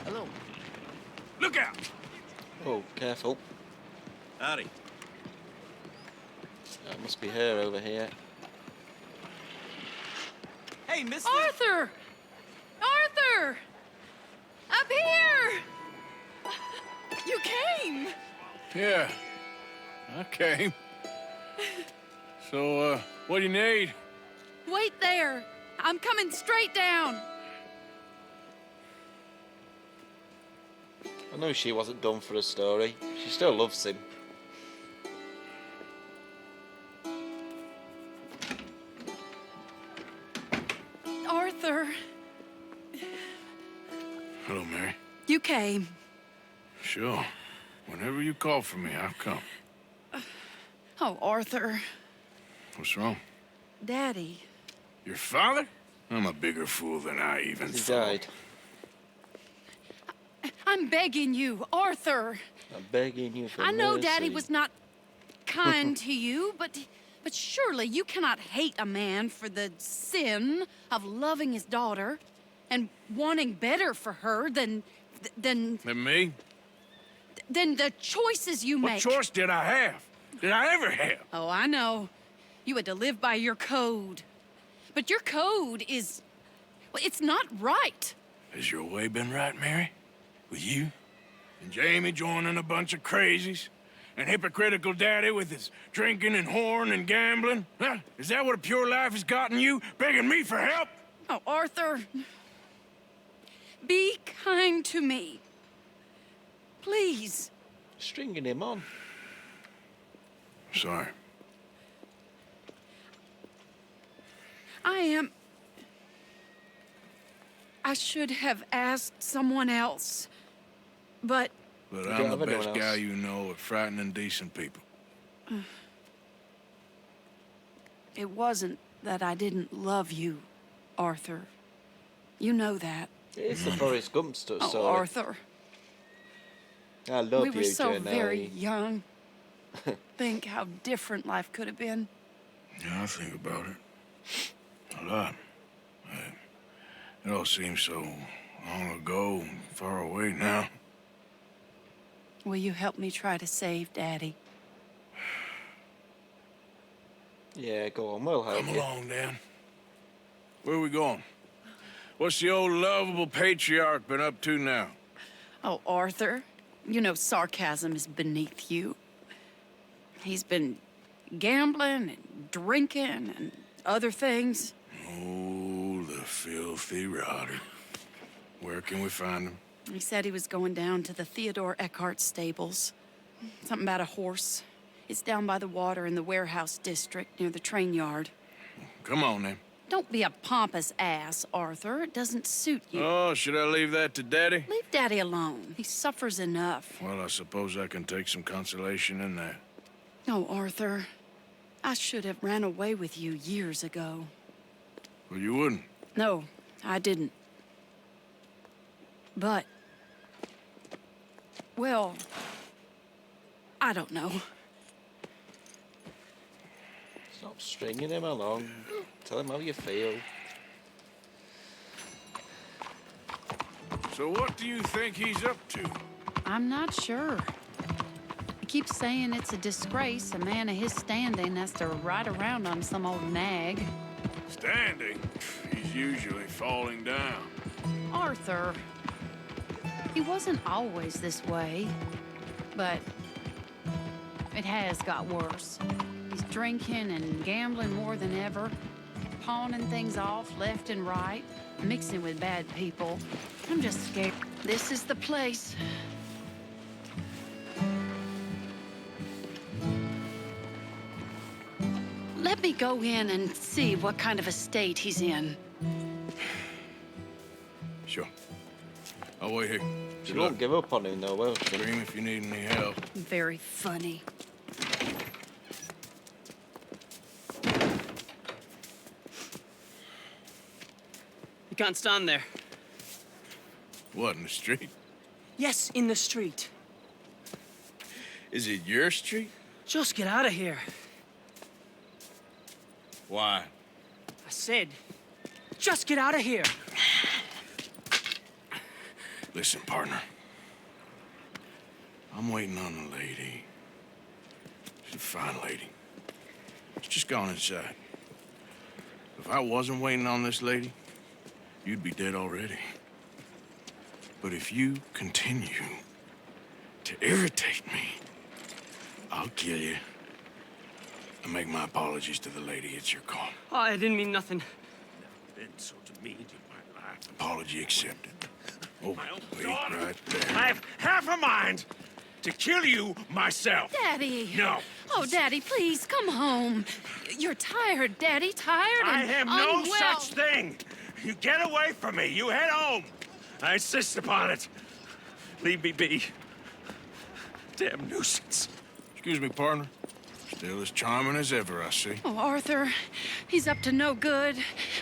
Hello. Look out! Oh, careful. howdy. That must be her over here. Hey, mister. Arthur! Arthur! Up here! You came! Yeah, I came. So, what do you need? Wait there. I'm coming straight down. I know she wasn't done for a story. She still loves him. Arthur, Hello, Mary. you came. Sure. Whenever you call for me, I'll come. Oh, Arthur. What's wrong? Daddy. Your father? I'm a bigger fool than I even He thought. died. I'm begging you, Arthur. I'm begging you for I know mercy. Daddy was not kind to you, but surely you cannot hate a man for the sin of loving his daughter and wanting better for her than And me? the choices you What make. choice did I have? Did I ever have? Oh, I know. You had to live by your code. But your code is... well, it's not right. Has your way been right, Mary? With you? And Jamie joining a bunch of crazies? And hypocritical daddy with his drinking and whoring and gambling? Huh? Is that what a pure life has gotten you? Begging me for help? Oh, Arthur. Be kind to me. Please. Stringing him on. Sorry. I should have asked someone else, but... But You I'm don't the have anyone best guy else. you know at frightening decent people. It wasn't that I didn't love you, Arthur. You know that. It's the Forrest Gump story. Oh, Arthur. I love We were you, so Jenny. very young. Think how different life could have been. Yeah, I think about it. A lot. It all seems so long ago and far away now. Will you help me try to save Daddy? Yeah, go on, we'll help Come you. along, Dan. Where are we going? What's the old lovable patriarch been up to now? Oh, Arthur, you know sarcasm is beneath you. He's been gambling and drinking and other things. Oh, the filthy rotter. Where can we find him? He said he was going down to the Theodore Eckhart stables. Something about a horse. It's down by the water in the warehouse district near the train yard. Come on, then. Don't be a pompous ass, Arthur. It doesn't suit you. Oh, should I leave that to Daddy? Leave Daddy alone. He suffers enough. Well, I suppose I can take some consolation in that. No, Arthur. I should have ran away with you years ago. Well, you wouldn't. No, I didn't. But... well... I don't know. Stop stringing him along. Tell him how you feel. So what do you think he's up to? I'm not sure. He keeps saying it's a disgrace a man of his standing has to ride around on some old nag. Standing? He's usually falling down. Arthur. He wasn't always this way, but it has got worse. He's drinking and gambling more than ever, pawning things off left and right, mixing with bad people. I'm just scared. This is the place. Let me go in and see what kind of a state he's in. Sure. I'll wait here. She won't give up on him, though, will she? Scream if you need any help. Very funny. You can't stand there. What, in the street? Yes, in the street. Is it your street? Just get out of here. Why? I said, just get out of here. Listen, partner. I'm waiting on the lady. She's a fine lady. She's just gone inside. If I wasn't waiting on this lady, you'd be dead already. But if you continue to irritate me, I'll kill you. And make my apologies to the lady. It's your call. Oh, I didn't mean nothing. Never been so demeaned in my life. Apology accepted. Oh, wait right there. I have half a mind to kill you myself. Daddy! No. Oh, Daddy, please, come home. You're tired, Daddy, tired I and have no unwell. such thing. You get away from me. You head home. I insist upon it. Leave me be. Damn nuisance. Excuse me, partner. Still as charming as ever, I see. Oh, Arthur, he's up to no good.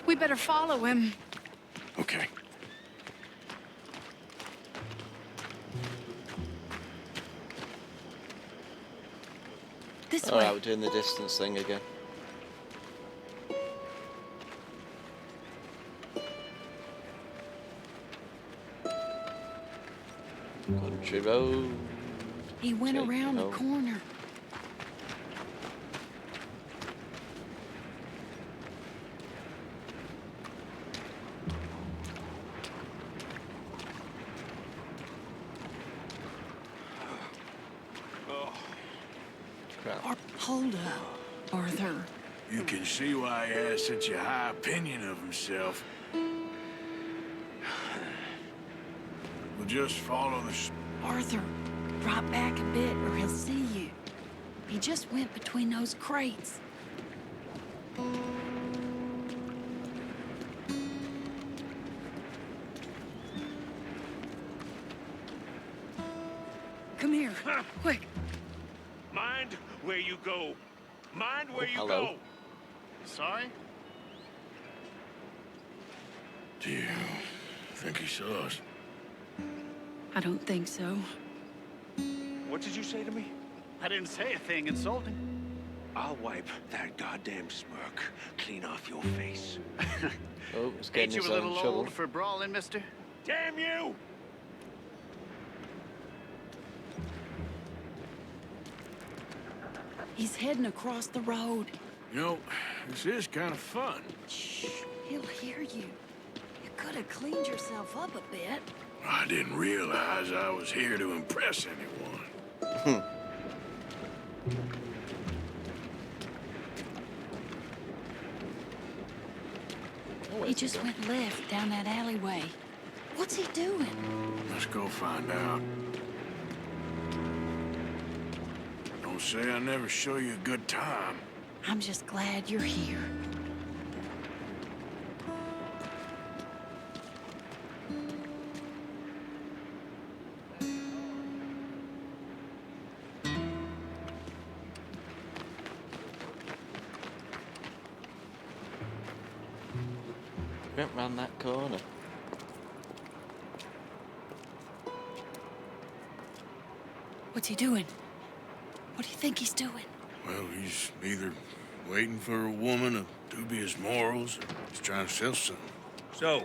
We better follow him. Okay. This All way. right, we're doing the distance thing again. Country road. He went Take around it the home. corner. Crap. Hold up, Arthur. You can see why he has such a high opinion of himself. We'll just follow the... Arthur, drop back a bit or he'll see you. He just went between those crates. Come here, quick. Mind where you go. Mind where you hello. go. Sorry? Do you think he saw us? I don't think so. What did you say to me? I didn't say a thing insulting. I'll wipe that goddamn smirk clean off your face. Oh, it's Ain't getting you his a own little trouble. old for brawling, mister? Damn you! He's heading across the road. You know, this is kind of fun. Shh, he'll hear you. You could have cleaned yourself up a bit. I didn't realize I was here to impress anyone. He just went left down that alleyway. What's he doing? Let's go find out. Don't say I never show you a good time. I'm just glad you're here. Went round that corner. What's he doing? What do you think he's doing? Well, he's either waiting for a woman of dubious morals or he's trying to sell something. So,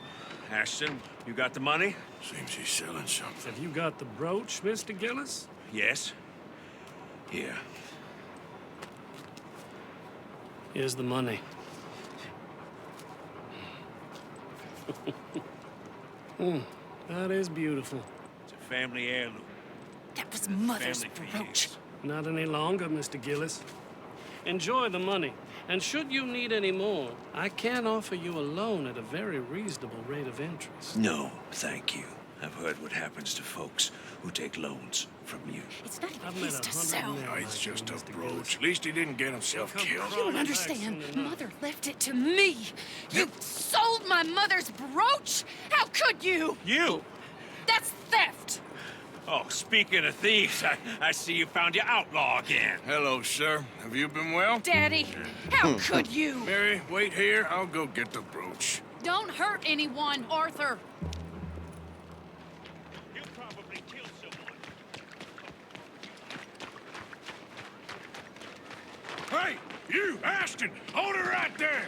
Ashton, you got the money? Seems he's selling something. Have you got the brooch, Mr. Gillis? Yes. Here. Here's the money. That is beautiful. It's a family heirloom. That was Mother's Family for brooch. years. Not any longer, Mr. Gillis. Enjoy the money. And should you need any more, I can offer you a loan at a very reasonable rate of interest. No, thank you. I've heard what happens to folks who take loans from you. It's not even I've his met to 100 sell. men No, like it's you, just a Mr. brooch. Gillis. At least he didn't get himself Come killed. You don't crawling back understand. soon enough. Mother left it to me. You sold my mother's brooch? How could you? You? That's theft. Oh, speaking of thieves, I see you found your outlaw again. Hello, sir. Have you been well? Daddy, how could you? Mary, wait here. I'll go get the brooch. Don't hurt anyone, Arthur. You probably killed someone. Hey, you, Ashton! Hold her right there!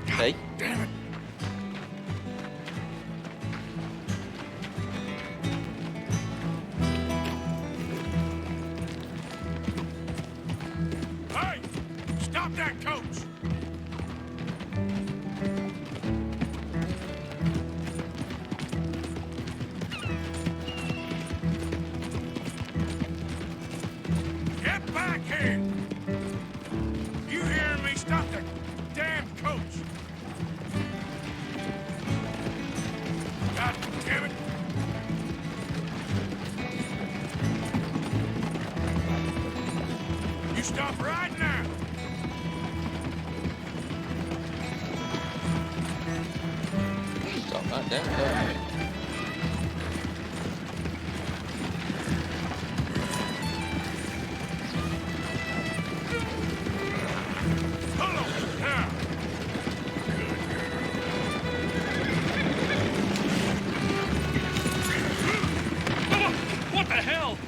Hey. Damn it. Hey! Stop that coach! Get back here! You hearing me? Stop that damn coach! God damn it! You stop right now! Stop that down. Hold on! Now! What the hell?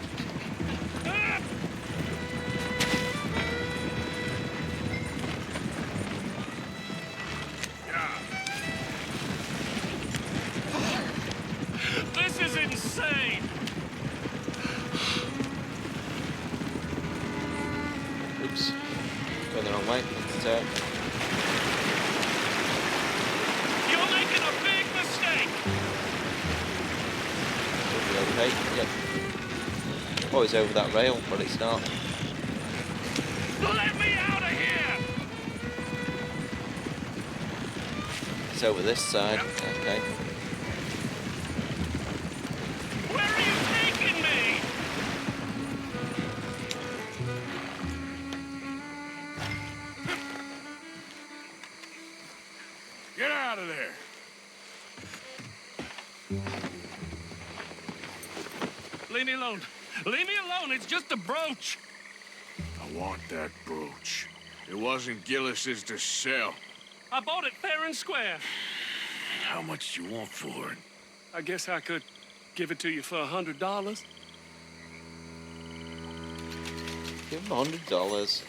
This is insane! Oops. Going the wrong way. Let's turn. You're making a big mistake! Should be okay. Yep. Oh, it's over that rail, but it's not. Let me out of here! It's over this side. Okay. Where are you taking me? Get out of there! Leave me alone. Leave me alone. It's just a brooch. I want that brooch. It wasn't Gillis's to sell. I bought it fair and square. How much do you want for it? I guess I could give it to you for $100. Give him $100.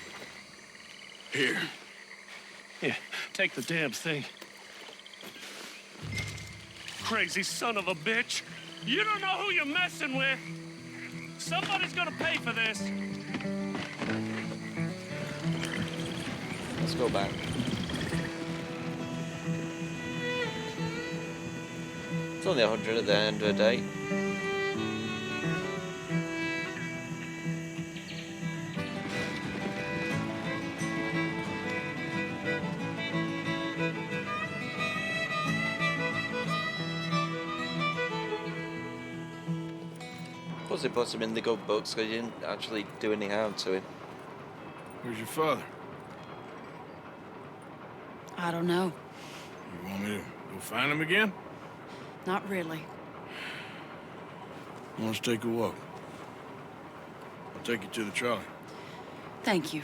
Here. Yeah, take the damn thing. Crazy son of a bitch. You don't know who you're messing with. Somebody's gonna pay for this. Let's go back. It's only 100 at the end of the day. suppose they put him in the good books because he didn't actually do any harm to him. Where's your father? I don't know. You want me to go find him again? Not really. Let's take a walk. I'll take you to the trolley. Thank you.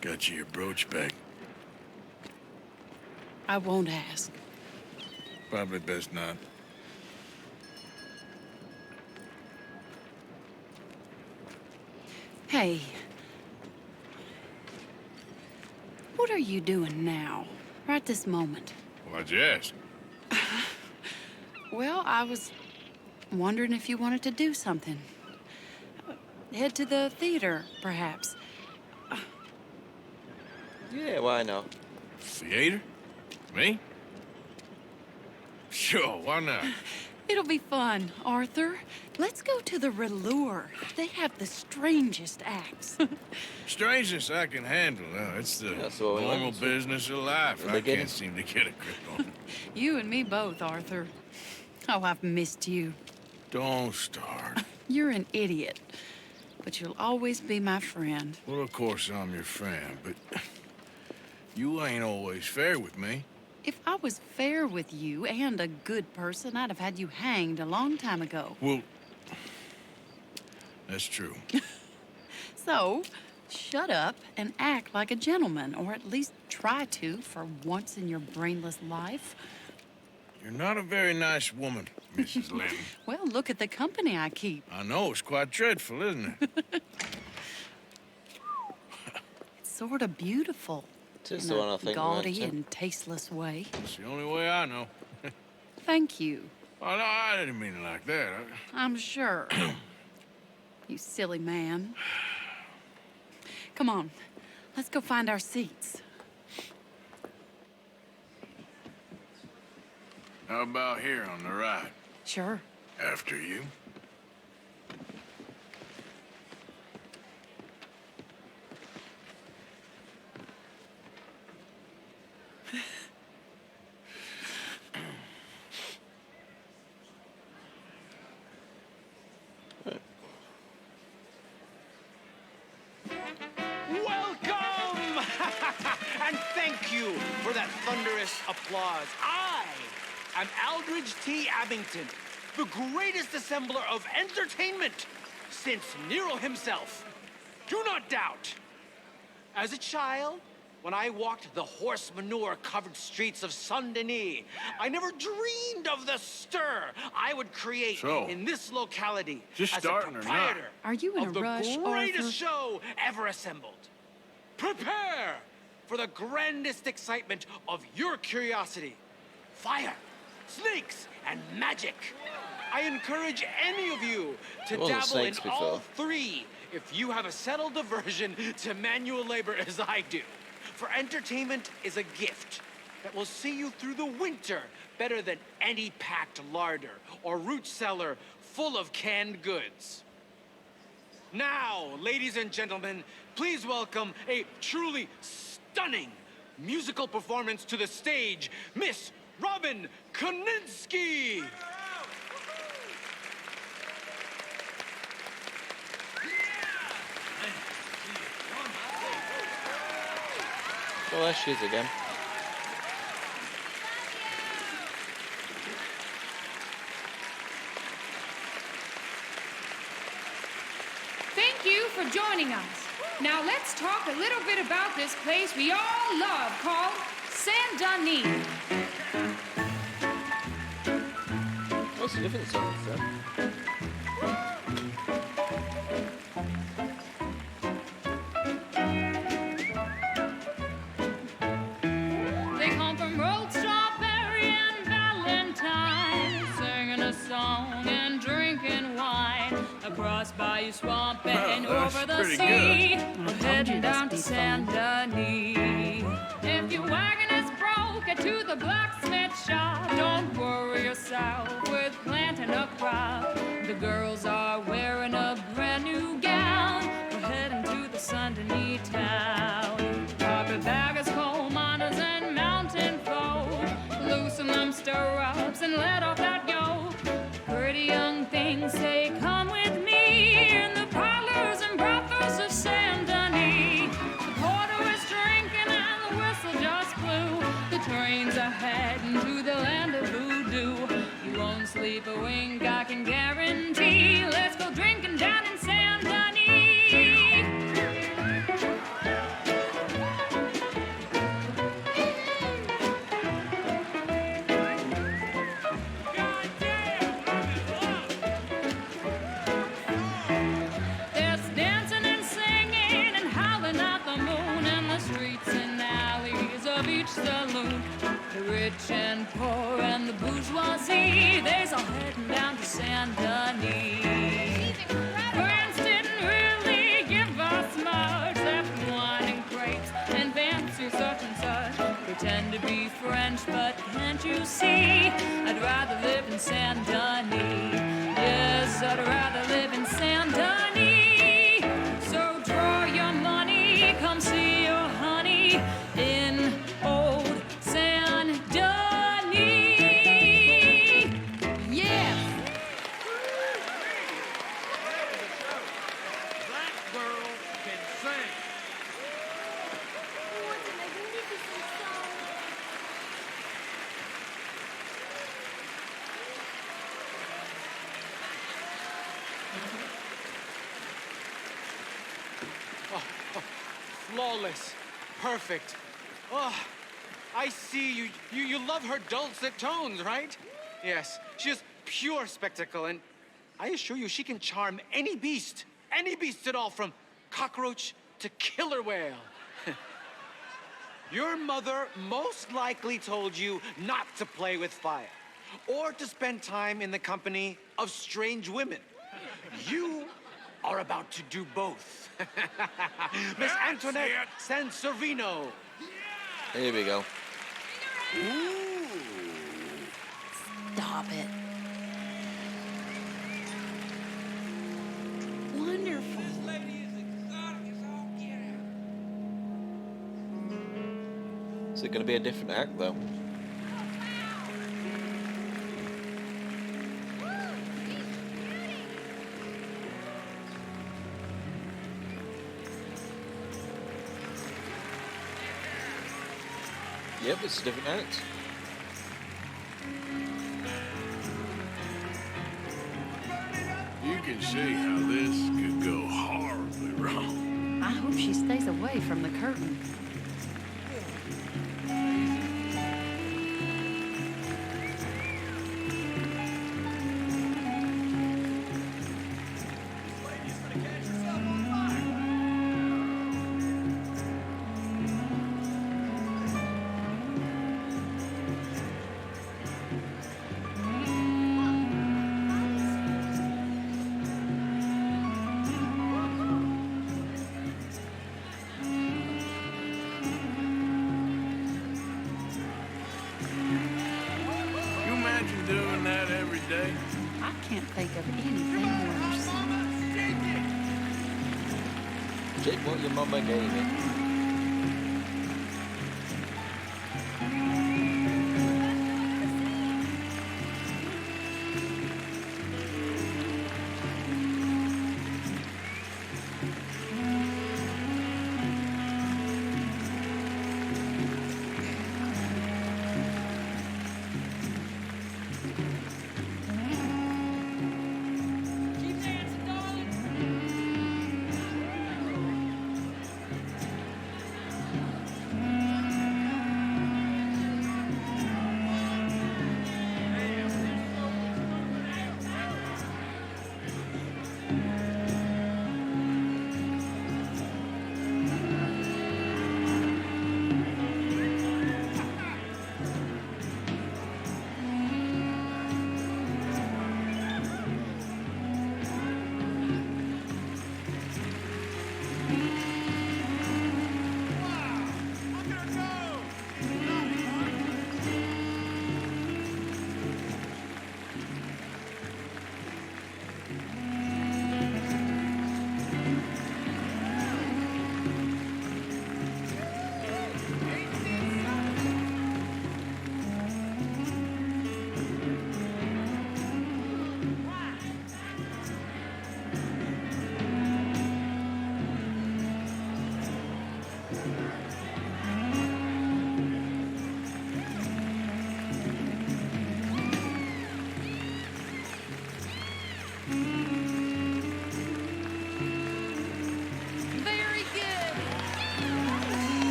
Got you your brooch back. I won't ask. Probably best not. Hey. What are you doing now? Right this moment? Why'd you ask? Well, I was wondering if you wanted to do something. Head to the theater, perhaps. Yeah, why not? Theater? Me? Sure, why not? It'll be fun, Arthur. Let's go to the Relure. They have the strangest acts. Strangeness I can handle. It's the That's what we normal want. business of life. I Begin. can't seem to get a grip on. You and me both, Arthur. Oh, I've missed you. Don't start. You're an idiot, but you'll always be my friend. Well, of course I'm your friend, but you ain't always fair with me. If I was fair with you and a good person, I'd have had you hanged a long time ago. Well, that's true. So, shut up and act like a gentleman, or at least try to for once in your brainless life. You're not a very nice woman, Mrs. Lynn. Well, look at the company I keep. I know, it's quite dreadful, isn't it? It's sort of beautiful. Just in the one a I think we gaudy went to. and tasteless way. It's the only way I know. Thank you. Oh, no, I didn't mean it like that. I'm sure. You silly man. Come on, let's go find our seats. How about here on the right? Sure. After you. Welcome! And thank you for that thunderous applause. I am Aldridge T. Abington, the greatest assembler of entertainment since Nero himself. Do not doubt. As a child, when I walked the horse manure-covered streets of Saint-Denis, I never dreamed of the stir I would create in this locality just as a starting or not? proprietor Are you in of a the rush, greatest Arthur? show ever assembled. Prepare for the grandest excitement of your curiosity. Fire, snakes, and magic. I encourage any of you to There wasn't dabble in snakes all before. three if you have a settled aversion to manual labor as I do. For entertainment is a gift that will see you through the winter better than any packed larder or root cellar full of canned goods. Now, ladies and gentlemen, please welcome a truly stunning musical performance to the stage, Miss Robin Koninsky. Well, there she is again. Thank you for joining us. Now let's talk a little bit about this place we all love called Saint-Denis. What's the difference on this then? They come from Road Strawberry and Valentine, singing a song and drinking wine across Bayou Swamp and Well, that's over the pretty sea. good. We're heading down to Saint-Denis. If your wagon is broke, get to the blacksmith shop. Don't worry yourself with planting a crop. The girls are wearing a brand new gown. We're heading to the Saint-Denis town. Carpetbaggers, coal miners, and mountain folk and say, come with me in the parlors and brothels of Saint Denis. The porter was drinking and the whistle just blew. The trains are heading to the land of voodoo. You won't sleep a wink, I can guarantee. Let's go drinking down in Saint Denis. There's dancing and singing and howling at the moon in the streets and alleys of each saloon. The rich and poor and the bourgeoisie, they's all heading down to Saint Denis. France didn't really give us much, except wine and grapes and fancy such and such. Pretend to be French, but can't you see? I'd rather live in Saint Denis. Yes, I'd rather live in Saint Denis. So draw your money, come see your honey in old Saint Denis. Yes. That girl can sing. Flawless. Perfect. Oh, I see you. You love her dulcet tones, right? Yes. She is pure spectacle, and I assure you she can charm any beast at all, from cockroach to killer whale. Your mother most likely told you not to play with fire or to spend time in the company of strange women. You are about to do both. Miss Antoinette Sansovino. Here we go. Stop it. Wonderful. Is it going to be a different act, though? Yep, it's a different act. You can see how this could go horribly wrong. I hope she stays away from the curtain. You imagine doing that every day? I can't think of anything worse. Take what your mama gave you.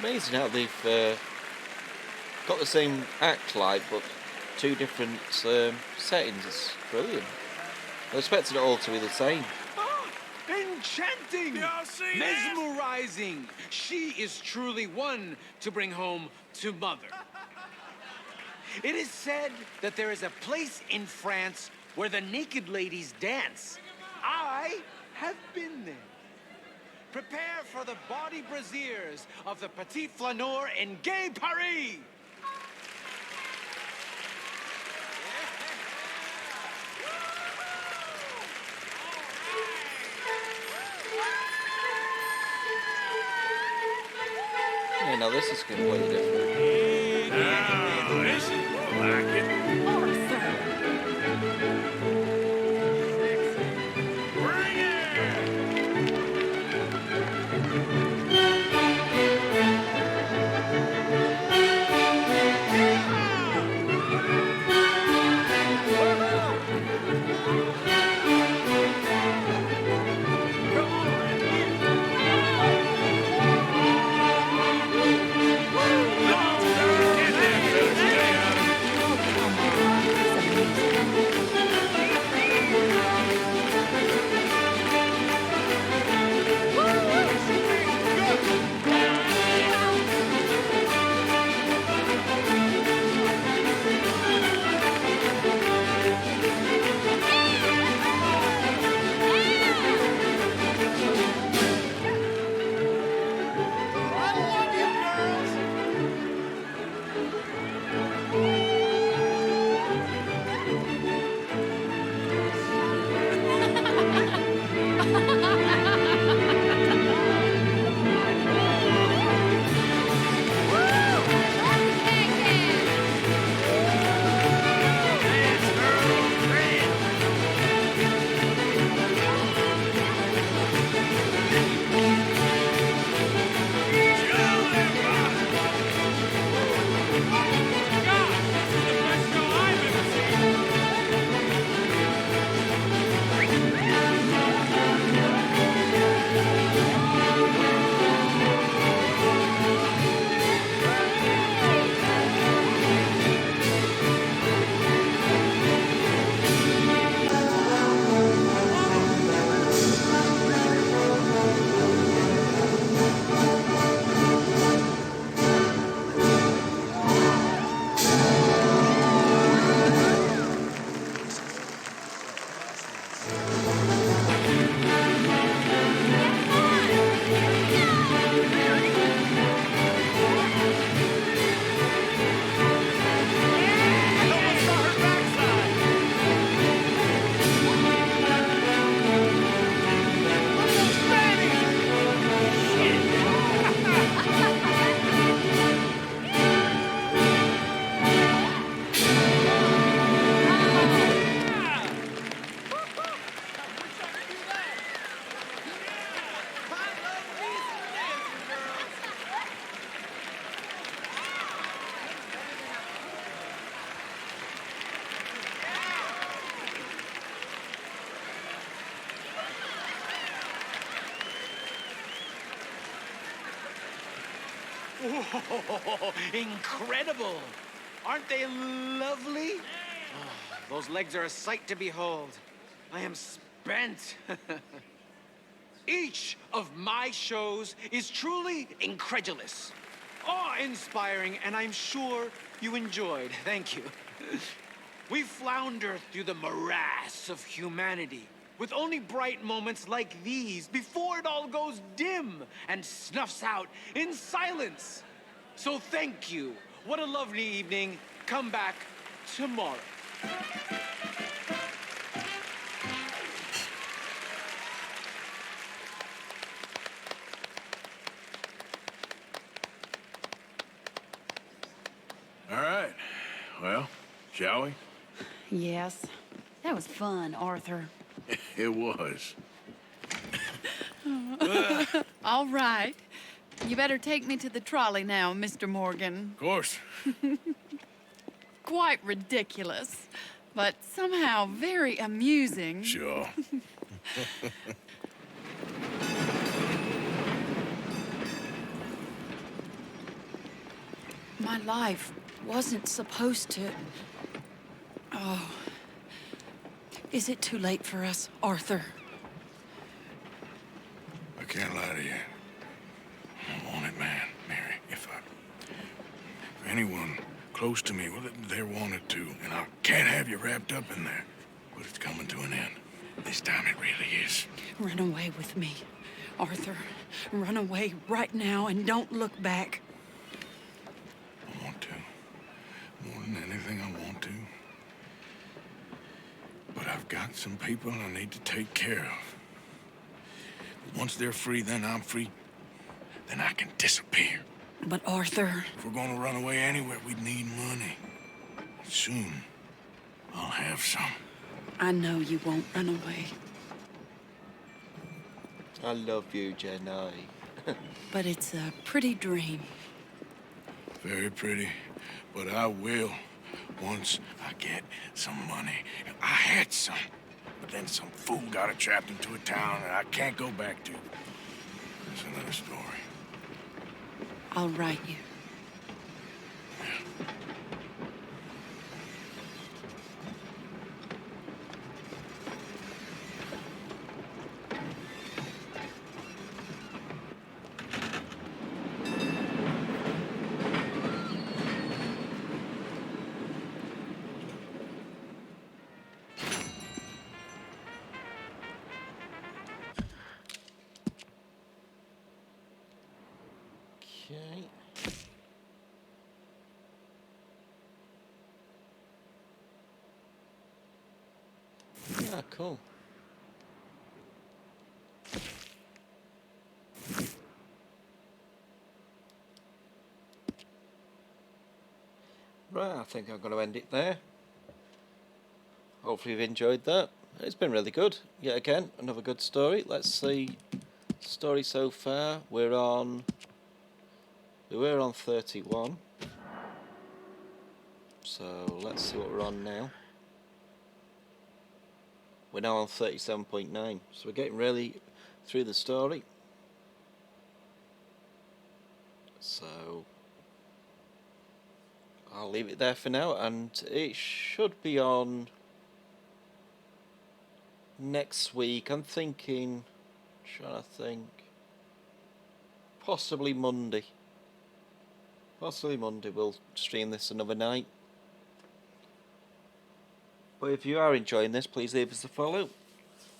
amazing how they've got the same act like, but two different settings. It's brilliant. I expected it all to be the same. Enchanting! Mesmerizing! She is truly one to bring home to mother. It is said that there is a place in France where the naked ladies dance. I have been there. Prepare for the body brasiers of the Petit Flaneur in Gay Paris! Yeah, now this is completely different. Now, this is more like it. Bring it! Oh, incredible! Aren't they lovely? Oh, those legs are a sight to behold. I am spent. Each of my shows is truly incredulous, awe-inspiring, and I'm sure you enjoyed. Thank you. We flounder through the morass of humanity with only bright moments like these before it all goes dim and snuffs out in silence. So thank you. What a lovely evening. Come back tomorrow. All right. Well, shall we? Yes. That was fun, Arthur. It was. All right. You better take me to the trolley now, Mr. Morgan. Of course. Quite ridiculous, but somehow very amusing. Sure. My life wasn't supposed to... Oh. Is it too late for us, Arthur? I can't lie to you. I want it, man, Mary. If anyone close to me, well, they wanted to, and I can't have you wrapped up in there. But it's coming to an end. This time it really is. Run away with me, Arthur. Run away right now and don't look back. I want to. More than anything, I want to. But I've got some people I need to take care of. Once they're free, then I'm free. Then I can disappear. But Arthur... If we're gonna run away anywhere, we'd need money. Soon, I'll have some. I know you won't run away. I love you, Jenny. But it's a pretty dream. Very pretty, but I will once I get some money. I had some, but then some fool got it trapped into a town that I can't go back to. That's another story. I'll write you. Okay. Ah, cool. Right, I think I'm going to end it there. Hopefully you've enjoyed that. It's been really good. Yet again, another good story. Let's see. Story so far. We were on 31. So let's see what we're on now. We're now on 37.9. So we're getting really through the story. So I'll leave it there for now, and it should be on next week. I'm trying to think, possibly Monday. Possibly Monday we'll stream this another night. But if you are enjoying this, please leave us a follow.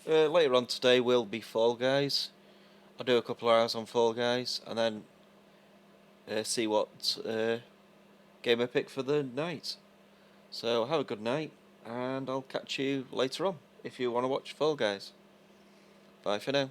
Later on today will be Fall Guys. I'll do a couple of hours on Fall Guys, and then see what game I pick for the night. So have a good night, and I'll catch you later on if you want to watch Fall Guys. Bye for now.